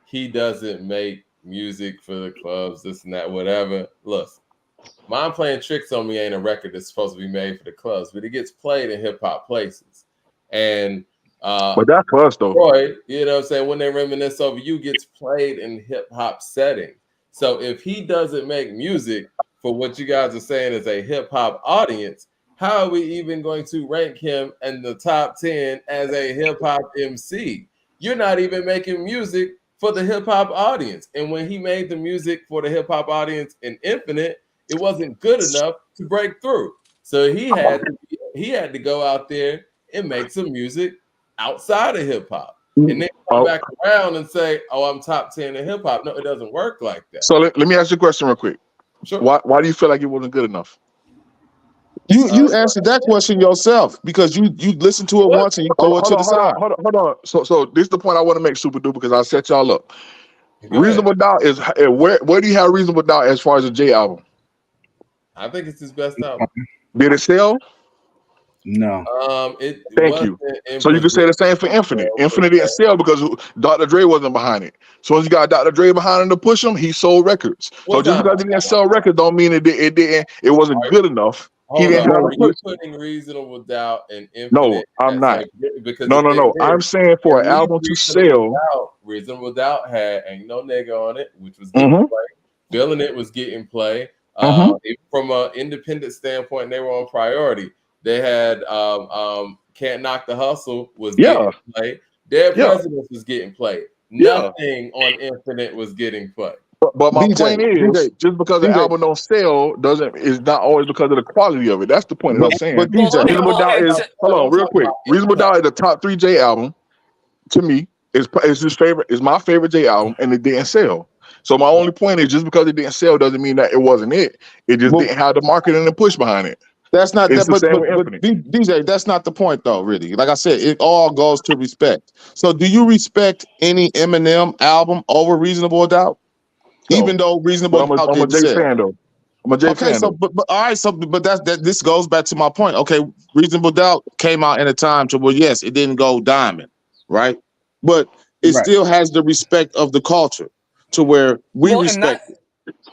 Speaker 1: he doesn't make music for the clubs, this and that, whatever. Look, Mind Playing Tricks on Me ain't a record that's supposed to be made for the clubs, but it gets played in hip hop places. And
Speaker 3: but that's us though.
Speaker 1: Roy, you know what I'm saying? When they reminisce over you gets played in hip hop setting. So if he doesn't make music for what you guys are saying is a hip hop audience, how are we even going to rank him in the top 10 as a hip hop MC? You're not even making music for the hip hop audience. And when he made the music for the hip hop audience in Infinite, it wasn't good enough to break through. So he had to go out there and make some music outside of hip hop. And then come back around and say, "Oh, I'm top 10 in hip hop." No, it doesn't work like that.
Speaker 3: So let me ask you a question real quick.
Speaker 1: Sure.
Speaker 3: Why do you feel like it wasn't good enough? You answered that question yourself because you listened to it once and you throw it to the side. Hold on. So this is the point I want to make, Super Duper, because I set y'all up. Reasonable Doubt is where do you have Reasonable Doubt as far as the J album?
Speaker 1: I think it's his best album.
Speaker 3: Did it sell?
Speaker 4: No.
Speaker 3: Thank you. So you can say the same for Infinite. Infinite didn't sell because Dr. Dre wasn't behind it. So once you got Dr. Dre behind him to push him, he sold records. So just because he didn't sell records don't mean it wasn't good enough.
Speaker 1: Hold on. Are you putting Reasonable Doubt in Infinite?
Speaker 3: No, I'm not.
Speaker 1: Because
Speaker 3: no. I'm saying for an album to sell.
Speaker 1: Reasonable Doubt had Ain't No Nigga on it, which was getting play. Feeling It was getting play. From an independent standpoint, they were on priority. They had Can't Knock the Hustle was getting played. Dead Presidents was getting played. Nothing on Infinite was getting played.
Speaker 3: But my point is, just because the album don't sell is not always because of the quality of it. That's the point that I'm saying.
Speaker 2: But DJ,
Speaker 3: Reasonable Doubt is hold on real quick. Reasonable Doubt is the top 3 J album. To me, it's his favorite. It's my favorite J album, and it didn't sell. So my only point is, just because it didn't sell doesn't mean that it wasn't it. It just didn't have the marketing and push behind it.
Speaker 8: That's not
Speaker 3: it's
Speaker 8: that, but DJ, that's not the point though, really. Like I said, it all goes to respect. So do you respect any Eminem album over Reasonable Doubt?
Speaker 3: No.
Speaker 8: Even though Reasonable Doubt
Speaker 3: I'm a
Speaker 8: didn't
Speaker 3: Jay
Speaker 8: sell.
Speaker 3: fan though.
Speaker 7: I'm a Jay
Speaker 3: Okay,
Speaker 7: fan.
Speaker 3: so
Speaker 7: Though.
Speaker 3: but all right, so but that this goes back to my point. Okay, Reasonable Doubt came out in a time to where yes, it didn't go diamond, right? But it
Speaker 4: Right.
Speaker 3: still has the respect of the culture to where we
Speaker 6: Well,
Speaker 3: respect it.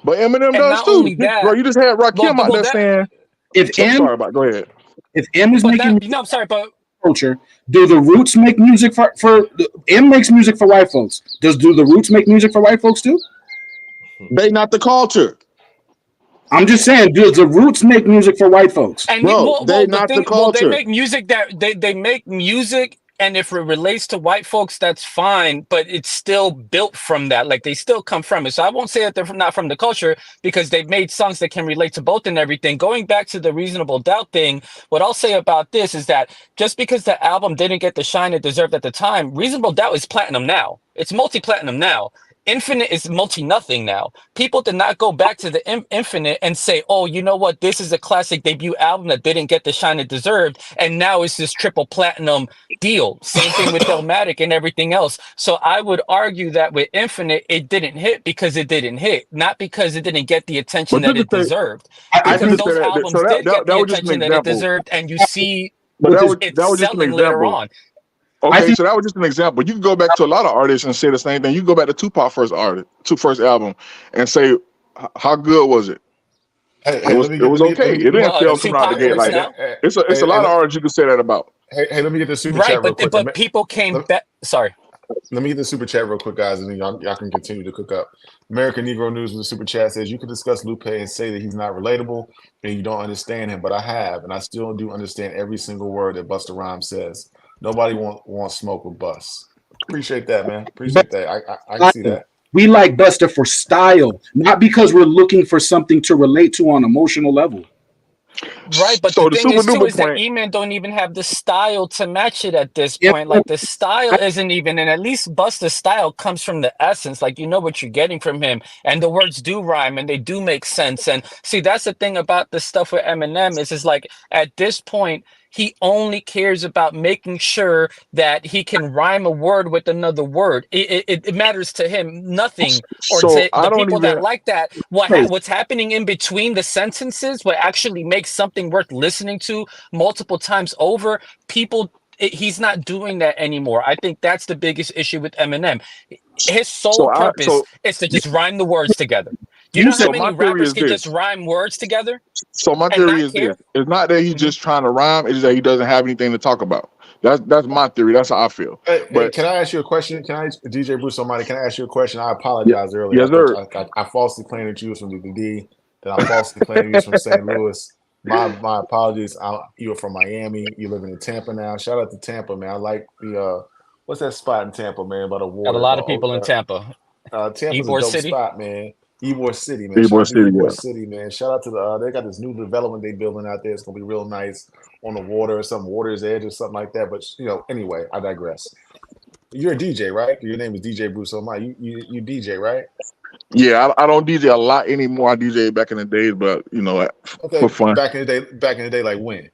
Speaker 7: But Eminem
Speaker 6: and
Speaker 7: does
Speaker 6: not
Speaker 7: too.
Speaker 6: only that,
Speaker 7: Bro, you just had Rakim out
Speaker 6: well
Speaker 7: there
Speaker 6: that
Speaker 7: saying,
Speaker 4: If
Speaker 7: I'm
Speaker 4: M
Speaker 7: sorry about. Go ahead.
Speaker 4: if M is
Speaker 6: but
Speaker 4: making
Speaker 6: that I'm sorry, but
Speaker 4: culture, do the Roots make music for M makes music for white folks? Do the Roots make music for white folks too?
Speaker 3: They not the culture,
Speaker 4: I'm just saying, do the Roots make music for white folks?
Speaker 6: and
Speaker 3: bro.
Speaker 6: well
Speaker 3: They
Speaker 6: the
Speaker 3: not the
Speaker 6: thing they
Speaker 3: culture.
Speaker 6: make music that they make music, and if it relates to white folks, that's fine, but it's still built from that. Like they still come from it. So I won't say that they're not from the culture because they've made songs that can relate to both and everything. Going back to the Reasonable Doubt thing, what I'll say about this is that just because the album didn't get the shine it deserved at the time, Reasonable Doubt is platinum now. It's multi-platinum now. Infinite is multi-nothing now. People did not go back to the Infinite and say, oh, you know what? This is a classic debut album that didn't get the shine it deserved. And now it's this triple platinum deal. Same thing with Illmatic and everything else. So I would argue that with Infinite, it didn't hit because it didn't hit, not because it didn't get the attention
Speaker 7: But
Speaker 6: that
Speaker 7: you
Speaker 6: it
Speaker 7: could say,
Speaker 6: deserved.
Speaker 4: I
Speaker 7: you
Speaker 6: Because
Speaker 7: could
Speaker 4: think
Speaker 7: say
Speaker 6: those
Speaker 7: that. So
Speaker 6: albums did get
Speaker 7: that
Speaker 6: the
Speaker 7: was just an
Speaker 6: attention that it
Speaker 7: example.
Speaker 6: deserved, and you see
Speaker 7: But
Speaker 4: with this,
Speaker 6: it
Speaker 7: that was just an
Speaker 6: selling later
Speaker 7: example.
Speaker 6: on.
Speaker 4: I
Speaker 7: Okay,
Speaker 4: think
Speaker 7: so that was just an example. You can go back to a lot of artists and say the same thing. You can go back to Tupac first album, and say how good was it?
Speaker 2: Hey, let me
Speaker 7: It
Speaker 2: get
Speaker 7: was
Speaker 2: let me
Speaker 7: okay.
Speaker 2: let
Speaker 7: It
Speaker 2: me
Speaker 7: didn't fail coming out the
Speaker 6: Tupac
Speaker 7: gate
Speaker 6: works
Speaker 7: like
Speaker 6: now.
Speaker 7: it's a lot of artists you can say that about.
Speaker 2: hey, let me get the super
Speaker 6: Right,
Speaker 2: chat real quick.
Speaker 6: but people came
Speaker 2: Let,
Speaker 6: back. Sorry.
Speaker 2: let me get the super chat real quick, guys, and then y'all can continue to cook up. American Negro News with the super chat says you can discuss Lupe and say that he's not relatable and you don't understand him, but I have, and I still do understand every single word that Busta Rhymes says. Nobody wants smoke with Bus. Appreciate that, man. Appreciate that. I can see that.
Speaker 4: we like Buster for style, not because we're looking for something to relate to on an emotional level.
Speaker 6: Right, but the
Speaker 7: So the
Speaker 6: thing
Speaker 7: super
Speaker 6: is too
Speaker 7: duper
Speaker 6: is that
Speaker 7: point.
Speaker 6: E-Man don't even have the style to match it at this
Speaker 4: Yeah,
Speaker 6: point. Like the style isn't even, and at least Busta's style comes from the essence. Like you know what you're getting from him, and the words do rhyme and they do make sense. And see, that's the thing about the stuff with Eminem is like at this point he only cares about making sure that he can rhyme a word with another word. It matters to him nothing, or
Speaker 7: So
Speaker 6: to
Speaker 7: I
Speaker 6: the
Speaker 7: don't
Speaker 6: people that
Speaker 7: even.
Speaker 6: like that.
Speaker 4: hey,
Speaker 6: What's happening in between the sentences, what actually makes something worth listening to multiple times over, he's not doing that anymore. I think that's the biggest issue with Eminem. His sole purpose
Speaker 7: So
Speaker 6: is to just rhyme the words together. Do you
Speaker 4: you
Speaker 6: know how
Speaker 4: said
Speaker 7: so
Speaker 6: many
Speaker 7: my theory
Speaker 6: rappers
Speaker 7: is
Speaker 6: can just
Speaker 7: this.
Speaker 6: rhyme words together
Speaker 7: So my
Speaker 6: and
Speaker 7: theory
Speaker 6: not
Speaker 7: is this.
Speaker 6: care?
Speaker 7: It's not that he's
Speaker 6: Mhm.
Speaker 7: just trying to rhyme. It's that he doesn't have anything to talk about. That's my theory. That's how I feel.
Speaker 2: Hey,
Speaker 7: But
Speaker 2: can I ask you a question? DJ Bruce Almighty, can I ask you a question? I
Speaker 7: yeah,
Speaker 2: apologize earlier. I
Speaker 7: yes,
Speaker 2: thought
Speaker 7: sir.
Speaker 2: I falsely claimed that you was from DD, that I falsely claimed you was from St. Louis. My apologies. You're from Miami. You're living in Tampa now. Shout out to Tampa, man. I like the what's that spot in Tampa, man, by the
Speaker 6: Got a
Speaker 2: water
Speaker 6: lot of
Speaker 2: called
Speaker 6: people in Tampa.
Speaker 2: Tampa's a
Speaker 6: Ybor
Speaker 2: dope
Speaker 6: City.
Speaker 2: spot, man. Ybor City, man. Shout
Speaker 7: Ybor
Speaker 2: out to
Speaker 7: City,
Speaker 2: Ybor
Speaker 7: yeah.
Speaker 2: City, man. Shout out to they got this new development they building out there. It's gonna be real nice on the water or some water's edge or something like that. But anyway, I digress. You're a DJ, right? Your name is DJ Bruce Almighty. You DJ, right?
Speaker 7: Yeah, I don't DJ a lot anymore. I DJ back in the days, but for
Speaker 2: Okay.
Speaker 7: fun.
Speaker 2: Back in the day, like when?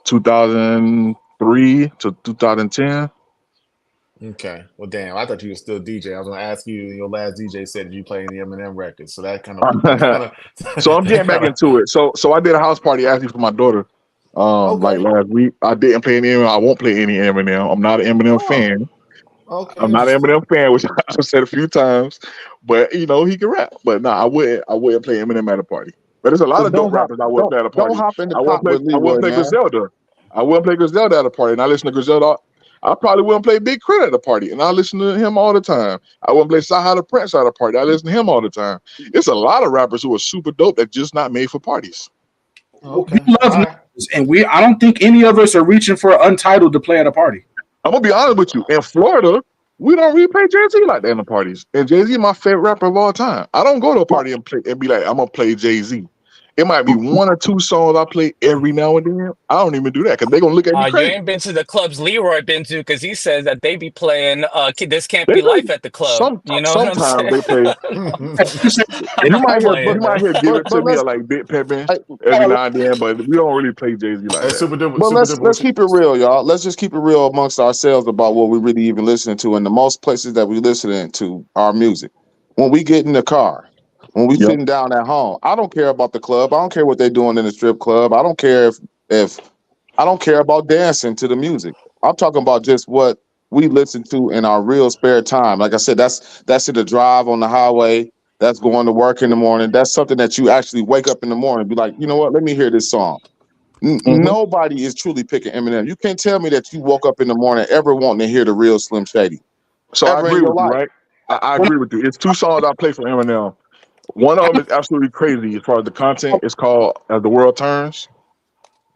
Speaker 7: 2003 to 2010.
Speaker 2: Okay. Well, damn. I thought you were still DJ. I was gonna ask you. Your last DJ said you playing the Eminem record, so that kind of
Speaker 7: So I'm getting back into it. So I did a house party actually for my daughter. Like
Speaker 2: Okay.
Speaker 7: last week. I didn't play any Eminem. I won't play any Eminem. I'm not an Eminem
Speaker 2: Oh.
Speaker 7: fan.
Speaker 2: Okay.
Speaker 7: I'm not an
Speaker 2: Interesting.
Speaker 7: Eminem fan, which I've said a few times. But he can rap. But nah, I wouldn't play Eminem at a party. But there's a lot
Speaker 3: But
Speaker 7: of dope rappers I wouldn't play at a
Speaker 3: don't
Speaker 7: party.
Speaker 3: hop in the
Speaker 7: I wouldn't
Speaker 3: pot
Speaker 7: play
Speaker 3: with
Speaker 7: I
Speaker 3: Leroy,
Speaker 7: wouldn't play
Speaker 3: man.
Speaker 7: Griselda. I wouldn't play Griselda at a party. And I listen to Griselda. I probably wouldn't play Big Crit at a party. And I listen to him all the time. I wouldn't play Saha the Prince at a party. I listen to him all the time. It's a lot of rappers who are super dope that just not made for parties.
Speaker 4: we
Speaker 2: Okay.
Speaker 4: love
Speaker 2: All right.
Speaker 4: names, and I don't think any of us are reaching for Untitled to play at a party.
Speaker 7: I'm gonna be honest with you. In Florida, we don't really play Jay-Z like that in the parties. And Jay-Z is my favorite rapper of all time. I don't go to a party and be like, I'm gonna play Jay-Z. It might be one or two songs I play every now and then. I don't even do that because they're gonna look at me
Speaker 6: You
Speaker 7: crazy.
Speaker 6: ain't been to the clubs Leroy been to because he says that they be playing This Can't
Speaker 7: They
Speaker 6: Be
Speaker 7: do.
Speaker 6: Life at the club. You know what I'm
Speaker 7: Sometimes
Speaker 6: saying?
Speaker 7: they play.
Speaker 6: I know
Speaker 7: You might
Speaker 6: I'm
Speaker 7: hear
Speaker 6: playing, man.
Speaker 7: Give It To
Speaker 3: but
Speaker 7: Me
Speaker 3: let's
Speaker 7: or like Big Pimpin'
Speaker 3: I,
Speaker 7: every now and then, but we don't really play Jay-Z like
Speaker 2: Hey,
Speaker 7: that.
Speaker 3: but
Speaker 2: super
Speaker 3: let's
Speaker 2: duper.
Speaker 3: let's keep it real, y'all. Let's just keep it real amongst ourselves about what we really even listening to. And the most places that we listening to our music. When we get in the car, when we
Speaker 7: Yep.
Speaker 3: sitting down at home. I don't care about the club. I don't care what they're doing in the strip club. I don't care if I don't care about dancing to the music. I'm talking about just what we listen to in our real spare time. Like I said, that's in the drive on the highway. That's going to work in the morning. That's something that you actually wake up in the morning and be like, you know what? Let me hear this song. Nobody is truly picking Eminem. You can't tell me that you woke up in the morning ever wanting to hear the real Slim Shady
Speaker 7: So I
Speaker 3: ever in
Speaker 7: agree
Speaker 3: your
Speaker 7: with you,
Speaker 3: life.
Speaker 7: right? I agree with you. It's 2 songs I play for Eminem. One of them is absolutely crazy as far as the content. It's called As the World Turns.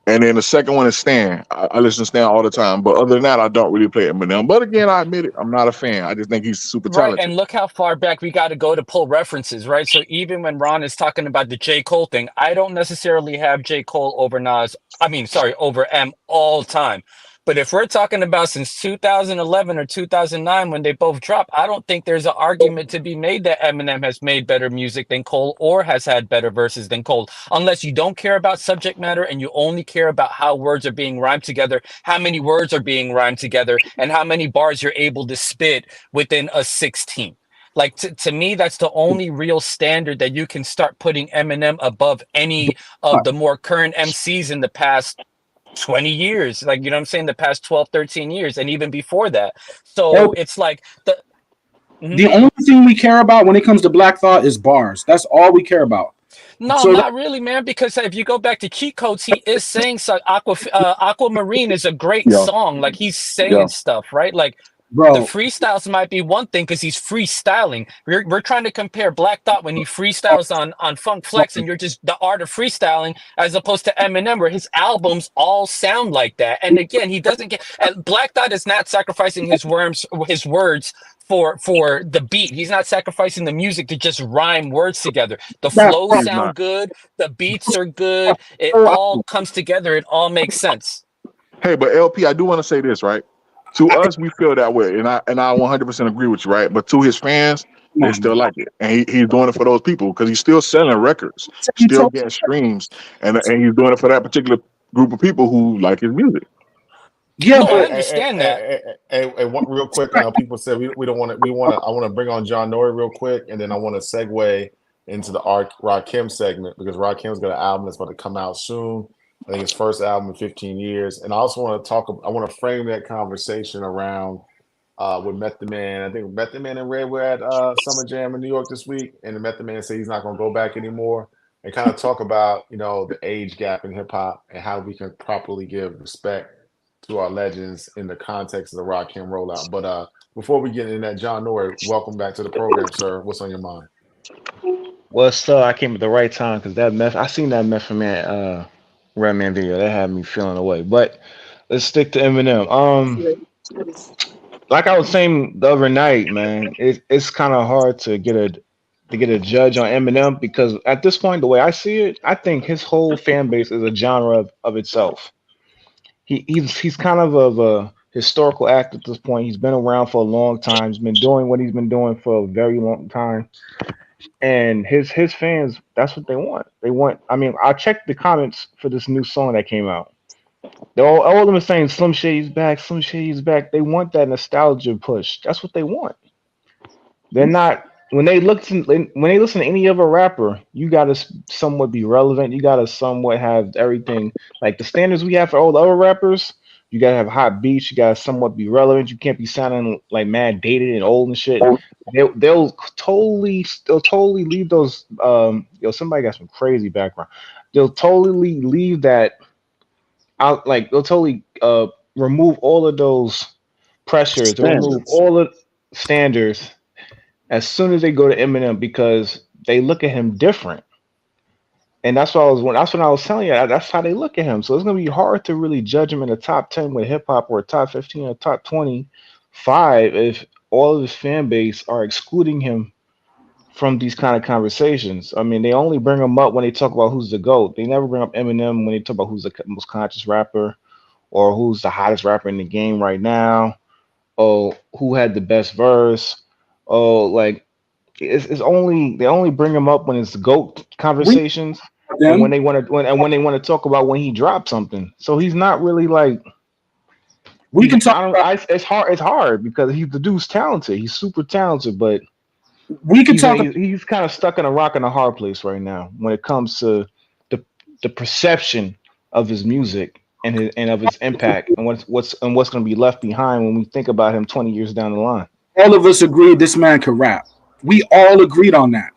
Speaker 7: And then the second one is Stan. I listen to Stan all the time. But other than that, I don't really play Eminem. But again, I admit it. I'm not a fan. I just think he's super
Speaker 6: Right,
Speaker 7: talented.
Speaker 6: and look how far back we got to go to pull references, right? So even when Ron is talking about the J. Cole thing, I don't necessarily have J. Cole over Nas. I mean, sorry, over M all time. But if we're talking about since 2011 or 2009 when they both dropped, I don't think there's an argument to be made that Eminem has made better music than Cole or has had better verses than Cole. Unless you don't care about subject matter and you only care about how words are being rhymed together, how many words are being rhymed together, and how many bars you're able to spit within a 16. Like to me, that's the only real standard that you can start putting Eminem above any of the more current MCs in the past 20 years. Like, you know what I'm saying? The past 12, 13 years, and even before that. So it's like
Speaker 4: The only thing we care about when it comes to Black Thought is bars. That's all we care about.
Speaker 6: No,
Speaker 4: So
Speaker 6: not really, man. Because if you go back to Cheat Codes, he is saying so. Aquamarine is a great
Speaker 3: Yeah,
Speaker 6: song. Like he's
Speaker 3: yeah.
Speaker 6: saying stuff, right? Like the
Speaker 4: bro,
Speaker 6: freestyles might be one thing because he's freestyling. We're trying to compare Black Thought when he freestyles on Funk Flex, and you're just the art of freestyling, as opposed to Eminem, where his albums all sound like that. And again, he doesn't get. And Black Thought is not sacrificing his words for the beat. He's not sacrificing the music to just rhyme words together. The flows
Speaker 7: He's
Speaker 6: sound
Speaker 7: not.
Speaker 6: good. The beats are good. It all comes together. It all makes sense.
Speaker 7: Hey, but LP, I do want to say this, right? To us, we feel that way, and I 100% agree with you, right? But to his fans,
Speaker 4: come
Speaker 7: they
Speaker 4: on,
Speaker 7: still
Speaker 4: man.
Speaker 7: like it, and he's doing it for those people because he's still selling records,
Speaker 4: You
Speaker 7: still
Speaker 4: told
Speaker 7: getting streams, and he's doing it for that particular group of people who like his music.
Speaker 4: yeah,
Speaker 6: No, I
Speaker 2: Hey,
Speaker 4: but
Speaker 6: understand that.
Speaker 2: one, real quick. I know people said we don't want to. I want to bring on John Nori real quick, and then I want to segue into the Rakim segment because Rakim's got an album that's about to come out soon. I think his first album in 15 years, and I also want to talk. I want to frame that conversation around with Method Man. I think Method Man and Red were at Summer Jam in New York this week, and the Method Man said he's not going to go back anymore. And kind of talk about the age gap in hip hop and how we can properly give respect to our legends in the context of the Rakim rollout. But before we get into that, John Nori, welcome back to the program, sir. What's on your mind?
Speaker 9: Well, so I came at the right time because I seen that Method Man Redman video. That had me feeling away. But let's stick to Eminem. Like I was saying the other night, man, it's kind of hard to get a judge on Eminem because at this point, the way I see it, I think his whole fan base is a genre of itself. He's kind of a historical act at this point. He's been around for a long time. He's been doing what he's been doing for a very long time. And his fans, that's what they want. They want. I mean, I checked the comments for this new song that came out. All of them are saying Slim Shady's back, Slim Shady's back. They want that nostalgia push. That's what they want. They're not when they listen to any other rapper, you gotta somewhat be relevant. You gotta somewhat have everything like the standards we have for all the other rappers. You gotta have hot beats. You gotta somewhat be relevant. You can't be sounding like mad dated and old and shit. They'll totally leave those. Somebody got some crazy background. They'll totally leave that out. Like they'll totally remove all of those pressures. They'll remove
Speaker 3: Standards.
Speaker 9: all the standards as soon as they go to Eminem because they look at him different. And that's what I was telling you. That's how they look at him. So it's gonna be hard to really judge him in the top 10 with hip hop or a top 15 or top 25 if all of his fan base are excluding him from these kind of conversations. I mean, they only bring him up when they talk about who's the GOAT. They never bring up Eminem when they talk about who's the most conscious rapper or who's the hottest rapper in the game right now. Oh, who had the best verse? Oh, like it's only they only bring him up when it's goat
Speaker 4: we
Speaker 9: conversations and when
Speaker 4: them.
Speaker 9: they want to when they want to talk about when he dropped something. So he's not really like
Speaker 4: We can talk
Speaker 9: I don't
Speaker 4: about
Speaker 9: I it's hard because he's the dude's talented. He's super talented, but
Speaker 4: We could talk.
Speaker 9: He's kind of stuck in a rock and a hard place right now when it comes to the perception of his music and of its impact and what's going to be left behind when we think about him 20 years down the line.
Speaker 4: All of us agreed this man could rap. We all agreed on that.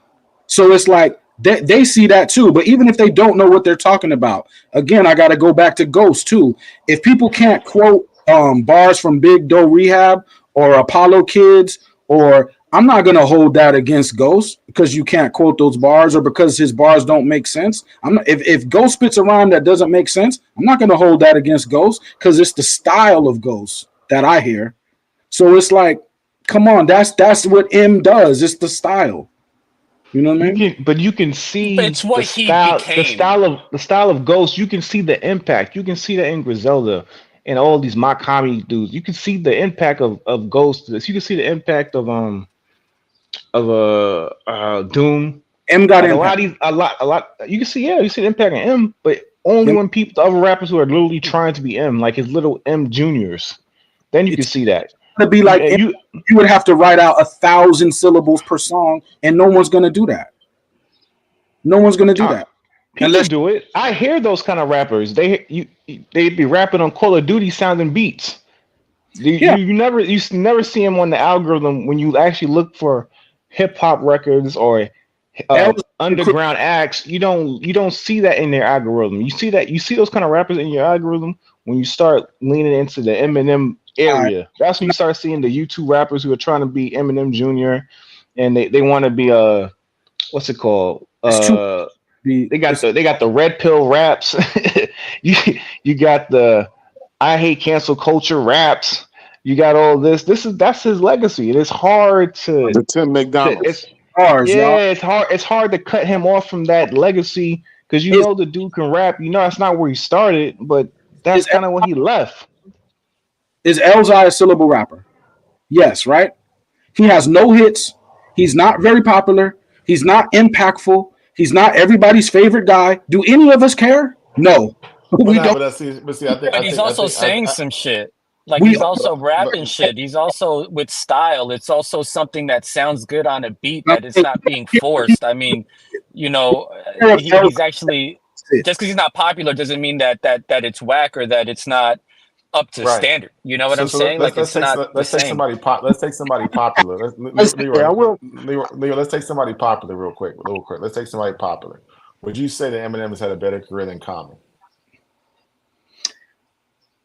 Speaker 4: So it's like they see that too. But even if they don't know what they're talking about, again, I got to go back to Ghost too. If people can't quote bars from Big Doe Rehab or Apollo Kids, or I'm not going to hold that against Ghost because you can't quote those bars or because his bars don't make sense. I'm not, if Ghost spits a rhyme that doesn't make sense, I'm not going to hold that against Ghost because it's the style of Ghost that I hear. So it's like, come on, that's what M does. It's the style. You know what I mean?
Speaker 9: But you can see
Speaker 6: It's what he became.
Speaker 9: the style of Ghost. You can see the impact. You can see that in Griselda and all these mock comedy dudes. You can see the impact of Ghost. You can see the impact of Doom.
Speaker 4: M got
Speaker 9: like a lot. You can see you see the impact of M, but only when the other rappers who are literally trying to be M, like his little M juniors, then you can see that.
Speaker 4: To be like you would have to write out 1,000 syllables per song, and no one's gonna do that. No one's gonna do that.
Speaker 9: People do it. I hear those kind of rappers. They'd be rapping on Call of Duty sounding beats. You never see them on the algorithm when you actually look for hip hop records or underground acts. You don't see that in their algorithm. You see those kind of rappers in your algorithm when you start leaning into the Eminem area. That's when you start seeing the YouTube rappers who are trying to be Eminem Jr. and they want to be what's it called? They got the red pill raps. you got the I hate cancel culture raps. You got all this. That's his legacy. It is hard to
Speaker 3: the Tim McDonald.
Speaker 9: It's hard. It's hard to cut him off from that legacy because the dude can rap. That's not where he started, but that's kind of what he left.
Speaker 4: Is Elzhi a syllable rapper? Yes, right? He has no hits. He's not very popular. He's not impactful. He's not everybody's favorite guy. Do any of us care? No. We don't.
Speaker 6: But he's also saying some shit. Like he's also rapping shit. He's also with style. It's also something that sounds good on a beat that it's not being forced. I mean, he's actually just because he's not popular doesn't mean that it's whack or that it's not up to standard. You know what I'm saying? Let's take somebody
Speaker 2: popular. Leo, let's take somebody popular real quick. Let's take somebody popular. Would you say that Eminem has had a better career than Common?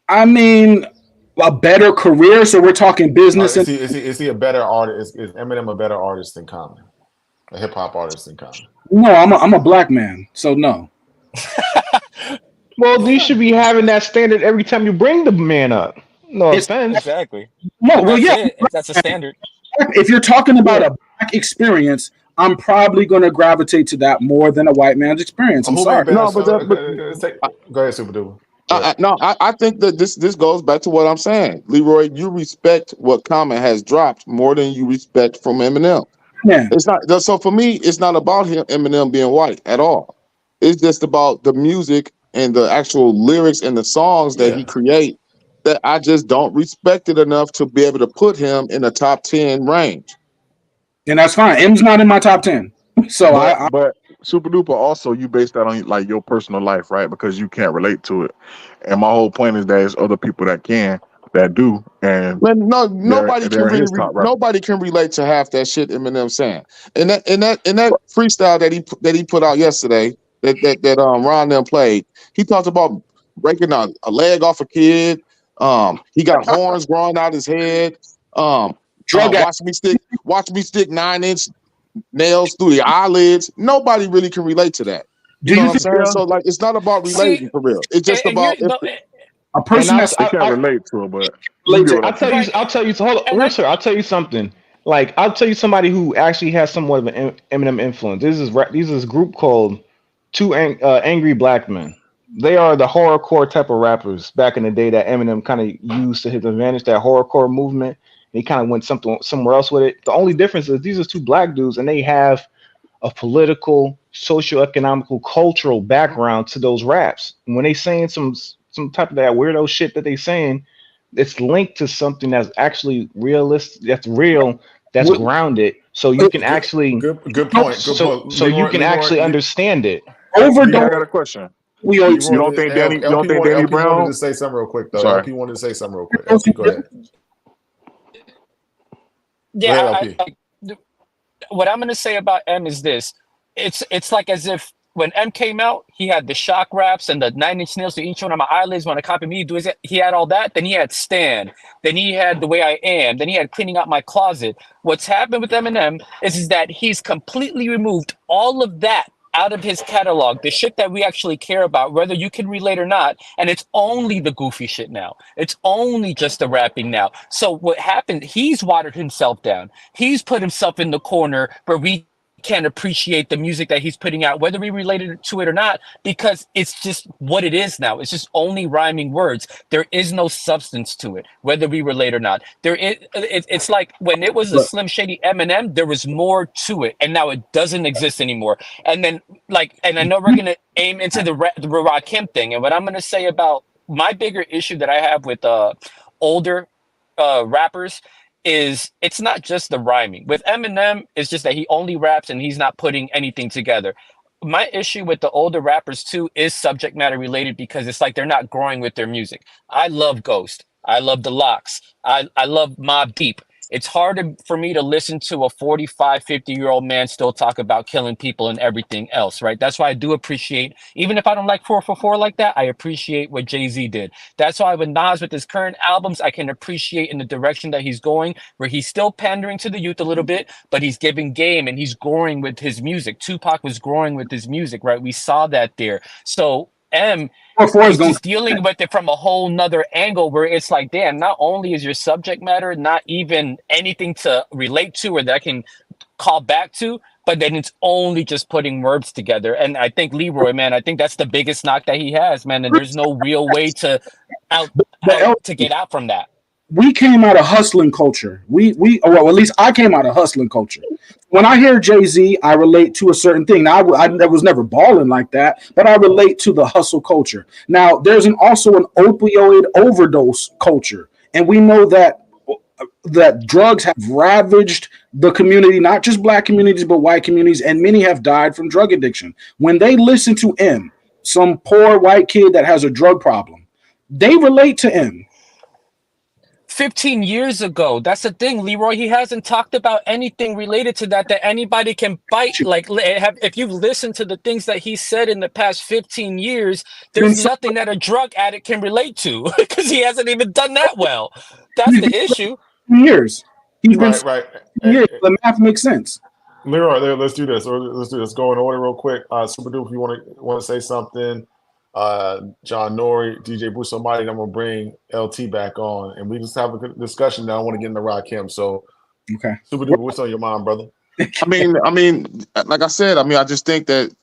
Speaker 4: I mean, a better career. So we're talking business.
Speaker 2: Is he a better artist? Is Eminem a better artist than Common? A hip hop artist than Common?
Speaker 4: No, I'm a black man, so no.
Speaker 9: Well, you should be having that standard every time you bring the man up. No offense.
Speaker 6: Exactly.
Speaker 4: No, well,
Speaker 6: that's a standard.
Speaker 4: If you're talking about a black experience, I'm probably going to gravitate to that more than a white man's experience. I'm sorry.
Speaker 3: No, but
Speaker 2: go ahead, Super Duper.
Speaker 3: I think that this goes back to what I'm saying, Leroy. You respect what Common has dropped more than you respect from Eminem.
Speaker 4: Yeah,
Speaker 3: it's not. So for me, it's not about Eminem being white at all. It's just about the music and the actual lyrics and the songs that he create. That I just don't respect it enough to be able to put him in the top 10 range.
Speaker 4: And that's fine. M's not in my top 10. So
Speaker 7: but Super Duper, also you base that on like your personal life, right? Because you can't relate to it. And my whole point is that there's other people that do, and
Speaker 3: nobody can relate to half that shit Eminem saying. And that freestyle that he put out yesterday that Ron them played, he talked about breaking a leg off a kid. He got horns growing out his head. Watch me stick 9-inch nails through the eyelids. Nobody really can relate to that. You know what I'm saying? So like, it's not about relating for real. It's just about
Speaker 4: a person that
Speaker 7: can't relate to it. But
Speaker 9: I'll tell you. Hold on, sir. I'll tell you something. Like I'll tell you somebody who actually has somewhat of an Eminem influence. This is a group called Two Angry Black Men. They are the horrorcore type of rappers back in the day that Eminem kind of used to his advantage. That horrorcore movement. He kind of went somewhere else with it. The only difference is these are two black dudes, and they have a political, socioeconomical, cultural background to those raps. And when they saying some type of that weirdo shit that they saying, it's linked to something that's actually realistic, that's real, that's grounded, so you can actually
Speaker 2: good point. Good point.
Speaker 9: so you can actually understand it.
Speaker 2: Leroy,
Speaker 7: I got a question.
Speaker 2: Leroy,
Speaker 7: You don't think Danny? You don't think Danny
Speaker 2: LP wanted
Speaker 7: Brown?
Speaker 2: to say something real quick though.
Speaker 7: Sorry.
Speaker 2: LP wanted to say something real quick. LP, go ahead. Go ahead, LP.
Speaker 6: What I'm gonna say about M is this: it's like as if when M came out, he had the shock raps and the 9 Inch Nails to each one of my eyelids. Want to copy me? He had all that. Then he had Stan. Then he had The Way I Am. Then he had Cleaning Out My Closet. What's happened with Eminem is that he's completely removed all of that out of his catalog, the shit that we actually care about, whether you can relate or not, and it's only the goofy shit now. It's only just the rapping now. So what happened, he's watered himself down. He's put himself in the corner where we can't appreciate the music that he's putting out, whether we related to it or not, because it's just what it is now. It's just only rhyming words. There is no substance to it, whether we relate or not. It's like when it was a Slim Shady Eminem, there was more to it, and now it doesn't exist anymore. And then, and I know we're gonna aim into the Rakim thing, and what I'm gonna say about my bigger issue that I have with older rappers is it's not just the rhyming. With Eminem, it's just that he only raps and he's not putting anything together. My issue with the older rappers too is subject matter related, because it's like they're not growing with their music. I love Ghost. I love The Lox. I love Mobb Deep. It's hard for me to listen to a 45, 50-year-old man still talk about killing people and everything else, right? That's why I do appreciate, even if I don't like 444 like that, I appreciate what Jay-Z did. That's why with Nas, with his current albums, I can appreciate in the direction that he's going, where he's still pandering to the youth a little bit, but he's giving game and he's growing with his music. Tupac was growing with his music, right? We saw that there. So M is just dealing with it from a whole nother angle, where it's like, damn, not only is your subject matter not even anything to relate to or that I can call back to, but then it's only just putting words together. And I think Leroy, man, I think that's the biggest knock that he has, man. And there's no real way to get out from that.
Speaker 4: We came out of hustling culture. Well, at least I came out of hustling culture. When I hear Jay-Z, I relate to a certain thing. Now, I was never balling like that, but I relate to the hustle culture. Now, there's also an opioid overdose culture, and we know that drugs have ravaged the community, not just black communities, but white communities, and many have died from drug addiction. When they listen to M, some poor white kid that has a drug problem, they relate to M.
Speaker 6: 15 years ago, that's the thing, Leroy. He hasn't talked about anything related to that anybody can bite. Like, if you've listened to the things that he said in the past 15 years, there's nothing that a drug addict can relate to, because he hasn't even done that well. That's the issue.
Speaker 4: Years. He's been
Speaker 2: right.
Speaker 4: Years. The math makes sense.
Speaker 2: Leroy, let's do this. Let's go in order real quick. Super Dupe, if you want to say something. John Nori, DJ Bruce Almighty, I'm gonna bring LT back on, and we just have a good discussion. Now I want to get into Rakim. So,
Speaker 4: okay,
Speaker 2: Super Duper, what's on your mind, brother?
Speaker 3: I mean, like I said, I just think that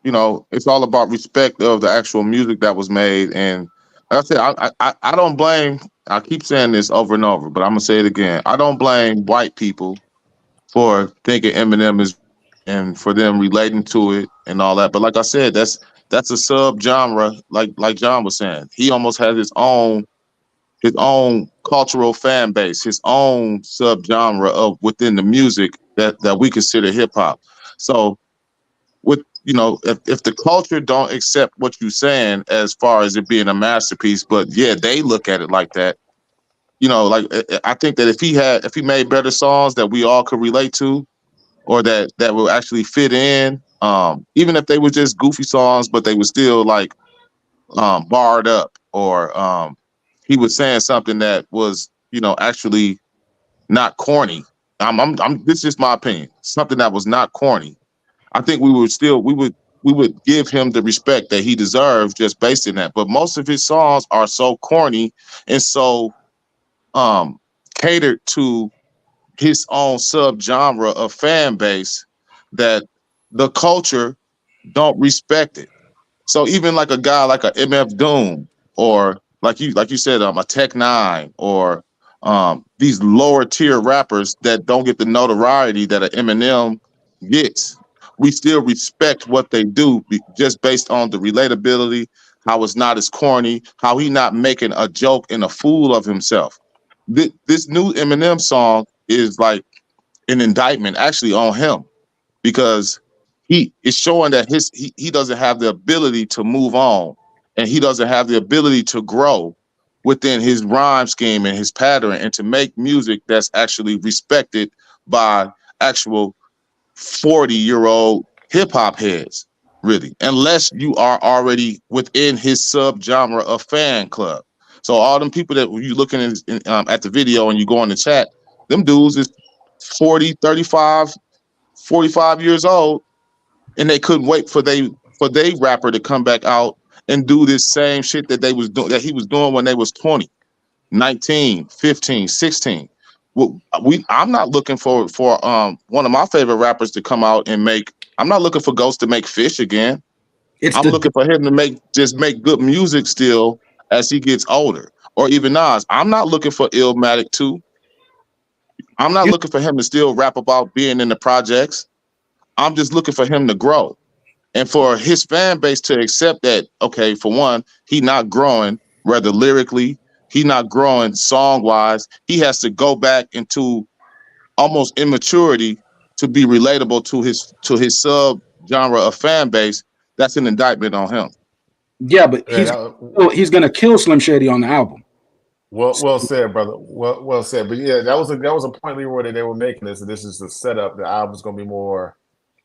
Speaker 3: it's all about respect of the actual music that was made, and like I said, I don't blame. I keep saying this over and over, but I'm gonna say it again. I don't blame white people for thinking Eminem is, and for them relating to it and all that. But like I said, that's a sub-genre, like John was saying. He almost has his own cultural fan base, his own sub-genre of within the music that we consider hip-hop. So if the culture don't accept what you're saying as far as it being a masterpiece, but yeah, they look at it like that. I think that if he made better songs that we all could relate to, or that will actually fit in, even if they were just goofy songs, but they were still like barred up, or he was saying something that was actually not corny. This is just my opinion. Something that was not corny. I think we would give him the respect that he deserves just based on that. But most of his songs are so corny and so catered to his own subgenre of fan base that the culture don't respect it. So even like a guy like a MF Doom, or like you said, a Tech Nine, or these lower tier rappers that don't get the notoriety that an Eminem gets, we still respect what they do just based on the relatability, how it's not as corny, how he not making a joke and a fool of himself. This new Eminem song is like an indictment actually on him, because he is showing that he doesn't have the ability to move on, and he doesn't have the ability to grow within his rhyme scheme and his pattern, and to make music that's actually respected by actual 40-year-old hip-hop heads, really, unless you are already within his subgenre of fan club. So all them people that you looking at the video and you go in the chat, them dudes is 40, 35, 45 years old, and they couldn't wait for they rapper to come back out and do this same shit that he was doing when they was 20, 19, 15, 16. Well, I'm not looking for one of my favorite rappers to come out and make. I'm not looking for Ghost to make Fish again. I'm looking for him to make good music still as he gets older, or even Nas. I'm not looking for Illmatic 2. I'm not looking for him to still rap about being in the projects. I'm just looking for him to grow, and for his fan base to accept that. Okay, for one, he not growing, rather lyrically. He not growing song-wise. He has to go back into almost immaturity to be relatable to his sub-genre of fan base. That's an indictment on him.
Speaker 4: Yeah, but he's gonna kill Slim Shady on the album.
Speaker 2: Well said, brother. Well said. But yeah, that was a point, Leroy, that they were making this. This is the setup. The album's gonna be more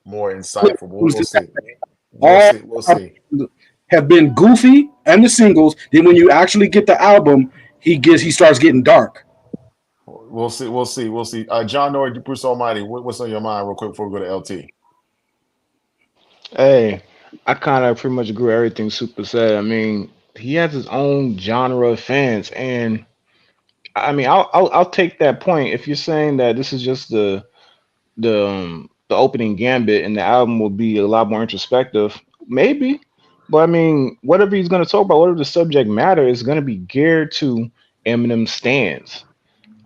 Speaker 2: insightful. We'll see. We'll see.
Speaker 4: Have been goofy and the singles. Then when you actually get the album, he starts getting dark.
Speaker 2: We'll see. John Norrie, Bruce Almighty, what's on your mind, real quick, before we go to LT?
Speaker 9: Hey, I kind of pretty much agree with everything Super said. I mean, he has his own genre of fans, and I mean, I'll take that point. If you're saying that this is just the opening gambit, and the album will be a lot more introspective, maybe. But I mean, whatever he's going to talk about, whatever the subject matter is going to be geared to Eminem stands.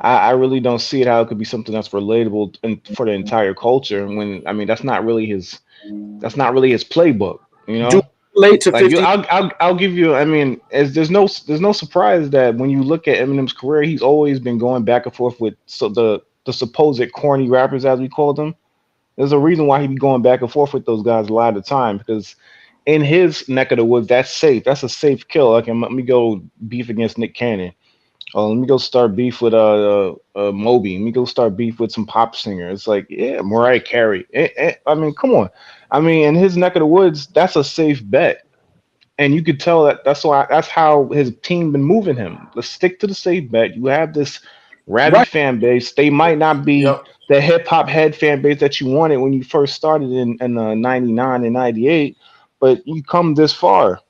Speaker 9: I really don't see it how it could be something that's relatable for the entire culture. When I mean, that's not really his playbook. You know,
Speaker 4: late to
Speaker 9: like
Speaker 4: 50.
Speaker 9: I'll give you. I mean, there's no surprise that when you look at Eminem's career, he's always been going back and forth with the supposed corny rappers, as we call them. There's a reason why he be going back and forth with those guys a lot of the time, because in his neck of the woods, that's safe. That's a safe kill. Like, let me go beef against Nick Cannon. Let me go start beef with Moby. Let me go start beef with some pop singer. It's like, yeah, Mariah Carey. I mean, come on. I mean, in his neck of the woods, that's a safe bet. And you could tell that's how his team been moving him. Let's stick to the safe bet. You have this rabid fan base. They might not be the hip hop head fan base that you wanted when you first started in 99 and 98, but you come this far.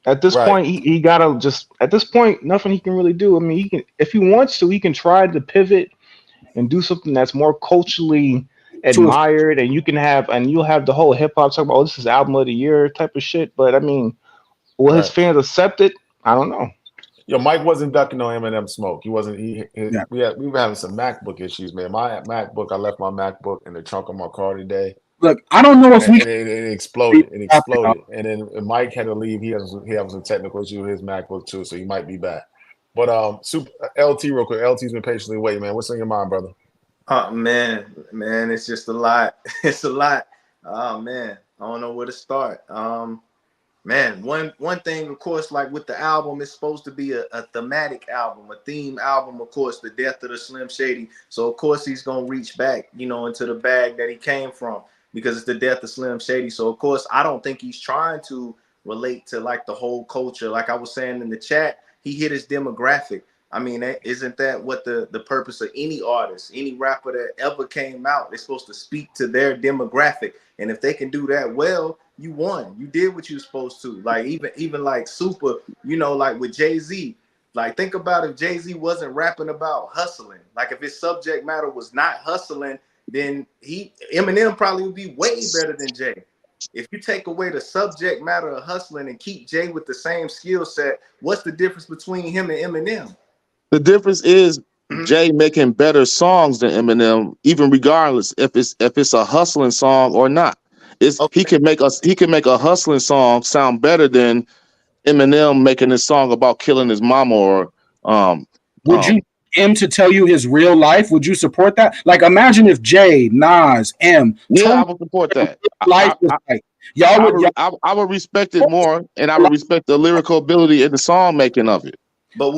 Speaker 9: At this point, he gotta at this point, nothing he can really do. I mean, he can, if he wants to, he can try to pivot and do something that's more culturally admired, and you'll have the whole hip hop talk about, this is album of the year type of shit. But I mean, will his fans accept it? I don't know.
Speaker 2: Yo, Mike wasn't ducking on Eminem smoke. He wasn't. We were having some MacBook issues, man. My MacBook, I left my MacBook in the trunk of my car today.
Speaker 4: Look, I don't know if
Speaker 2: it exploded. It exploded, and then Mike had to leave. He has some technical issues with his MacBook too, so he might be back. But LT, real quick. LT's been patiently waiting, man. What's on your mind, brother?
Speaker 5: Oh man, it's just a lot. It's a lot. Oh man, I don't know where to start. Man, one thing, of course, like with the album, it's supposed to be a thematic album, a theme album, of course, the death of the Slim Shady. So, of course, he's going to reach back, into the bag that he came from, because it's the death of Slim Shady. So, of course, I don't think he's trying to relate to, like, the whole culture. Like I was saying in the chat, he hit his demographic. I mean, isn't that what the purpose of any artist, any rapper that ever came out? They're supposed to speak to their demographic. And if they can do that well, you won. You did what you were supposed to. Like even like Super, like with Jay-Z. Like, think about if Jay-Z wasn't rapping about hustling. Like, if his subject matter was not hustling, then Eminem probably would be way better than Jay. If you take away the subject matter of hustling and keep Jay with the same skill set, what's the difference between him and Eminem?
Speaker 3: The difference is Jay making better songs than Eminem, even regardless if it's a hustling song or not. He can make a hustling song sound better than Eminem making a song about killing his mama or
Speaker 4: Would you M to tell you his real life, would you support that? Like, imagine if Jay, Nas, M
Speaker 8: Yeah, I
Speaker 4: told
Speaker 8: would support
Speaker 4: you
Speaker 8: that.
Speaker 4: what life was like. Y'all would, y'all,
Speaker 8: I would respect it more, and I would respect the lyrical ability and the song making of it.
Speaker 5: But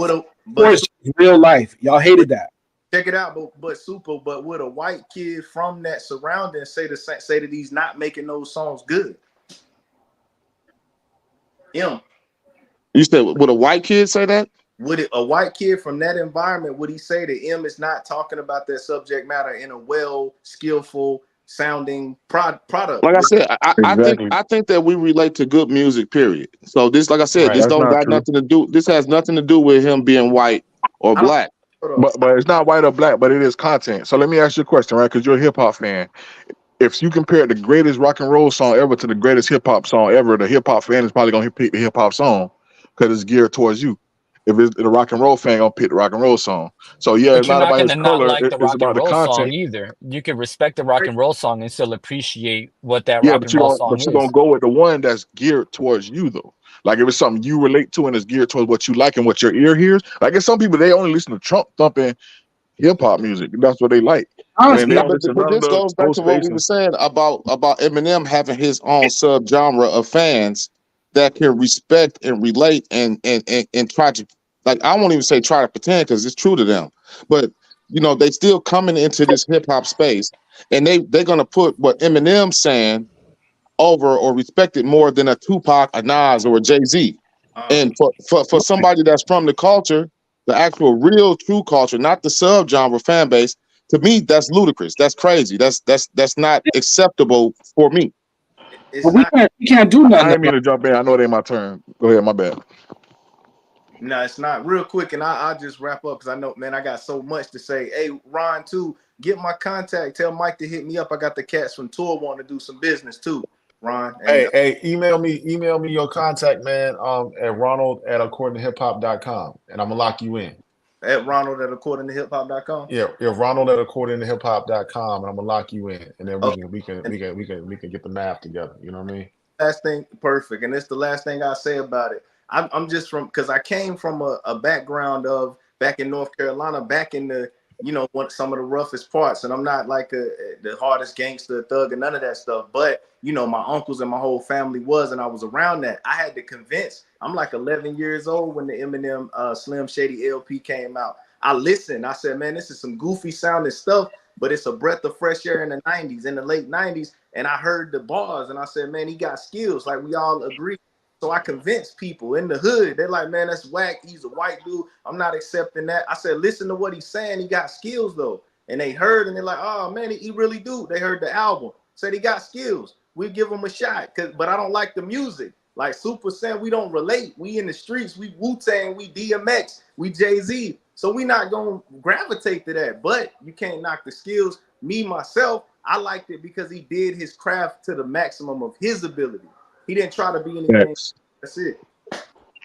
Speaker 4: his real life. Y'all hated that.
Speaker 5: check it out, but would a white kid from that surrounding say that he's not making those songs good? M.
Speaker 8: You said, would a white kid say that?
Speaker 5: Would a white kid from that environment, would he say that M is not talking about that subject matter in a well, skillful sounding product?
Speaker 8: Like I said,
Speaker 7: Exactly.
Speaker 8: I think that we relate to good music, period. So this, like I said,
Speaker 6: Right.
Speaker 8: this
Speaker 7: That's
Speaker 8: don't
Speaker 7: not
Speaker 8: got
Speaker 7: true.
Speaker 8: nothing to do. This has nothing to do with him being white or black.
Speaker 7: But it's not white or black, but it is content. So let me ask you a question, right? Because you're a hip hop fan. If you compare the greatest rock and roll song ever to the greatest hip hop song ever, the hip hop fan is probably gonna pick the hip hop song because it's geared towards you. If it's the rock and roll fan, gonna pick the rock and roll song. So yeah,
Speaker 6: But
Speaker 7: it's
Speaker 6: you're
Speaker 7: not
Speaker 6: not
Speaker 7: about
Speaker 6: going
Speaker 7: his
Speaker 6: to not
Speaker 7: color.
Speaker 6: like the
Speaker 7: It's
Speaker 6: rock
Speaker 7: about
Speaker 6: and
Speaker 7: the
Speaker 6: roll song
Speaker 7: content.
Speaker 6: either. You can respect the rock and roll song and still appreciate what that
Speaker 7: Yeah,
Speaker 6: rock
Speaker 7: but
Speaker 6: and roll
Speaker 7: you're
Speaker 6: song
Speaker 7: gonna
Speaker 6: is.
Speaker 7: go with the one that's geared towards you though. Like if it's something you relate to and it's geared towards what you like and what your ear hears. Like it's some people they only listen to Trump thumping hip hop music. That's what they like. And
Speaker 4: Honestly,
Speaker 7: they
Speaker 8: Yeah,
Speaker 7: don't listen to
Speaker 8: but
Speaker 7: none of
Speaker 8: this
Speaker 7: the
Speaker 8: goes back
Speaker 7: post
Speaker 8: to what we
Speaker 7: space
Speaker 8: were
Speaker 7: and
Speaker 8: saying about Eminem having his own subgenre of fans that can respect and relate and try to, like, I won't even say try to pretend because it's true to them, but you know they still coming into this hip hop space and they're gonna put what Eminem's saying over or respect it more than a Tupac, a Nas, or a Jay-Z. And for somebody that's from the culture, the actual real true culture, not the subgenre fan base, to me that's ludicrous. That's crazy. That's not acceptable for me.
Speaker 5: It's
Speaker 4: but
Speaker 5: not.
Speaker 4: we can't do
Speaker 7: I
Speaker 4: nothing
Speaker 7: didn't mean
Speaker 4: about
Speaker 7: to jump in. I know it ain't my turn. Go ahead, my bad.
Speaker 5: No, it's not. Real quick, and I'll just wrap up because I know, man, I got so much to say. Hey, Ron, too, get my contact. Tell Mike to hit me up. I got the cats from Tour wanting to do some business too, Ron. And
Speaker 2: Hey, email me your contact, man, at ronald@accordingtohiphop.com, and I'm gonna lock you in.
Speaker 5: at Ronald at accordingtohiphop.com.
Speaker 2: Yeah, ronald@accordingtohiphop.com, and I'm gonna lock you in, and then we
Speaker 5: Okay.
Speaker 2: can get the math together. You know what I mean?
Speaker 5: Last thing, perfect. And it's the last thing I say about it. I'm just from, because I came from a background of back in North Carolina, back in the, some of the roughest parts. And I'm not like the hardest gangster thug and none of that stuff. But, my uncles and my whole family was, and I was around that. I had to convince, I'm like 11 years old when the Eminem Slim Shady LP came out. I listened. I said, man, this is some goofy sounding stuff, but it's a breath of fresh air in the 90s, in the late 90s. And I heard the bars and I said, man, he got skills. Like we all agree. So I convinced people in the hood. They're like, man, that's whack. He's a white dude. I'm not accepting that. I said, listen to what he's saying. He got skills though. And they heard and they're like, oh man, he really do. They heard the album. Said he got skills. We give him a shot. But I don't like the music. Like Super saying, we don't relate. We in the streets. We Wu-Tang. We DMX. We Jay-Z. So we not going to gravitate to that. But you can't knock the skills. Me, myself, I liked it because he did his craft to the maximum of his ability. He didn't try to be anything.
Speaker 7: Yes.
Speaker 5: That's it.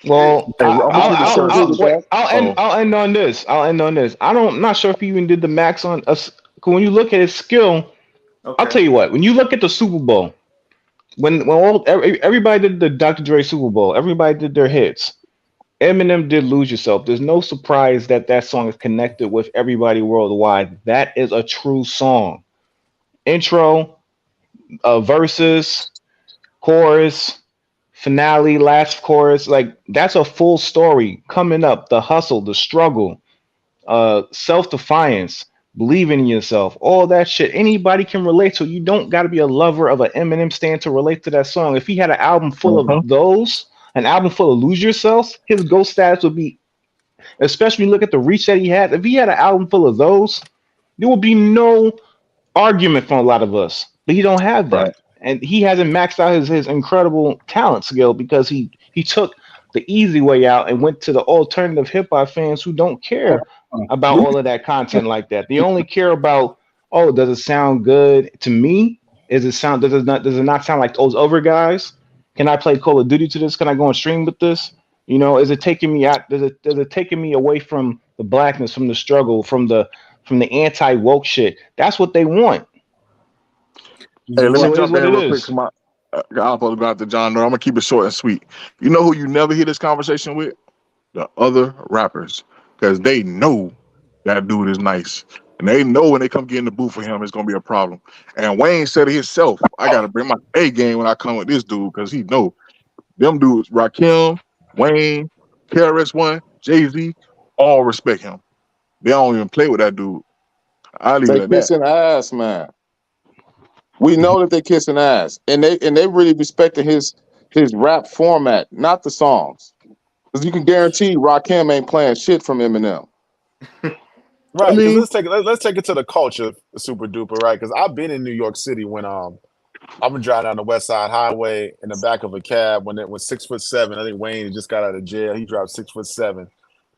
Speaker 7: Hey,
Speaker 9: Well,
Speaker 7: I'm gonna keep it short and sweet.
Speaker 9: wait,
Speaker 7: Oh,
Speaker 9: I'll end on this. I'm not sure if he even did the max on us. When you look at his skill, I'll
Speaker 5: Okay.
Speaker 9: tell you what. When you look at the Super Bowl, everybody did the Dr. Dre Super Bowl, everybody did their hits. Eminem did Lose Yourself. There's no surprise that that song is connected with everybody worldwide. That is a true song. Intro, verses, chorus, finale, last chorus, like that's a full story coming up. The hustle, the struggle, self-defiance, believing in yourself, all that shit. Anybody can relate to. You don't got to be a lover of an Eminem stand to relate to that song. If he had an album full of those, an album full of Lose Yourself, his ghost status would be, especially look at the reach that he had. If he had an album full of those, there would be no argument from a lot of us. But he don't have
Speaker 7: right.
Speaker 9: that. And he hasn't maxed out his incredible talent skill because he took the easy way out and went to the alternative hip hop fans who don't care about all of that content like that. They only care about, oh, does it sound good to me? Does it not sound like those other guys? Can I play Call of Duty to this? Can I go and stream with this? Is it taking me out? Does it taking me away from the blackness, from the struggle, from the anti woke shit? That's what they want.
Speaker 7: Hey, let
Speaker 9: So
Speaker 7: me
Speaker 9: it is
Speaker 7: jump
Speaker 9: what
Speaker 7: in
Speaker 9: it
Speaker 7: real quick.
Speaker 9: is.
Speaker 7: I'm supposed to go out to John. No, I'm gonna keep it short and sweet. You know who you never hear this conversation with? The other rappers, because they know that dude is nice. And they know when they come get in the booth for him, it's gonna be a problem. And Wayne said it himself. I gotta bring my A game when I come with this dude because he know them dudes, Rakim, Wayne, KRS-One, Jay-Z, all respect him. They don't even play with that dude. I'll leave
Speaker 3: They
Speaker 7: it at that.
Speaker 3: kissing ass, man. We know that they kissing ass, and they really respecting his rap format, not the songs. Because you can guarantee Rakim ain't playing shit from Eminem.
Speaker 2: Right,
Speaker 7: I
Speaker 2: because
Speaker 7: mean,
Speaker 2: let's take it to the culture, super duper, right? Because I've been in New York City when I've been driving down the West Side Highway in the back of a cab when it was 6'7". I think Wayne just got out of jail. He dropped 6'7".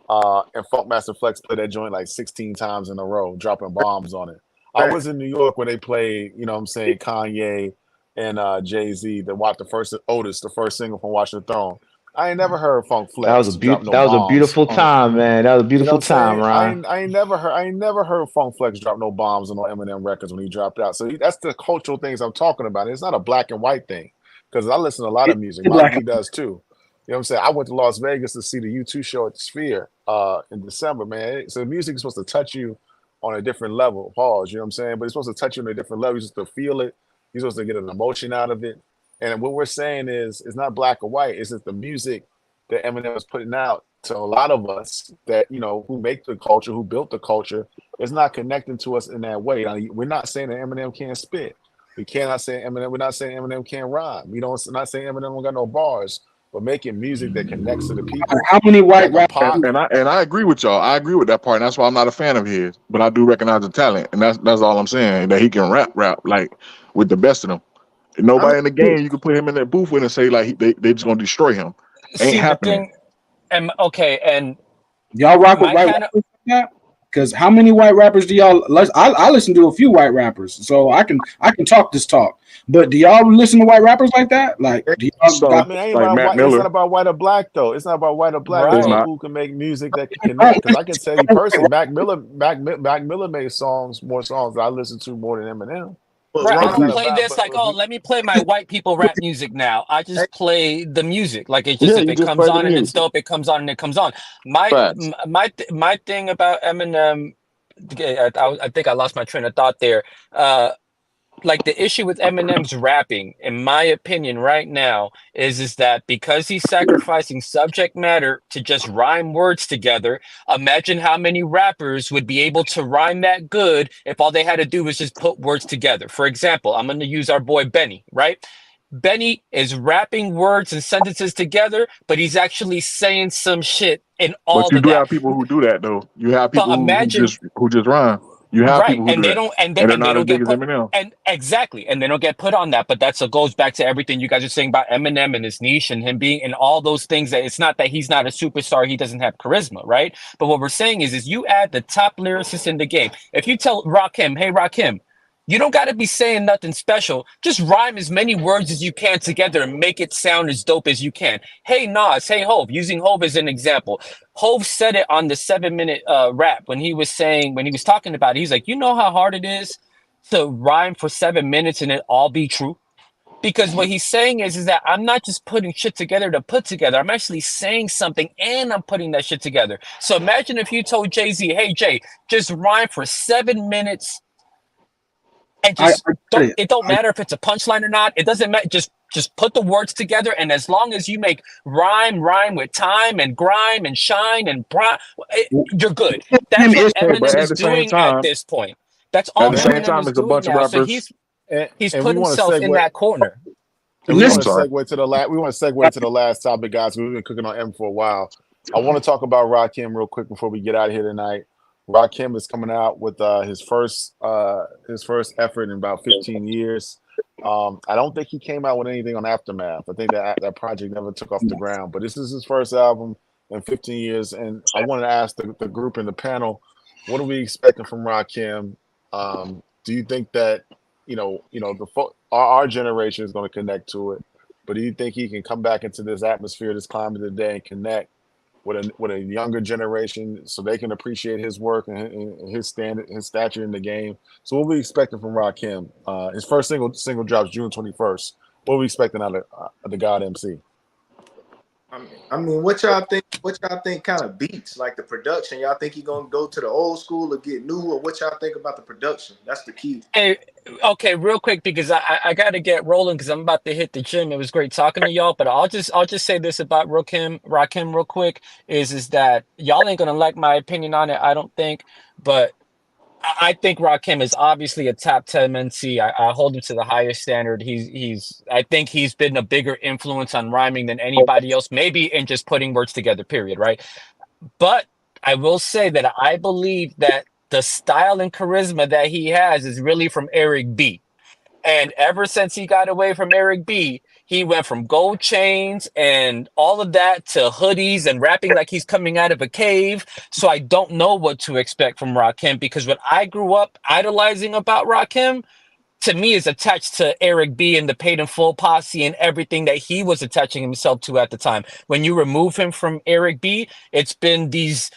Speaker 2: And Funkmaster Flex played that joint like 16 times in a row, dropping bombs on it. I was in New York when they played, you know what I'm saying, Kanye and Jay-Z that watched the first single from Watch the Throne. I ain't never heard Funk Flex drop no
Speaker 9: That was a
Speaker 2: bombs
Speaker 9: beautiful
Speaker 2: on it.
Speaker 9: time, man. That was a
Speaker 2: You know what
Speaker 9: beautiful
Speaker 2: I'm
Speaker 9: time,
Speaker 2: saying?
Speaker 9: Ron.
Speaker 2: I ain't never heard Funk Flex drop no bombs on no Eminem records when he dropped out. So that's the cultural things I'm talking about. It's not a black and white thing because I listen to a lot of music. Mike
Speaker 4: Black
Speaker 2: D does too. You know what I'm saying? I went to Las Vegas to see the U2 show at the Sphere in December, man. So music is supposed to touch you on a different level. Pause, you know what I'm saying? But it's supposed to touch you on a different level. You're supposed to feel it. You're supposed to get an emotion out of it. And what we're saying is it's not black or white. It's just the music that Eminem was putting out to a lot of us that, you know, who make the culture, who built the culture, is not connecting to us in that way. Now, we're not saying that Eminem can't spit. We cannot say Eminem. We're not saying Eminem can't rhyme. We don't not saying Eminem don't got no bars, but making music that connects to the people,
Speaker 4: How many white
Speaker 2: like a
Speaker 4: rappers?
Speaker 2: Pac.
Speaker 7: and I agree with y'all. I agree with that part. And that's why I'm not a fan of his. But I do recognize the talent, and that's all I'm saying. That he can rap like with the best of them.
Speaker 2: I mean,
Speaker 7: Nobody in the game you can put him in that booth with and say like they just gonna destroy him. Ain't
Speaker 6: See the
Speaker 7: happening.
Speaker 6: thing, and okay, and
Speaker 4: Y'all rock with
Speaker 6: my
Speaker 4: white
Speaker 6: kind of
Speaker 4: rappers like that? Because how many white rappers do y'all? I listen to a few white rappers, so I can talk this talk. But do y'all listen to white rappers like that? Like, do y'all
Speaker 2: I
Speaker 7: So
Speaker 4: got?
Speaker 2: mean, I ain't
Speaker 7: like
Speaker 2: about
Speaker 7: Matt
Speaker 2: white. It's not
Speaker 7: Miller
Speaker 2: about white or black though. It's not about white or black. It's
Speaker 7: is
Speaker 2: about
Speaker 6: right.
Speaker 7: not.
Speaker 2: who can make music that can connect. Because I can tell you personally, Mac Miller made more songs that I listen to more than Eminem.
Speaker 5: But
Speaker 6: Right, I
Speaker 2: So it's
Speaker 6: don't
Speaker 2: not
Speaker 5: Ron,
Speaker 6: play
Speaker 2: about.
Speaker 6: this like, oh, let me play my white people rap music now. I
Speaker 5: hey,
Speaker 6: just play the music. Like it's just
Speaker 3: Yeah,
Speaker 6: if
Speaker 3: you
Speaker 6: it
Speaker 3: just
Speaker 6: comes
Speaker 3: play the
Speaker 6: on and it's
Speaker 3: music.
Speaker 6: dope, it comes on and it comes on.
Speaker 3: Facts.
Speaker 6: My thing about Eminem, I think I lost my train of thought there. Like the issue with Eminem's rapping, in my opinion, right now, is that because he's sacrificing subject matter to just rhyme words together. Imagine how many rappers would be able to rhyme that good if all they had to do was just put words together. For example, I'm going to use our boy Benny, right? Benny is rapping words and sentences together, but he's actually saying some shit in
Speaker 7: But
Speaker 6: all
Speaker 7: you
Speaker 6: of
Speaker 7: do
Speaker 6: that.
Speaker 7: have people who do that though. You have
Speaker 6: But
Speaker 7: people
Speaker 6: imagine
Speaker 7: who just rhyme. You have
Speaker 6: right,
Speaker 7: people who
Speaker 6: and
Speaker 7: do
Speaker 6: they
Speaker 7: that,
Speaker 6: don't,
Speaker 7: and they're
Speaker 6: and they
Speaker 7: not as
Speaker 6: don't
Speaker 7: big
Speaker 6: get
Speaker 7: as
Speaker 6: put,
Speaker 7: Eminem.
Speaker 6: and exactly, and they don't get put on that. But that's what goes back to everything you guys are saying about Eminem and his niche and him being and all those things. That it's not that he's not a superstar, he doesn't have charisma, right? But what we're saying is you add the top lyricist in the game. If you tell Rakim, hey Rakim, you don't got to be saying nothing special. Just rhyme as many words as you can together and make it sound as dope as you can. Hey Nas, hey Hove, using Hove as an example. Hove said it on the 7 minute rap when he was talking about it. He's like, you know how hard it is to rhyme for 7 minutes and it all be true? Because what he's saying is that I'm not just putting shit together to put together. I'm actually saying something and I'm putting that shit together. So imagine if you told Jay-Z, hey Jay, just rhyme for 7 minutes and
Speaker 4: I
Speaker 6: just
Speaker 4: get
Speaker 6: don't
Speaker 4: it.
Speaker 6: it don't matter if it's a punchline or not. It doesn't matter. Just put the words together, and as long as you make rhyme with time and grime and shine and you're good. That's
Speaker 4: Eminem
Speaker 6: what
Speaker 4: is
Speaker 7: But
Speaker 6: Eminem
Speaker 7: at
Speaker 6: is
Speaker 7: the same
Speaker 6: doing at
Speaker 7: time,
Speaker 6: this point. That's
Speaker 7: at
Speaker 6: all
Speaker 7: the
Speaker 2: Man,
Speaker 7: same
Speaker 6: Eminem
Speaker 7: time,
Speaker 6: is
Speaker 7: it's a
Speaker 6: doing
Speaker 7: bunch of
Speaker 6: now. So
Speaker 7: rappers.
Speaker 6: he's
Speaker 2: and
Speaker 6: put
Speaker 2: we want to
Speaker 6: himself in
Speaker 2: segue.
Speaker 6: that corner.
Speaker 2: And we
Speaker 7: I'm
Speaker 2: want to
Speaker 4: listen.
Speaker 7: sorry.
Speaker 2: segue to the last. We want to segue to the last topic, guys. We've been cooking on M for a while. I want to talk about Rakim real quick before we get out of here tonight. Rakim is coming out with his first effort in about 15 years. I don't think he came out with anything on Aftermath. I think that project never took off the ground. But this is his first album in 15 years, and I wanted to ask the group and the panel, what are we expecting from Rakim? Do you think that our generation is going to connect to it? But do you think he can come back into this atmosphere, this climate of the day, and connect with a younger generation so they can appreciate his work and his standard, his stature in the game? So what are we expecting from Rakim? His first single drops June 21st. What are we expecting out of the God MC?
Speaker 5: I mean, what y'all think? What y'all think kind of beats like the production? Y'all think he gonna go to the old school or get new, or what y'all think about the production? That's the key.
Speaker 6: Hey, okay, real quick because I got to get rolling because I'm about to hit the gym. It was great talking to y'all, but I'll just say this about Rakim real quick is that y'all ain't gonna like my opinion on it. I don't think, but I think Rakim is obviously a top 10 MC. I hold him to the highest standard. I think he's been a bigger influence on rhyming than anybody else, maybe in just putting words together, period, right? But I will say that I believe that the style and charisma that he has is really from Eric B. And ever since he got away from Eric B, he went from gold chains and all of that to hoodies and rapping like he's coming out of a cave. So I don't know what to expect from Rakim because what I grew up idolizing about Rakim to me is attached to Eric B and the Paid in Full posse and everything that he was attaching himself to at the time. When you remove him from Eric B, it's been these,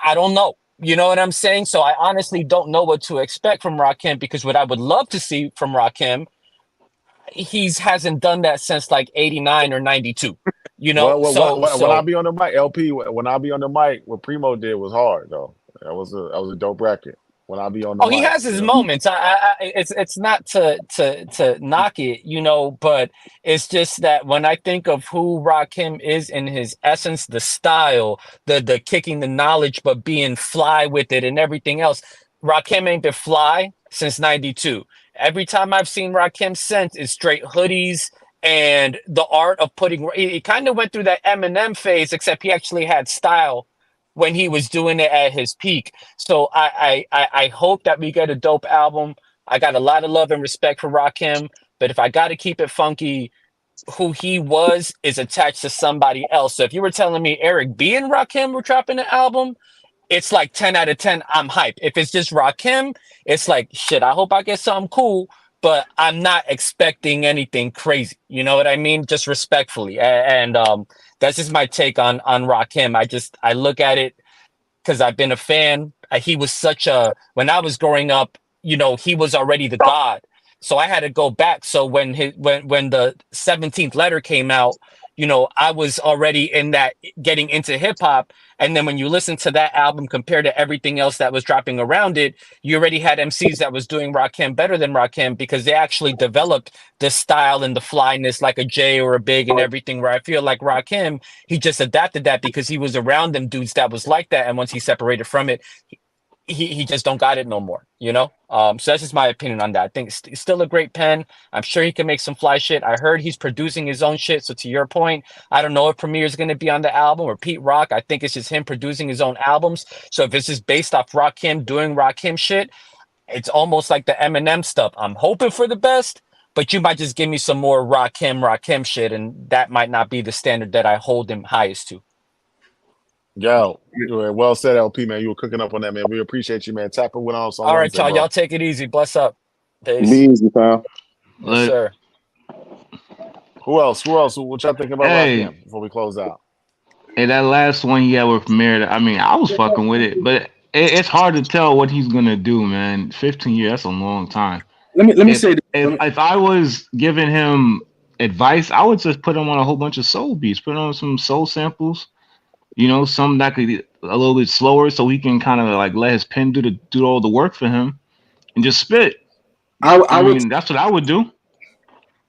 Speaker 6: I don't know. You know what I'm saying? So I honestly don't know what to expect from Rakim because what I would love to see from Rakim, he hasn't done that since like 89 or 92. You know,
Speaker 2: When I be on the mic, LP, when I be on the mic, what Primo did was hard though. That was a dope record. When I be on the
Speaker 6: oh,
Speaker 2: mic,
Speaker 6: he has his moments. It's not to knock it, you know, but it's just that when I think of who Rakim is in his essence, the style, the kicking the knowledge, but being fly with it and everything else, Rakim ain't been fly since '92. Every time I've seen Rakim since, it's straight hoodies and the art of putting. He kind of went through that Eminem phase, except he actually had style when he was doing it at his peak. So I hope that we get a dope album. I got a lot of love and respect for Rakim, but if I got to keep it funky, who he was is attached to somebody else. So if you were telling me Eric B and Rakim were dropping an album, it's like 10 out of 10. I'm hyped. If it's just Rakim, it's like shit. I hope I get something cool, but I'm not expecting anything crazy. You know what I mean? Just respectfully, and that's just my take on Rakim. I look at it because I've been a fan. He was such a when I was growing up, you know, he was already the god. So I had to go back. So when the 17th letter came out, you know, I was already in that getting into hip hop. And then when you listen to that album compared to everything else that was dropping around it, you already had MCs that was doing Rakim better than Rakim because they actually developed the style and the flyness like a Jay or a Big and everything. Where I feel like Rakim, he just adapted that because he was around them dudes that was like that. And once he separated from it, he just don't got it no more, you know? So that's just my opinion on that. I think it's still a great pen. I'm sure he can make some fly shit. I heard he's producing his own shit. So to your point, I don't know if Premier is going to be on the album or Pete Rock. I think it's just him producing his own albums. So if it's just based off Rakim doing Rakim shit, it's almost like the Eminem stuff. I'm hoping for the best, but you might just give me some more Rakim shit, and that might not be the standard that I hold him highest to.
Speaker 2: Yo, well said, LP, man. You were cooking up on that, man. We appreciate you, man. Tap it with us on
Speaker 6: All right,
Speaker 2: Wednesday,
Speaker 6: y'all.
Speaker 2: bro.
Speaker 6: Y'all take it easy. Bless up. Peace.
Speaker 3: Be easy, pal.
Speaker 6: Yes, sir.
Speaker 2: Who else? What y'all thinking about Rakim before we close out?
Speaker 9: Hey, that last one he had with Premier, I mean, I was fucking with it, but it's hard to tell what he's gonna do, man. 15 years, that's a long time.
Speaker 4: Let me say this.
Speaker 9: If I was giving him advice, I would just put him on a whole bunch of soul beats, put on some soul samples, you know, some that could be a little bit slower, so he can kind of like let his pen do all the work for him, and just spit. I mean, that's what I would do.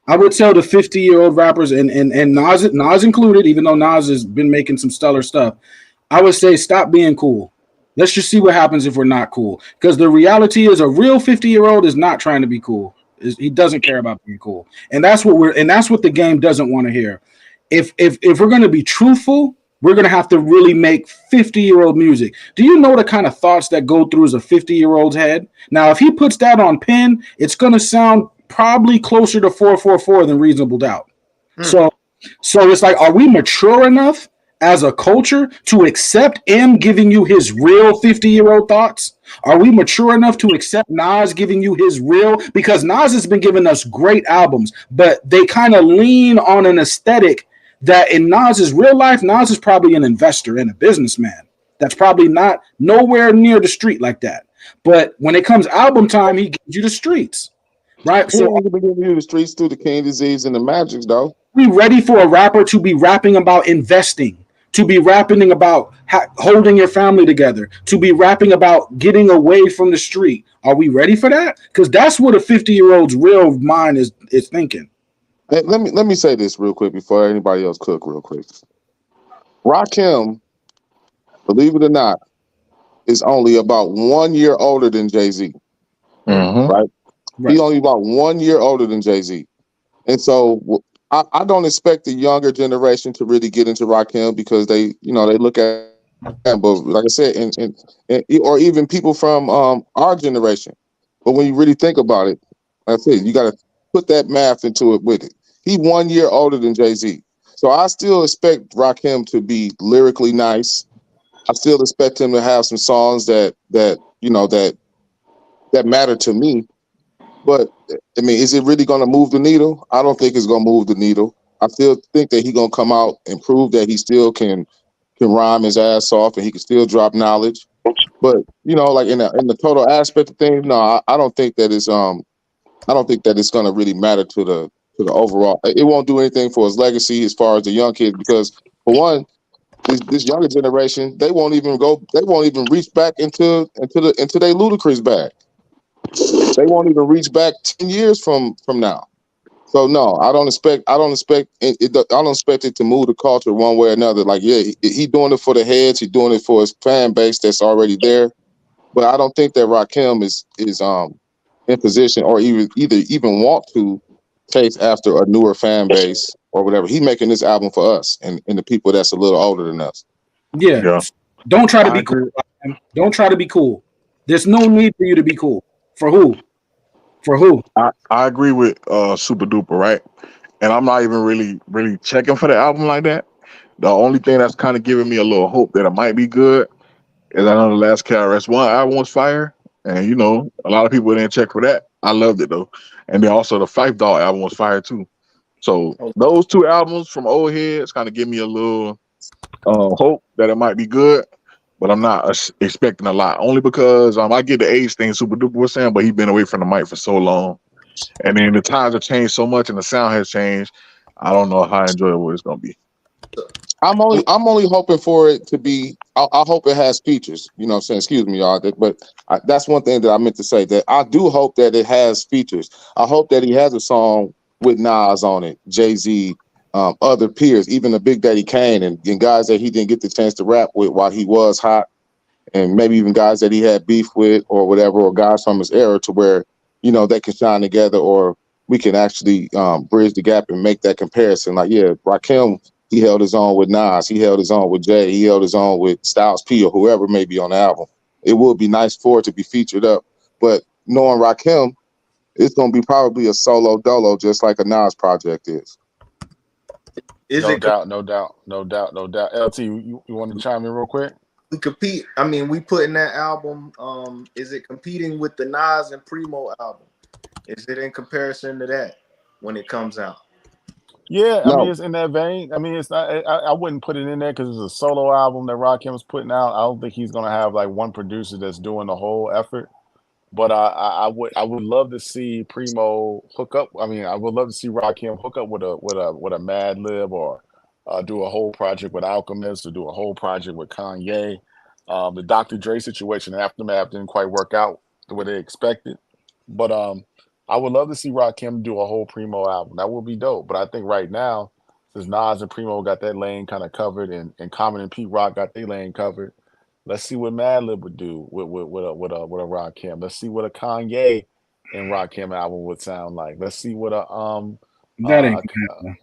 Speaker 4: I would tell the 50-year-old rappers and Nas included, even though Nas has been making some stellar stuff, I would say stop being cool. Let's just see what happens if we're not cool. Because the reality is a real 50-year-old is not trying to be cool. He doesn't care about being cool. And that's what the game doesn't want to hear. If we're going to be truthful, we're going to have to really make 50-year-old music. Do you know the kind of thoughts that go through a 50-year-old's head? Now, if he puts that on pen, it's going to sound probably closer to 444 than Reasonable Doubt. So it's like, are we mature enough as a culture to accept M giving you his real 50-year-old thoughts? Are we mature enough to accept Nas giving you his real? Because Nas has been giving us great albums, but they kind of lean on an aesthetic that in Nas's real life, Nas is probably an investor and a businessman. That's probably not nowhere near the street like that. But when it comes album time, he gives you the streets. Right.
Speaker 3: So I'm gonna give you the streets through the King Disease and the Magics, though.
Speaker 4: we ready for a rapper to be rapping about investing, to be rapping about holding your family together, to be rapping about getting away from the street? Are we ready for that? Because that's what a 50-year-old's real mind is thinking.
Speaker 8: Hey, let me say this real quick before anybody else cook real quick. Rakim, believe it or not, is only about 1 year older than Jay-Z.
Speaker 7: Mm-hmm.
Speaker 8: Right?
Speaker 4: Right.
Speaker 8: He's only about 1 year older than Jay-Z. And so I don't expect the younger generation to really get into Rakim because they look at him, but like I said, or even people from our generation. But when you really think about it, like I said, you got to put that math into it with it. He 1 year older than Jay-Z. So I still expect Rakim to be lyrically nice. I still expect him to have some songs that matter to me. But I mean, is it really going to move the needle? I don't think it's going to move the needle. I still think that he's going to come out and prove that he still can rhyme his ass off and he can still drop knowledge. But like in the total aspect of things, no, I don't think that it's going to really matter to the overall. It won't do anything for his legacy as far as the young kids because for one, this younger generation they won't even reach back into their ludicrous bag. They won't even reach back 10 years from now. So no, I don't expect it to move the culture one way or another. Like, yeah, he doing it for the heads, he's doing it for his fan base that's already there. But I don't think that Rakim is in position or even want to chase after a newer fan base or whatever. He making this album for us and the people that's a little older than us.
Speaker 4: Yeah.
Speaker 7: Yeah.
Speaker 4: Don't try to
Speaker 7: I
Speaker 4: be
Speaker 7: agree.
Speaker 4: cool. Don't try to be cool. There's no need for you to be cool. For who? For who?
Speaker 7: I agree with Super Duper, right? And I'm not even really checking for the album like that. The only thing that's kind of giving me a little hope that it might be good is I know the last KRS-One album was fire, and a lot of people didn't check for that. I loved it though, and then also the Fife Dog album was fire too. So those two albums from old heads kind of give me a little hope that it might be good, but I'm not expecting a lot. Only because I get the age thing Super Duper was saying, but he's been away from the mic for so long, and then the times have changed so much, and the sound has changed. I don't know how enjoyable it's gonna be.
Speaker 8: I'm only hoping for it to be. I hope it has features. You know what I'm saying? Excuse me, y'all. But that's one thing that I meant to say. That I do hope that it has features. I hope that he has a song with Nas on it, Jay-Z, other peers, even the Big Daddy Kane, and guys that he didn't get the chance to rap with while he was hot, and maybe even guys that he had beef with or whatever, or guys from his era to where they can shine together, or we can actually bridge the gap and make that comparison. Like, yeah, Rakim. He held his own with Nas. He held his own with Jay. He held his own with Styles P or whoever may be on the album. It would be nice for it to be featured up. But knowing Rakim, it's going to be probably a solo dolo, just like a Nas project is.
Speaker 2: No doubt. LT, you want to chime in real quick?
Speaker 5: We compete? I mean, we putting that album. Is it competing with the Nas and Primo album? Is it in comparison to that when it comes out?
Speaker 2: Yeah, I
Speaker 8: No.
Speaker 2: mean, it's in that vein. I mean, it's not. I wouldn't put it in there because it's a solo album that Rakim's putting out. I don't think he's gonna have like one producer that's doing the whole effort. But I would love to see Primo hook up. I mean, I would love to see Rakim hook up with a Mad Lib or do a whole project with Alchemist or do a whole project with Kanye. The Dr. Dre situation and Aftermath didn't quite work out the way they expected, but I would love to see Rakim do a whole Primo album. That would be dope. But I think right now, since Nas and Primo got that lane kind of covered, and Common and Pete Rock got their lane covered, let's see what Madlib would do with a Rakim. Let's see what a Kanye and Rakim album would sound like. Let's see what a
Speaker 4: That ain't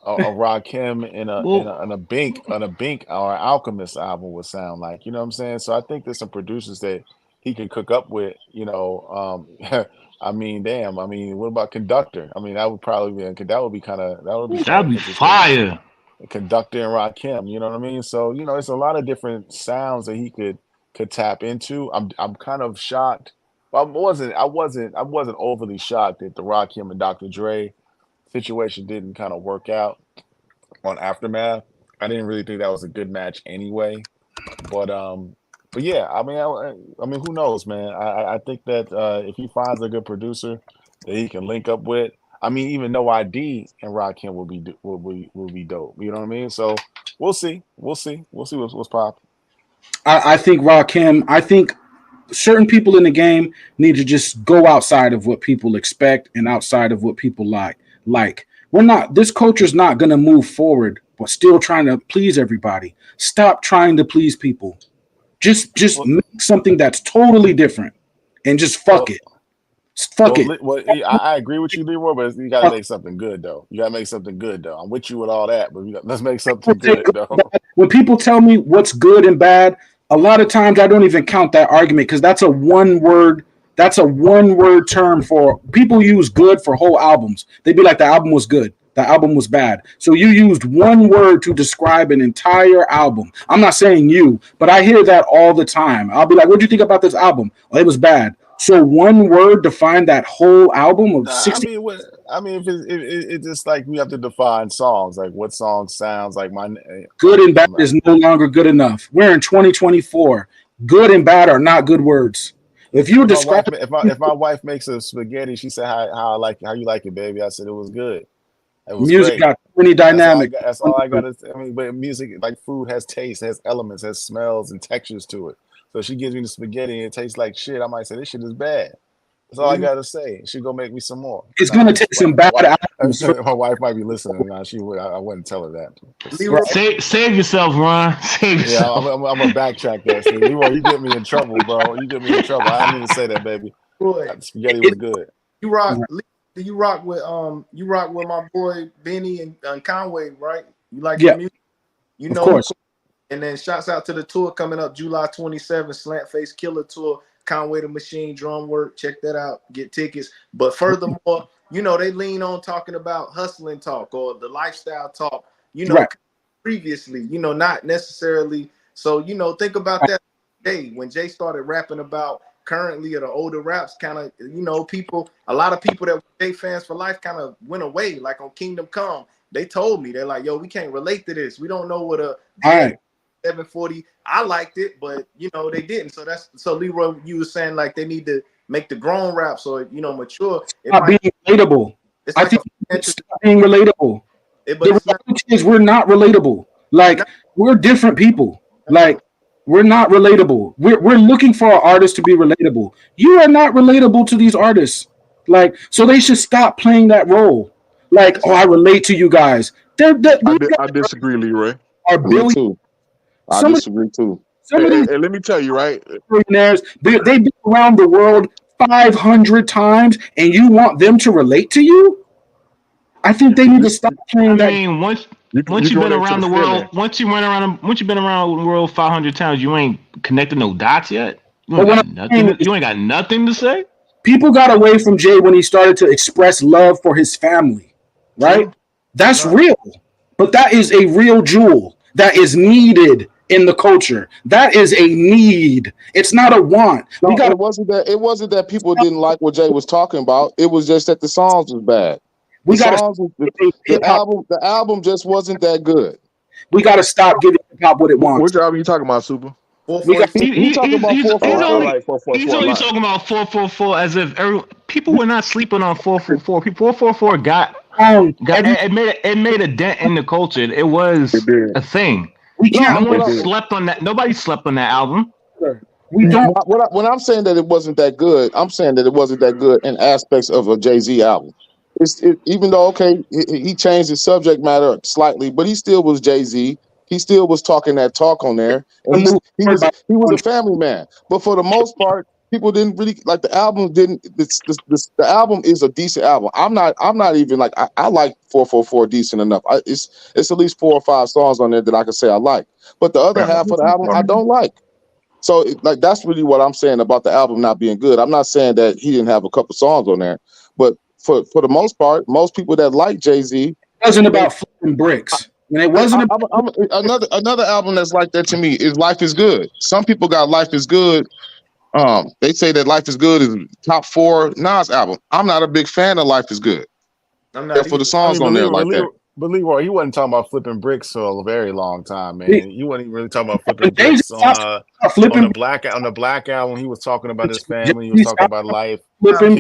Speaker 2: Rakim in a Bink or an Alchemist album would sound like. You know what I'm saying? So I think there's some producers that he can cook up with. I mean, damn. I mean, what about Conductor? I mean, that would probably be
Speaker 10: That'd be fire.
Speaker 2: Conductor and Rakim. You know what I mean? So it's a lot of different sounds that he could tap into. I'm kind of shocked. I wasn't overly shocked that the Rakim and Dr. Dre situation didn't kind of work out on Aftermath. I didn't really think that was a good match anyway. But yeah, I mean, who knows, man? I think that if he finds a good producer that he can link up with,
Speaker 10: I mean, even No ID and Rakim will be dope. You know what I mean? So we'll see. We'll see what's popping.
Speaker 4: I think Rakim. I think certain people in the game need to just go outside of what people expect and outside of what people like. We're not. This culture's not going to move forward, but still trying to please everybody. Stop trying to please people. Just make something that's totally different, and just fuck it. Fuck it.
Speaker 10: I agree with you, Leroy, but you got to make something good, though. You got to make something good, though. I'm with you with all that, but let's make something good, though.
Speaker 4: When people tell me what's good and bad, a lot of times I don't even count that argument because that's a one word. That's a one word term for people use good for whole albums. They'd be like, the album was good. The album was bad. So you used one word to describe an entire album. I'm not saying you, but I hear that all the time. I'll be like, what do you think about this album? Oh, it was bad. So one word defined that whole album of 60.
Speaker 10: I mean, if it's just like we have to define songs, like what song sounds like
Speaker 4: good and bad is no longer good enough. We're in 2024. Good and bad are not good words. If you describe,
Speaker 10: if my wife makes a spaghetti, she said how you like it, baby. I said it was good. It was
Speaker 4: music
Speaker 10: great.
Speaker 4: got many dynamics.
Speaker 10: That's all I gotta say. I mean, but music, like food, has taste, has elements, has smells and textures to it. So if she gives me the spaghetti and it tastes like shit, I might say this shit is bad. That's all I gotta say. She go make me some more.
Speaker 4: It's gonna take some bad albums.
Speaker 10: My wife might be listening now. I wouldn't tell her that.
Speaker 9: Save yourself, Ron. Save yourself.
Speaker 10: Yeah, I'm gonna backtrack that. See, Leroy, you get me in trouble, bro. You get me in trouble. I didn't even say that, baby. Spaghetti was good.
Speaker 5: You rock. You rock with my boy Benny and Conway, right? You like the music? You know,
Speaker 4: of course.
Speaker 5: And then shouts out to the tour coming up July 27th, Slant Face Killer Tour, Conway the Machine, drum work. Check that out. Get tickets. But furthermore, you know, they lean on talking about hustling talk or the lifestyle talk, you know, previously, you know, not necessarily. So, you know, think about that day when Jay started rapping about currently or the older raps, kind of, you know, a lot of people that were Jay fans for life kind of went away, like on Kingdom Come. They told me, they're like, yo, we can't relate to this. We don't know what a 740. I liked it, but you know they didn't. So Leroy, you were saying like they need to make the grown raps or you know mature.
Speaker 4: Stop being relatable. I think stop being relatable. The reality is we're not relatable. Like we're different people. Like we're not relatable. We're looking for our artists to be relatable. You are not relatable to these artists. Like so they should stop playing that role. Like I relate to you guys.
Speaker 7: I disagree, Leroy.
Speaker 3: Me too. I disagree too.
Speaker 7: And let me tell you, right?
Speaker 4: They've been around the world 500 times, and you want them to relate to you? I think they need to stop playing that.
Speaker 9: I mean, once you've been around the world, once you've been around the world 500 times, you ain't connected no dots yet. You ain't got nothing to say.
Speaker 4: People got away from Jay when he started to express love for his family, right? That's real, but that is a real jewel that is needed in the culture. That is a need. It's not a want.
Speaker 3: No, it wasn't that people didn't like what Jay was talking about. It was just that the songs was bad. The album just wasn't that good.
Speaker 4: We got to stop giving hip hop what it wants.
Speaker 7: Which album you talking about, Super?
Speaker 9: He's only talking about 444 as if people were not sleeping on 444. 444 it made a dent in the culture. It was a thing. Nobody slept on that album.
Speaker 3: We don't. When I'm saying that it wasn't that good, I'm saying that it wasn't that good in aspects of a Jay-Z album. Even though he changed his subject matter slightly, but he still was Jay-Z. He still was talking that talk on there, and he was a family man. But for the most part, people didn't really like the album. The album is a decent album. I'm not even like I like 444 decent enough. It's at least 4 or 5 songs on there that I can say I like. But the other half of the album I don't like. So like that's really what I'm saying about the album not being good. I'm not saying that he didn't have a couple songs on there, but for the most part, most people that like Jay-Z,
Speaker 4: it wasn't about flipping bricks. And it wasn't
Speaker 3: another album that's like that to me is Life is Good. Some people got Life is Good. They say that Life is Good is top 4 Nas album. I'm not a big fan of Life is Good. I'm not for the songs on there like that.
Speaker 10: But Leroy, he wasn't talking about flipping bricks for a very long time,
Speaker 4: He-
Speaker 10: man. You wasn't even really talking about flipping
Speaker 4: Jay-Z
Speaker 10: bricks
Speaker 4: stopped
Speaker 10: on
Speaker 4: flipping
Speaker 10: the Black album. He was talking about his family. He was
Speaker 4: Jay-Z
Speaker 10: talking
Speaker 4: stopped
Speaker 10: about life.
Speaker 4: flipping.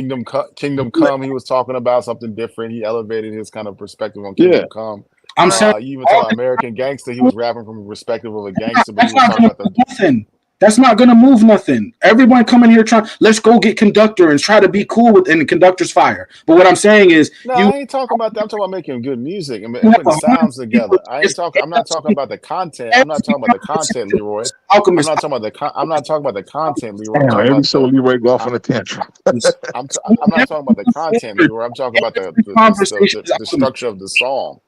Speaker 10: Kingdom Come. He was talking about something different. He elevated his kind of perspective on
Speaker 3: Yeah.
Speaker 10: Kingdom Come.
Speaker 4: I'm saying
Speaker 10: You even talking about American Gangster. He was rapping from the perspective of a gangster, but he
Speaker 4: that's
Speaker 10: was
Speaker 4: not
Speaker 10: talking
Speaker 4: gonna
Speaker 10: about
Speaker 4: move nothing. That's not gonna move nothing. Everyone coming here trying, let's go get Conductor and try to be cool with, and the Conductor's fire. But what I'm saying is,
Speaker 10: No,
Speaker 4: you
Speaker 10: I ain't talking about that. I'm talking about making good music and
Speaker 4: have
Speaker 10: putting
Speaker 4: 100
Speaker 10: sounds
Speaker 4: people.
Speaker 10: together. I'm not talking about the content. I'm not talking about the content, Leroy. I'm
Speaker 4: Alchemist.
Speaker 10: not talking about I'm not talking about the content, Leroy. I'm
Speaker 7: Damn,
Speaker 10: talking
Speaker 7: every
Speaker 10: about
Speaker 7: show Leroy go off on a tantrum.
Speaker 10: I'm not talking about the content, Leroy. I'm talking about
Speaker 4: Conversations.
Speaker 10: the structure of the song.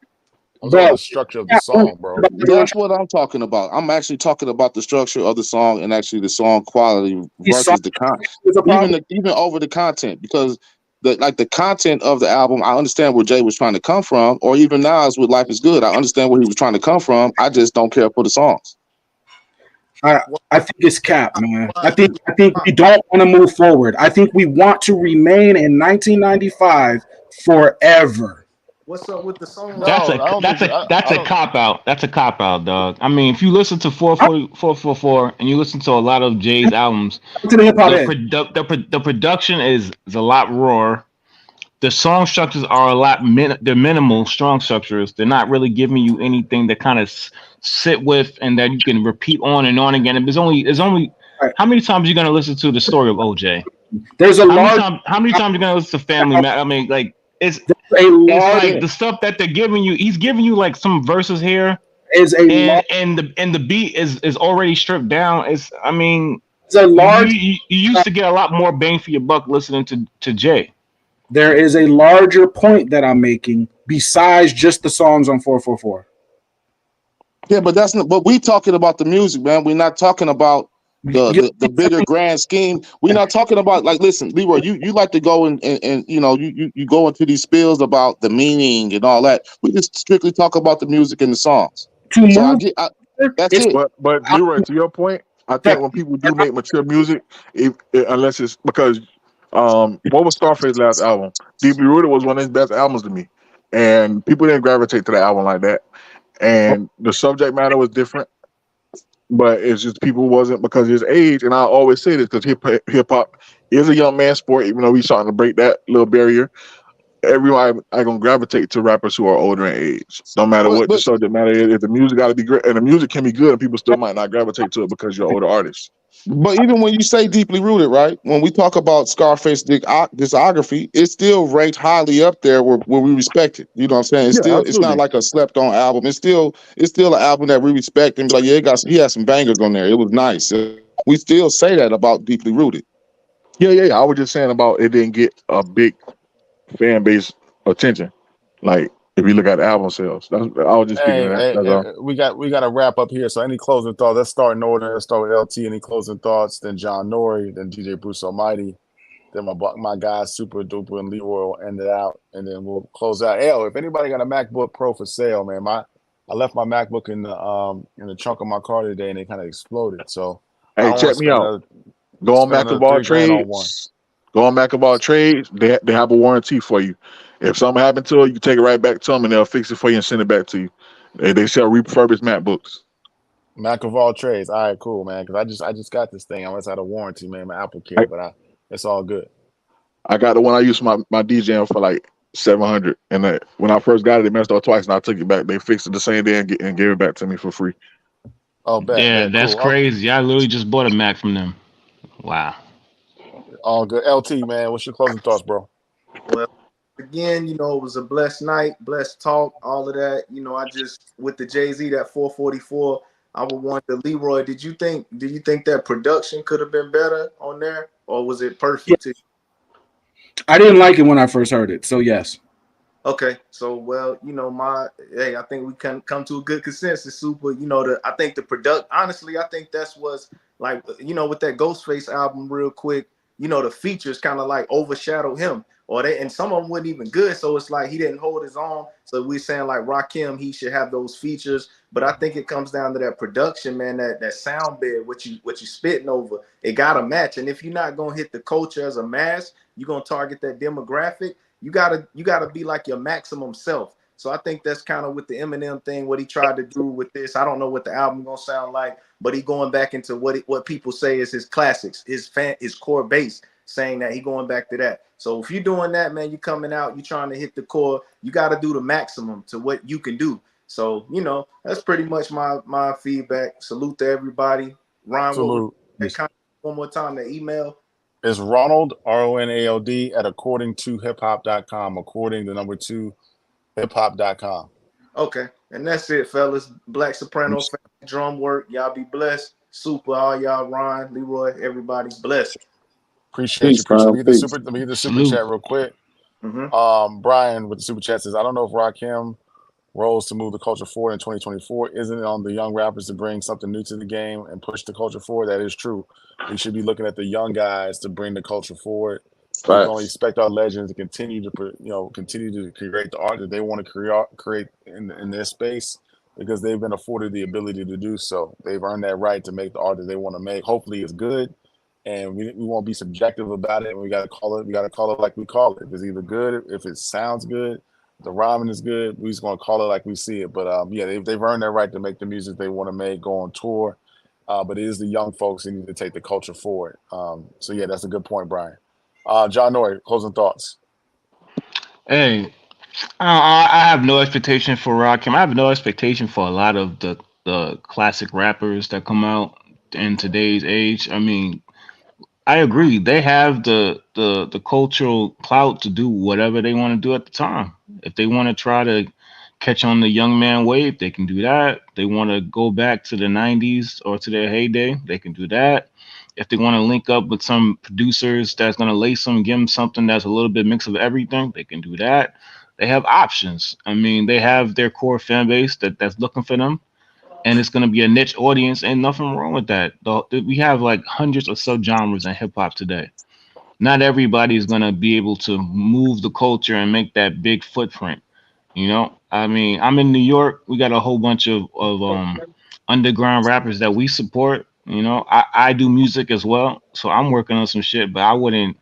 Speaker 10: I'm talking about
Speaker 4: Bro,
Speaker 10: the structure of the song, bro.
Speaker 3: That's what I'm talking about. I'm actually talking about the structure of the song and actually the song quality
Speaker 4: These songs
Speaker 3: versus the con
Speaker 4: is a problem.
Speaker 3: even over the content, because the content of the album, I understand where Jay was trying to come from, or even Nas with Life Is Good. I understand where he was trying to come from. I just don't care for the songs.
Speaker 4: I I think it's cap, man. I think we don't want to move forward. I think we want to remain in 1995 forever.
Speaker 5: What's up with the songs?
Speaker 9: That's
Speaker 10: No,
Speaker 9: a
Speaker 10: I don't think
Speaker 9: that's
Speaker 10: I
Speaker 9: a
Speaker 10: don't.
Speaker 9: cop out. That's a cop out, dog. I mean, if you listen to 444 and you listen to a lot of Jay's albums,
Speaker 4: To the hip hop
Speaker 9: the
Speaker 4: head.
Speaker 9: the production is a lot rawer. The song structures are a lot they're minimal strong structures. They're not really giving you anything to kind of sit with and that you can repeat on and on again. And there's only
Speaker 4: Right.
Speaker 9: how many times you're gonna listen to the story of OJ?
Speaker 4: There's a large
Speaker 9: How many times you're gonna listen to Family Man? I mean, like it's
Speaker 4: a
Speaker 9: it's
Speaker 4: large
Speaker 9: like the stuff that they're giving you. He's giving you like some verses here,
Speaker 4: is a large
Speaker 9: and the beat is already stripped down. It's I mean,
Speaker 4: is a
Speaker 9: you,
Speaker 4: large
Speaker 9: you used to get a lot more bang for your buck listening to Jay.
Speaker 4: there is a larger point that I'm making besides just the songs on 444.
Speaker 3: Yeah, but that's not. But we talking about the music, man. We're not talking about the bigger grand scheme. We're not talking about, like, listen, Leroy, you like to go and you know you go into these spills about the meaning and all that. We just strictly talk about the music and the songs.
Speaker 4: To
Speaker 3: So
Speaker 4: move,
Speaker 3: that's
Speaker 4: it's
Speaker 3: it.
Speaker 7: But Leroy, to your point, I think when people do make mature music, unless it's because what was Scarface's last album? Deeply Rooted was one of his best albums to me, and people didn't gravitate to that album like that. And the subject matter was different, but it's just people wasn't because of his age. And I always say this because hip hop is a young man's sport, even though we're starting to break that little barrier. Everyone I gonna gravitate to rappers who are older in age. No matter what the
Speaker 3: But
Speaker 7: subject matter is, if the music got to be great, and the music can be good, and people still might not gravitate to it because you're an older artist.
Speaker 3: But even when you say deeply rooted, right? When we talk about Scarface discography, it's still ranked highly up there where we respect it. You know what I'm saying?
Speaker 7: Yeah,
Speaker 3: It's not
Speaker 7: absolutely.
Speaker 3: like a slept on album. It's still an album that we respect and be like, yeah, he had some bangers on there. It was nice. We still say that about deeply rooted.
Speaker 7: Yeah. I was just saying about it didn't get a big fan base attention. Like if you look at the album sales, I was just speaking to that. That's all.
Speaker 10: We got to wrap up here. So any closing thoughts? Let's start in order. Let's start with LT. Any closing thoughts? Then John Nori. Then DJ Bruce Almighty. Then my guys Super Duper and Leroy will end it out, and then we'll close out. Hell, if anybody got a MacBook Pro for sale, man, I left my MacBook in the trunk of my car today, and it kind of exploded. So I
Speaker 7: Hey,
Speaker 10: don't want
Speaker 7: check
Speaker 10: to
Speaker 7: me out. Go on
Speaker 10: spend
Speaker 7: Mac of
Speaker 10: another
Speaker 7: all
Speaker 10: $3,000 on one.
Speaker 7: trades. Go on Mac of all trades. They have a warranty for you. If something happened to it, you can take it right back to them and they'll fix it for you and send it back to you. They sell refurbished MacBooks.
Speaker 10: Mac of all trades. All right, cool, man. Because I just got this thing. I was out of warranty, man. My Apple
Speaker 7: I,
Speaker 10: Care, but it's all good.
Speaker 7: I got the one I used for my DJing for like 700, and when I first got it, it messed up twice, and I took it back. They fixed it the same day and gave it back to me for free.
Speaker 10: Oh,
Speaker 9: Yeah, that's
Speaker 10: cool.
Speaker 9: crazy. I literally just bought a Mac from them. Wow.
Speaker 10: All good. LT, man, what's your closing thoughts, bro?
Speaker 5: Well, again, it was a blessed night, blessed talk, all of that. I just with the Jay-Z that 444, I would want the Leroy. Do you think that production could have been better on there, or was it perfect?
Speaker 4: Yeah. I didn't like it when I first heard it, so yes.
Speaker 5: Okay, so well, I think we can come to a good consensus, Super. I think the product. Honestly, I think that's what's like, with that Ghostface album, real quick. The features kind of like overshadowed him, and some of them weren't even good. So it's like he didn't hold his own. So we're saying like Rakim, he should have those features. But I think it comes down to that production, man. That sound bed, what you spitting over, it gotta match. And if you're not gonna hit the culture as a mass, you're gonna target that demographic. You gotta be like your maximum self. So I think that's kind of with the Eminem thing, what he tried to do with this. I don't know what the album gonna sound like, but he going back into what people say is his classics, his core base, saying that he going back to that. So if you're doing that, man, you coming out, you trying to hit the core, you got to do the maximum to what you can do. So, you know, that's pretty much my feedback. Salute to everybody. Ryan, what was that one more time, the email?
Speaker 10: It's Ronald, RONALD, at accordingtohiphop.com. According the number 2 hiphop.com.
Speaker 5: Okay. And that's it, fellas. Black Soprano drum work. Y'all be blessed. Super, all y'all, Ryan, Leroy, everybody blessed.
Speaker 10: Appreciate
Speaker 3: Peace,
Speaker 10: you. Appreciate.
Speaker 3: man.
Speaker 10: Let me get the super chat real quick. Brian with the super chat says, I don't know if Rakim roles to move the culture forward in 2024. Isn't it on the young rappers to bring something new to the game and push the culture forward? That is true. We should be looking at the young guys to bring the culture forward. We can only expect our legends to continue to create the art that they want to create in their space, because they've been afforded the ability to do so. They've earned that right to make the art that they want to make. Hopefully it's good, and we won't be subjective about it. And we got to call it like we call it. If it's either good, if it sounds good, the rhyming is good, we're just gonna call it like we see it. But they've earned that right to make the music they want to make, go on tour. But it is the young folks who need to take the culture forward. So yeah, that's a good point, Brian. John Noy, closing thoughts.
Speaker 9: Hey, I have no expectation for Rakim. I have no expectation for a lot of the classic rappers that come out in today's age. I mean, I agree. They have the cultural clout to do whatever they want to do at the time. If they want to try to catch on the young man wave, they can do that. They want to go back to the 90s or to their heyday, they can do that. If they want to link up with some producers that's going to lace them, give them something that's a little bit mix of everything, they can do that. They have options. I mean, they have their core fan base that's looking for them, and it's going to be a niche audience, and nothing wrong with that. We have like hundreds of subgenres in hip hop today. Not everybody is going to be able to move the culture and make that big footprint. You know, I mean, I'm in New York. We got a whole bunch of underground rappers that we support. You know, I do music as well, so I'm working on some shit. But I wouldn't,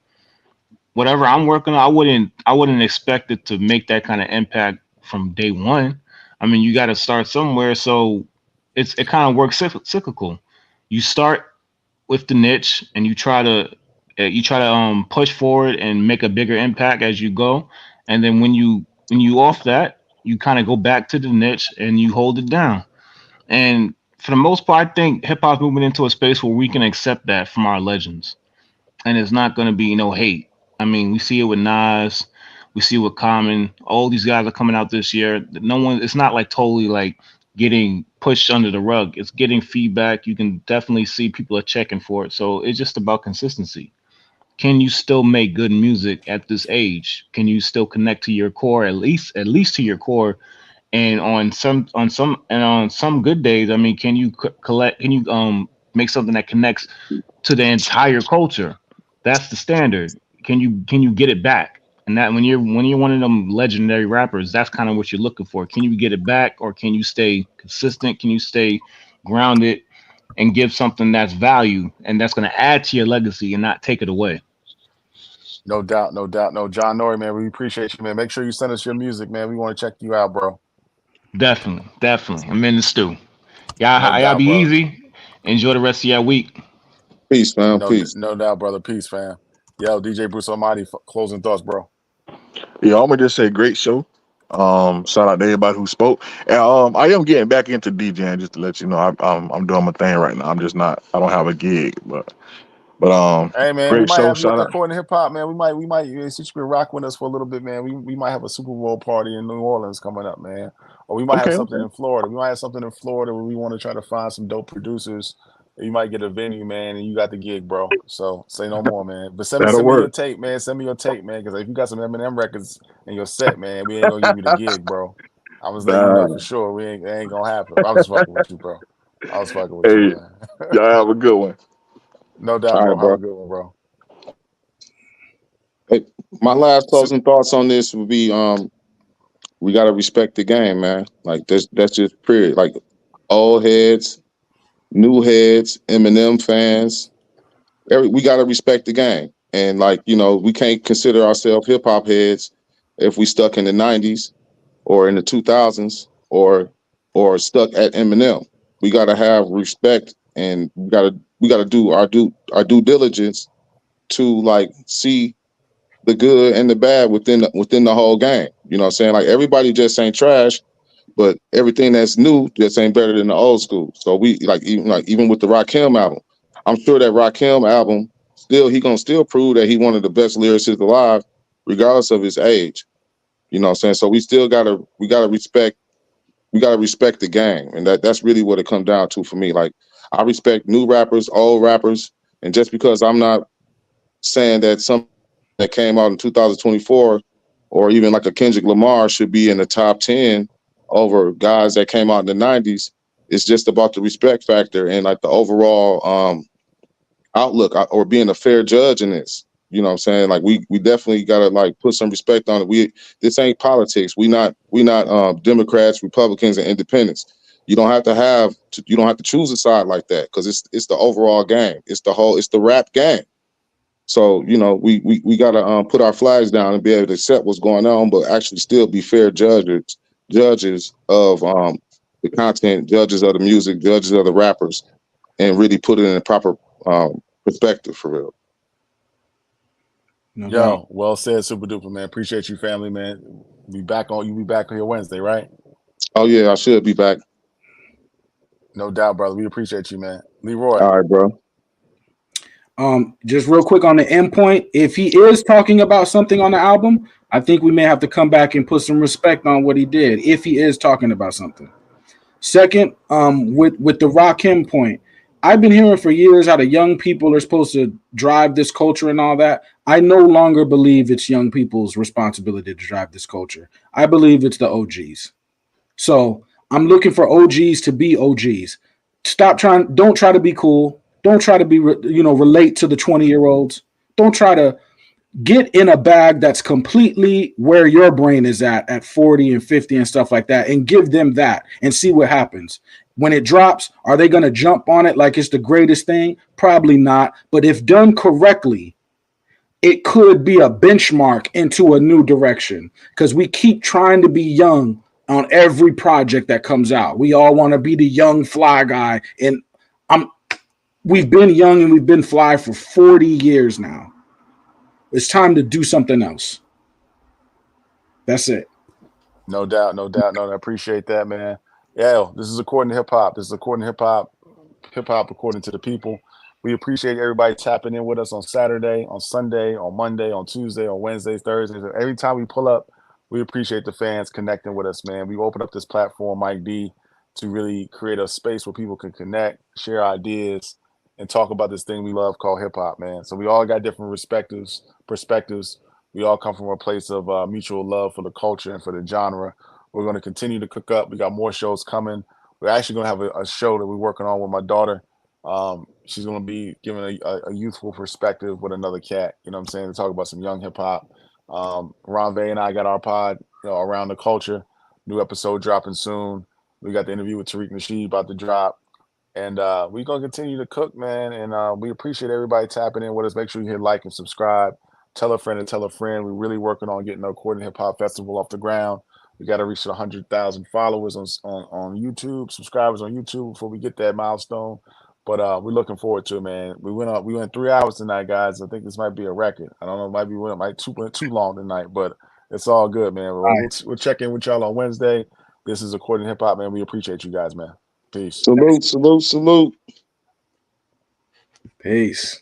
Speaker 9: whatever I'm working on, I wouldn't expect it to make that kind of impact from day one. I mean, you got to start somewhere. So it kind of works cyclical. You start with the niche, and you try to push forward and make a bigger impact as you go. And then when you off that, you kind of go back to the niche and you hold it down. And for the most part, I think hip hop moving into a space where we can accept that from our legends, and it's not going to be no hate. I mean, we see it with Nas, we see it with Common. All these guys are coming out this year. No one, it's not like totally like getting pushed under the rug. It's getting feedback. You can definitely see people are checking for it. So it's just about consistency. Can you still make good music at this age? Can you still connect to your core, at least to your core? And on some good days, I mean, can you collect? Can you make something that connects to the entire culture? That's the standard. Can you get it back? And that when you're one of them legendary rappers, that's kind of what you're looking for. Can you get it back, or can you stay consistent? Can you stay grounded and give something that's value and that's going to add to your legacy and not take it away?
Speaker 10: No doubt. No, John Noy, man, we appreciate you, man. Make sure you send us your music, man. We want to check you out, bro.
Speaker 9: Definitely. I'm in the stew. Y'all
Speaker 10: doubt,
Speaker 9: be
Speaker 10: bro.
Speaker 9: easy. Enjoy the rest of your week.
Speaker 3: Peace, man. Peace.
Speaker 10: No doubt, brother. Peace, fam. Yo, DJ Bruce Almighty, closing thoughts, bro.
Speaker 7: Yeah, I'm gonna just say great show. Shout out to everybody who spoke. And I am getting back into DJing, just to let you know. I'm doing my thing right now. I don't have a gig, but
Speaker 10: Hey, man, we
Speaker 7: great
Speaker 10: might
Speaker 7: show.
Speaker 10: have you
Speaker 7: Shout out.
Speaker 10: according to hip hop, man. We might since you been rocking with us for a little bit, man. We might have a Super Bowl party in New Orleans coming up, man. Or we might have something in Florida. We might have something in Florida where we want to try to find some dope producers. You might get a venue, man, and you got the gig, bro. So say no more, man. But send me your tape, man. Send me your tape, man. Because if you got some Eminem records in your set, man, we ain't gonna give you the gig, bro. I was letting you know for sure. It ain't gonna happen. I was fucking with you, bro. I was fucking with you, man.
Speaker 7: Y'all have a good one.
Speaker 10: No doubt,
Speaker 3: All right,
Speaker 10: bro. Have a good one, bro.
Speaker 3: Hey, my last closing thoughts on this would be we gotta respect the game, man. Like that's just period. Like old heads, new heads, Eminem fans. We gotta respect the game. And like, we can't consider ourselves hip hop heads if we stuck in the 90s. or in the 2000s or stuck at Eminem. We got to have respect, and we got to do our due diligence to like see the good and the bad within the whole game. You know what I'm saying? Like everybody just ain't trash, but everything that's new just ain't better than the old school. So we even with the Rakim album, I'm sure that Rakim album he gonna still prove that he one of the best lyricists alive, regardless of his age. You know what I'm saying? So we gotta respect the game, and that's really what it comes down to for me. Like I respect new rappers, old rappers, and just because I'm not saying that some that came out in 2024 or even like a Kendrick Lamar should be in the top 10 over guys that came out in the 90s. It's just about the respect factor and like the overall outlook or being a fair judge in this. You know what I'm saying? Like we definitely gotta like put some respect on it. This ain't politics. We not Democrats, Republicans, and independents. You don't have to choose a side like that because it's the overall game. It's the rap game. So, you know, we got to put our flags down and be able to accept what's going on, but actually still be fair judges of the content, judges of the music, judges of the rappers, and really put it in a proper perspective for real.
Speaker 4: No doubt.
Speaker 10: Well said, super duper, man. Appreciate you, family, man. You'll be back on here Wednesday, right?
Speaker 3: Oh, yeah, I should be back.
Speaker 10: No doubt, brother. We appreciate you, man. Leroy.
Speaker 3: All right, bro.
Speaker 4: Just real quick on the end point, if he is talking about something on the album, I think we may have to come back and put some respect on what he did if he is talking about something. Second, with the Rakim point, I've been hearing for years how the young people are supposed to drive this culture and all that. I no longer believe it's young people's responsibility to drive this culture. I believe it's the OGs. So I'm looking for OGs to be OGs. Don't try to be cool. Don't try to be, relate to the 20-year-olds. Don't try to get in a bag that's completely where your brain is at 40 and 50 and stuff like that, and give them that and see what happens. When it drops, are they going to jump on it like it's the greatest thing? Probably not. But if done correctly, it could be a benchmark into a new direction because we keep trying to be young on every project that comes out. We all want to be the young fly guy, and we've been young and we've been fly for 40 years now. It's time to do something else. That's it.
Speaker 10: No doubt. No, I appreciate that, man. Yeah, this is according to hip hop. Hip hop according to the people. We appreciate everybody tapping in with us on Saturday, on Sunday, on Monday, on Tuesday, on Wednesdays, Thursdays. Every time we pull up, we appreciate the fans connecting with us, man. We open up this platform, Mike D, to really create a space where people can connect, share ideas, and talk about this thing we love called hip hop, man. So we all got different perspectives. We all come from a place of mutual love for the culture and for the genre. We're going to continue to cook up. We got more shows coming. We're actually going to have a show that we're working on with my daughter. She's going to be giving a youthful perspective with another cat, you know what I'm saying, to talk about some young hip hop. Ron Vay and I got our pod, around the culture. New episode dropping soon. We got the interview with Tariq Nasheed about to drop. And we're going to continue to cook, man. And we appreciate everybody tapping in with us. Make sure you hit like and subscribe. Tell a friend and tell a friend. We're really working on getting the According Hip Hop Festival off the ground. We got to reach 100,000 followers on YouTube, subscribers on YouTube before we get that milestone. But we're looking forward to it, man. We went 3 hours tonight, guys. I think this might be a record. I don't know, it might be too long tonight, but it's all good, man. We'll check in with y'all on Wednesday. This is According to Hip Hop, man. We appreciate you guys, man. Peace.
Speaker 3: Salute.
Speaker 4: Peace.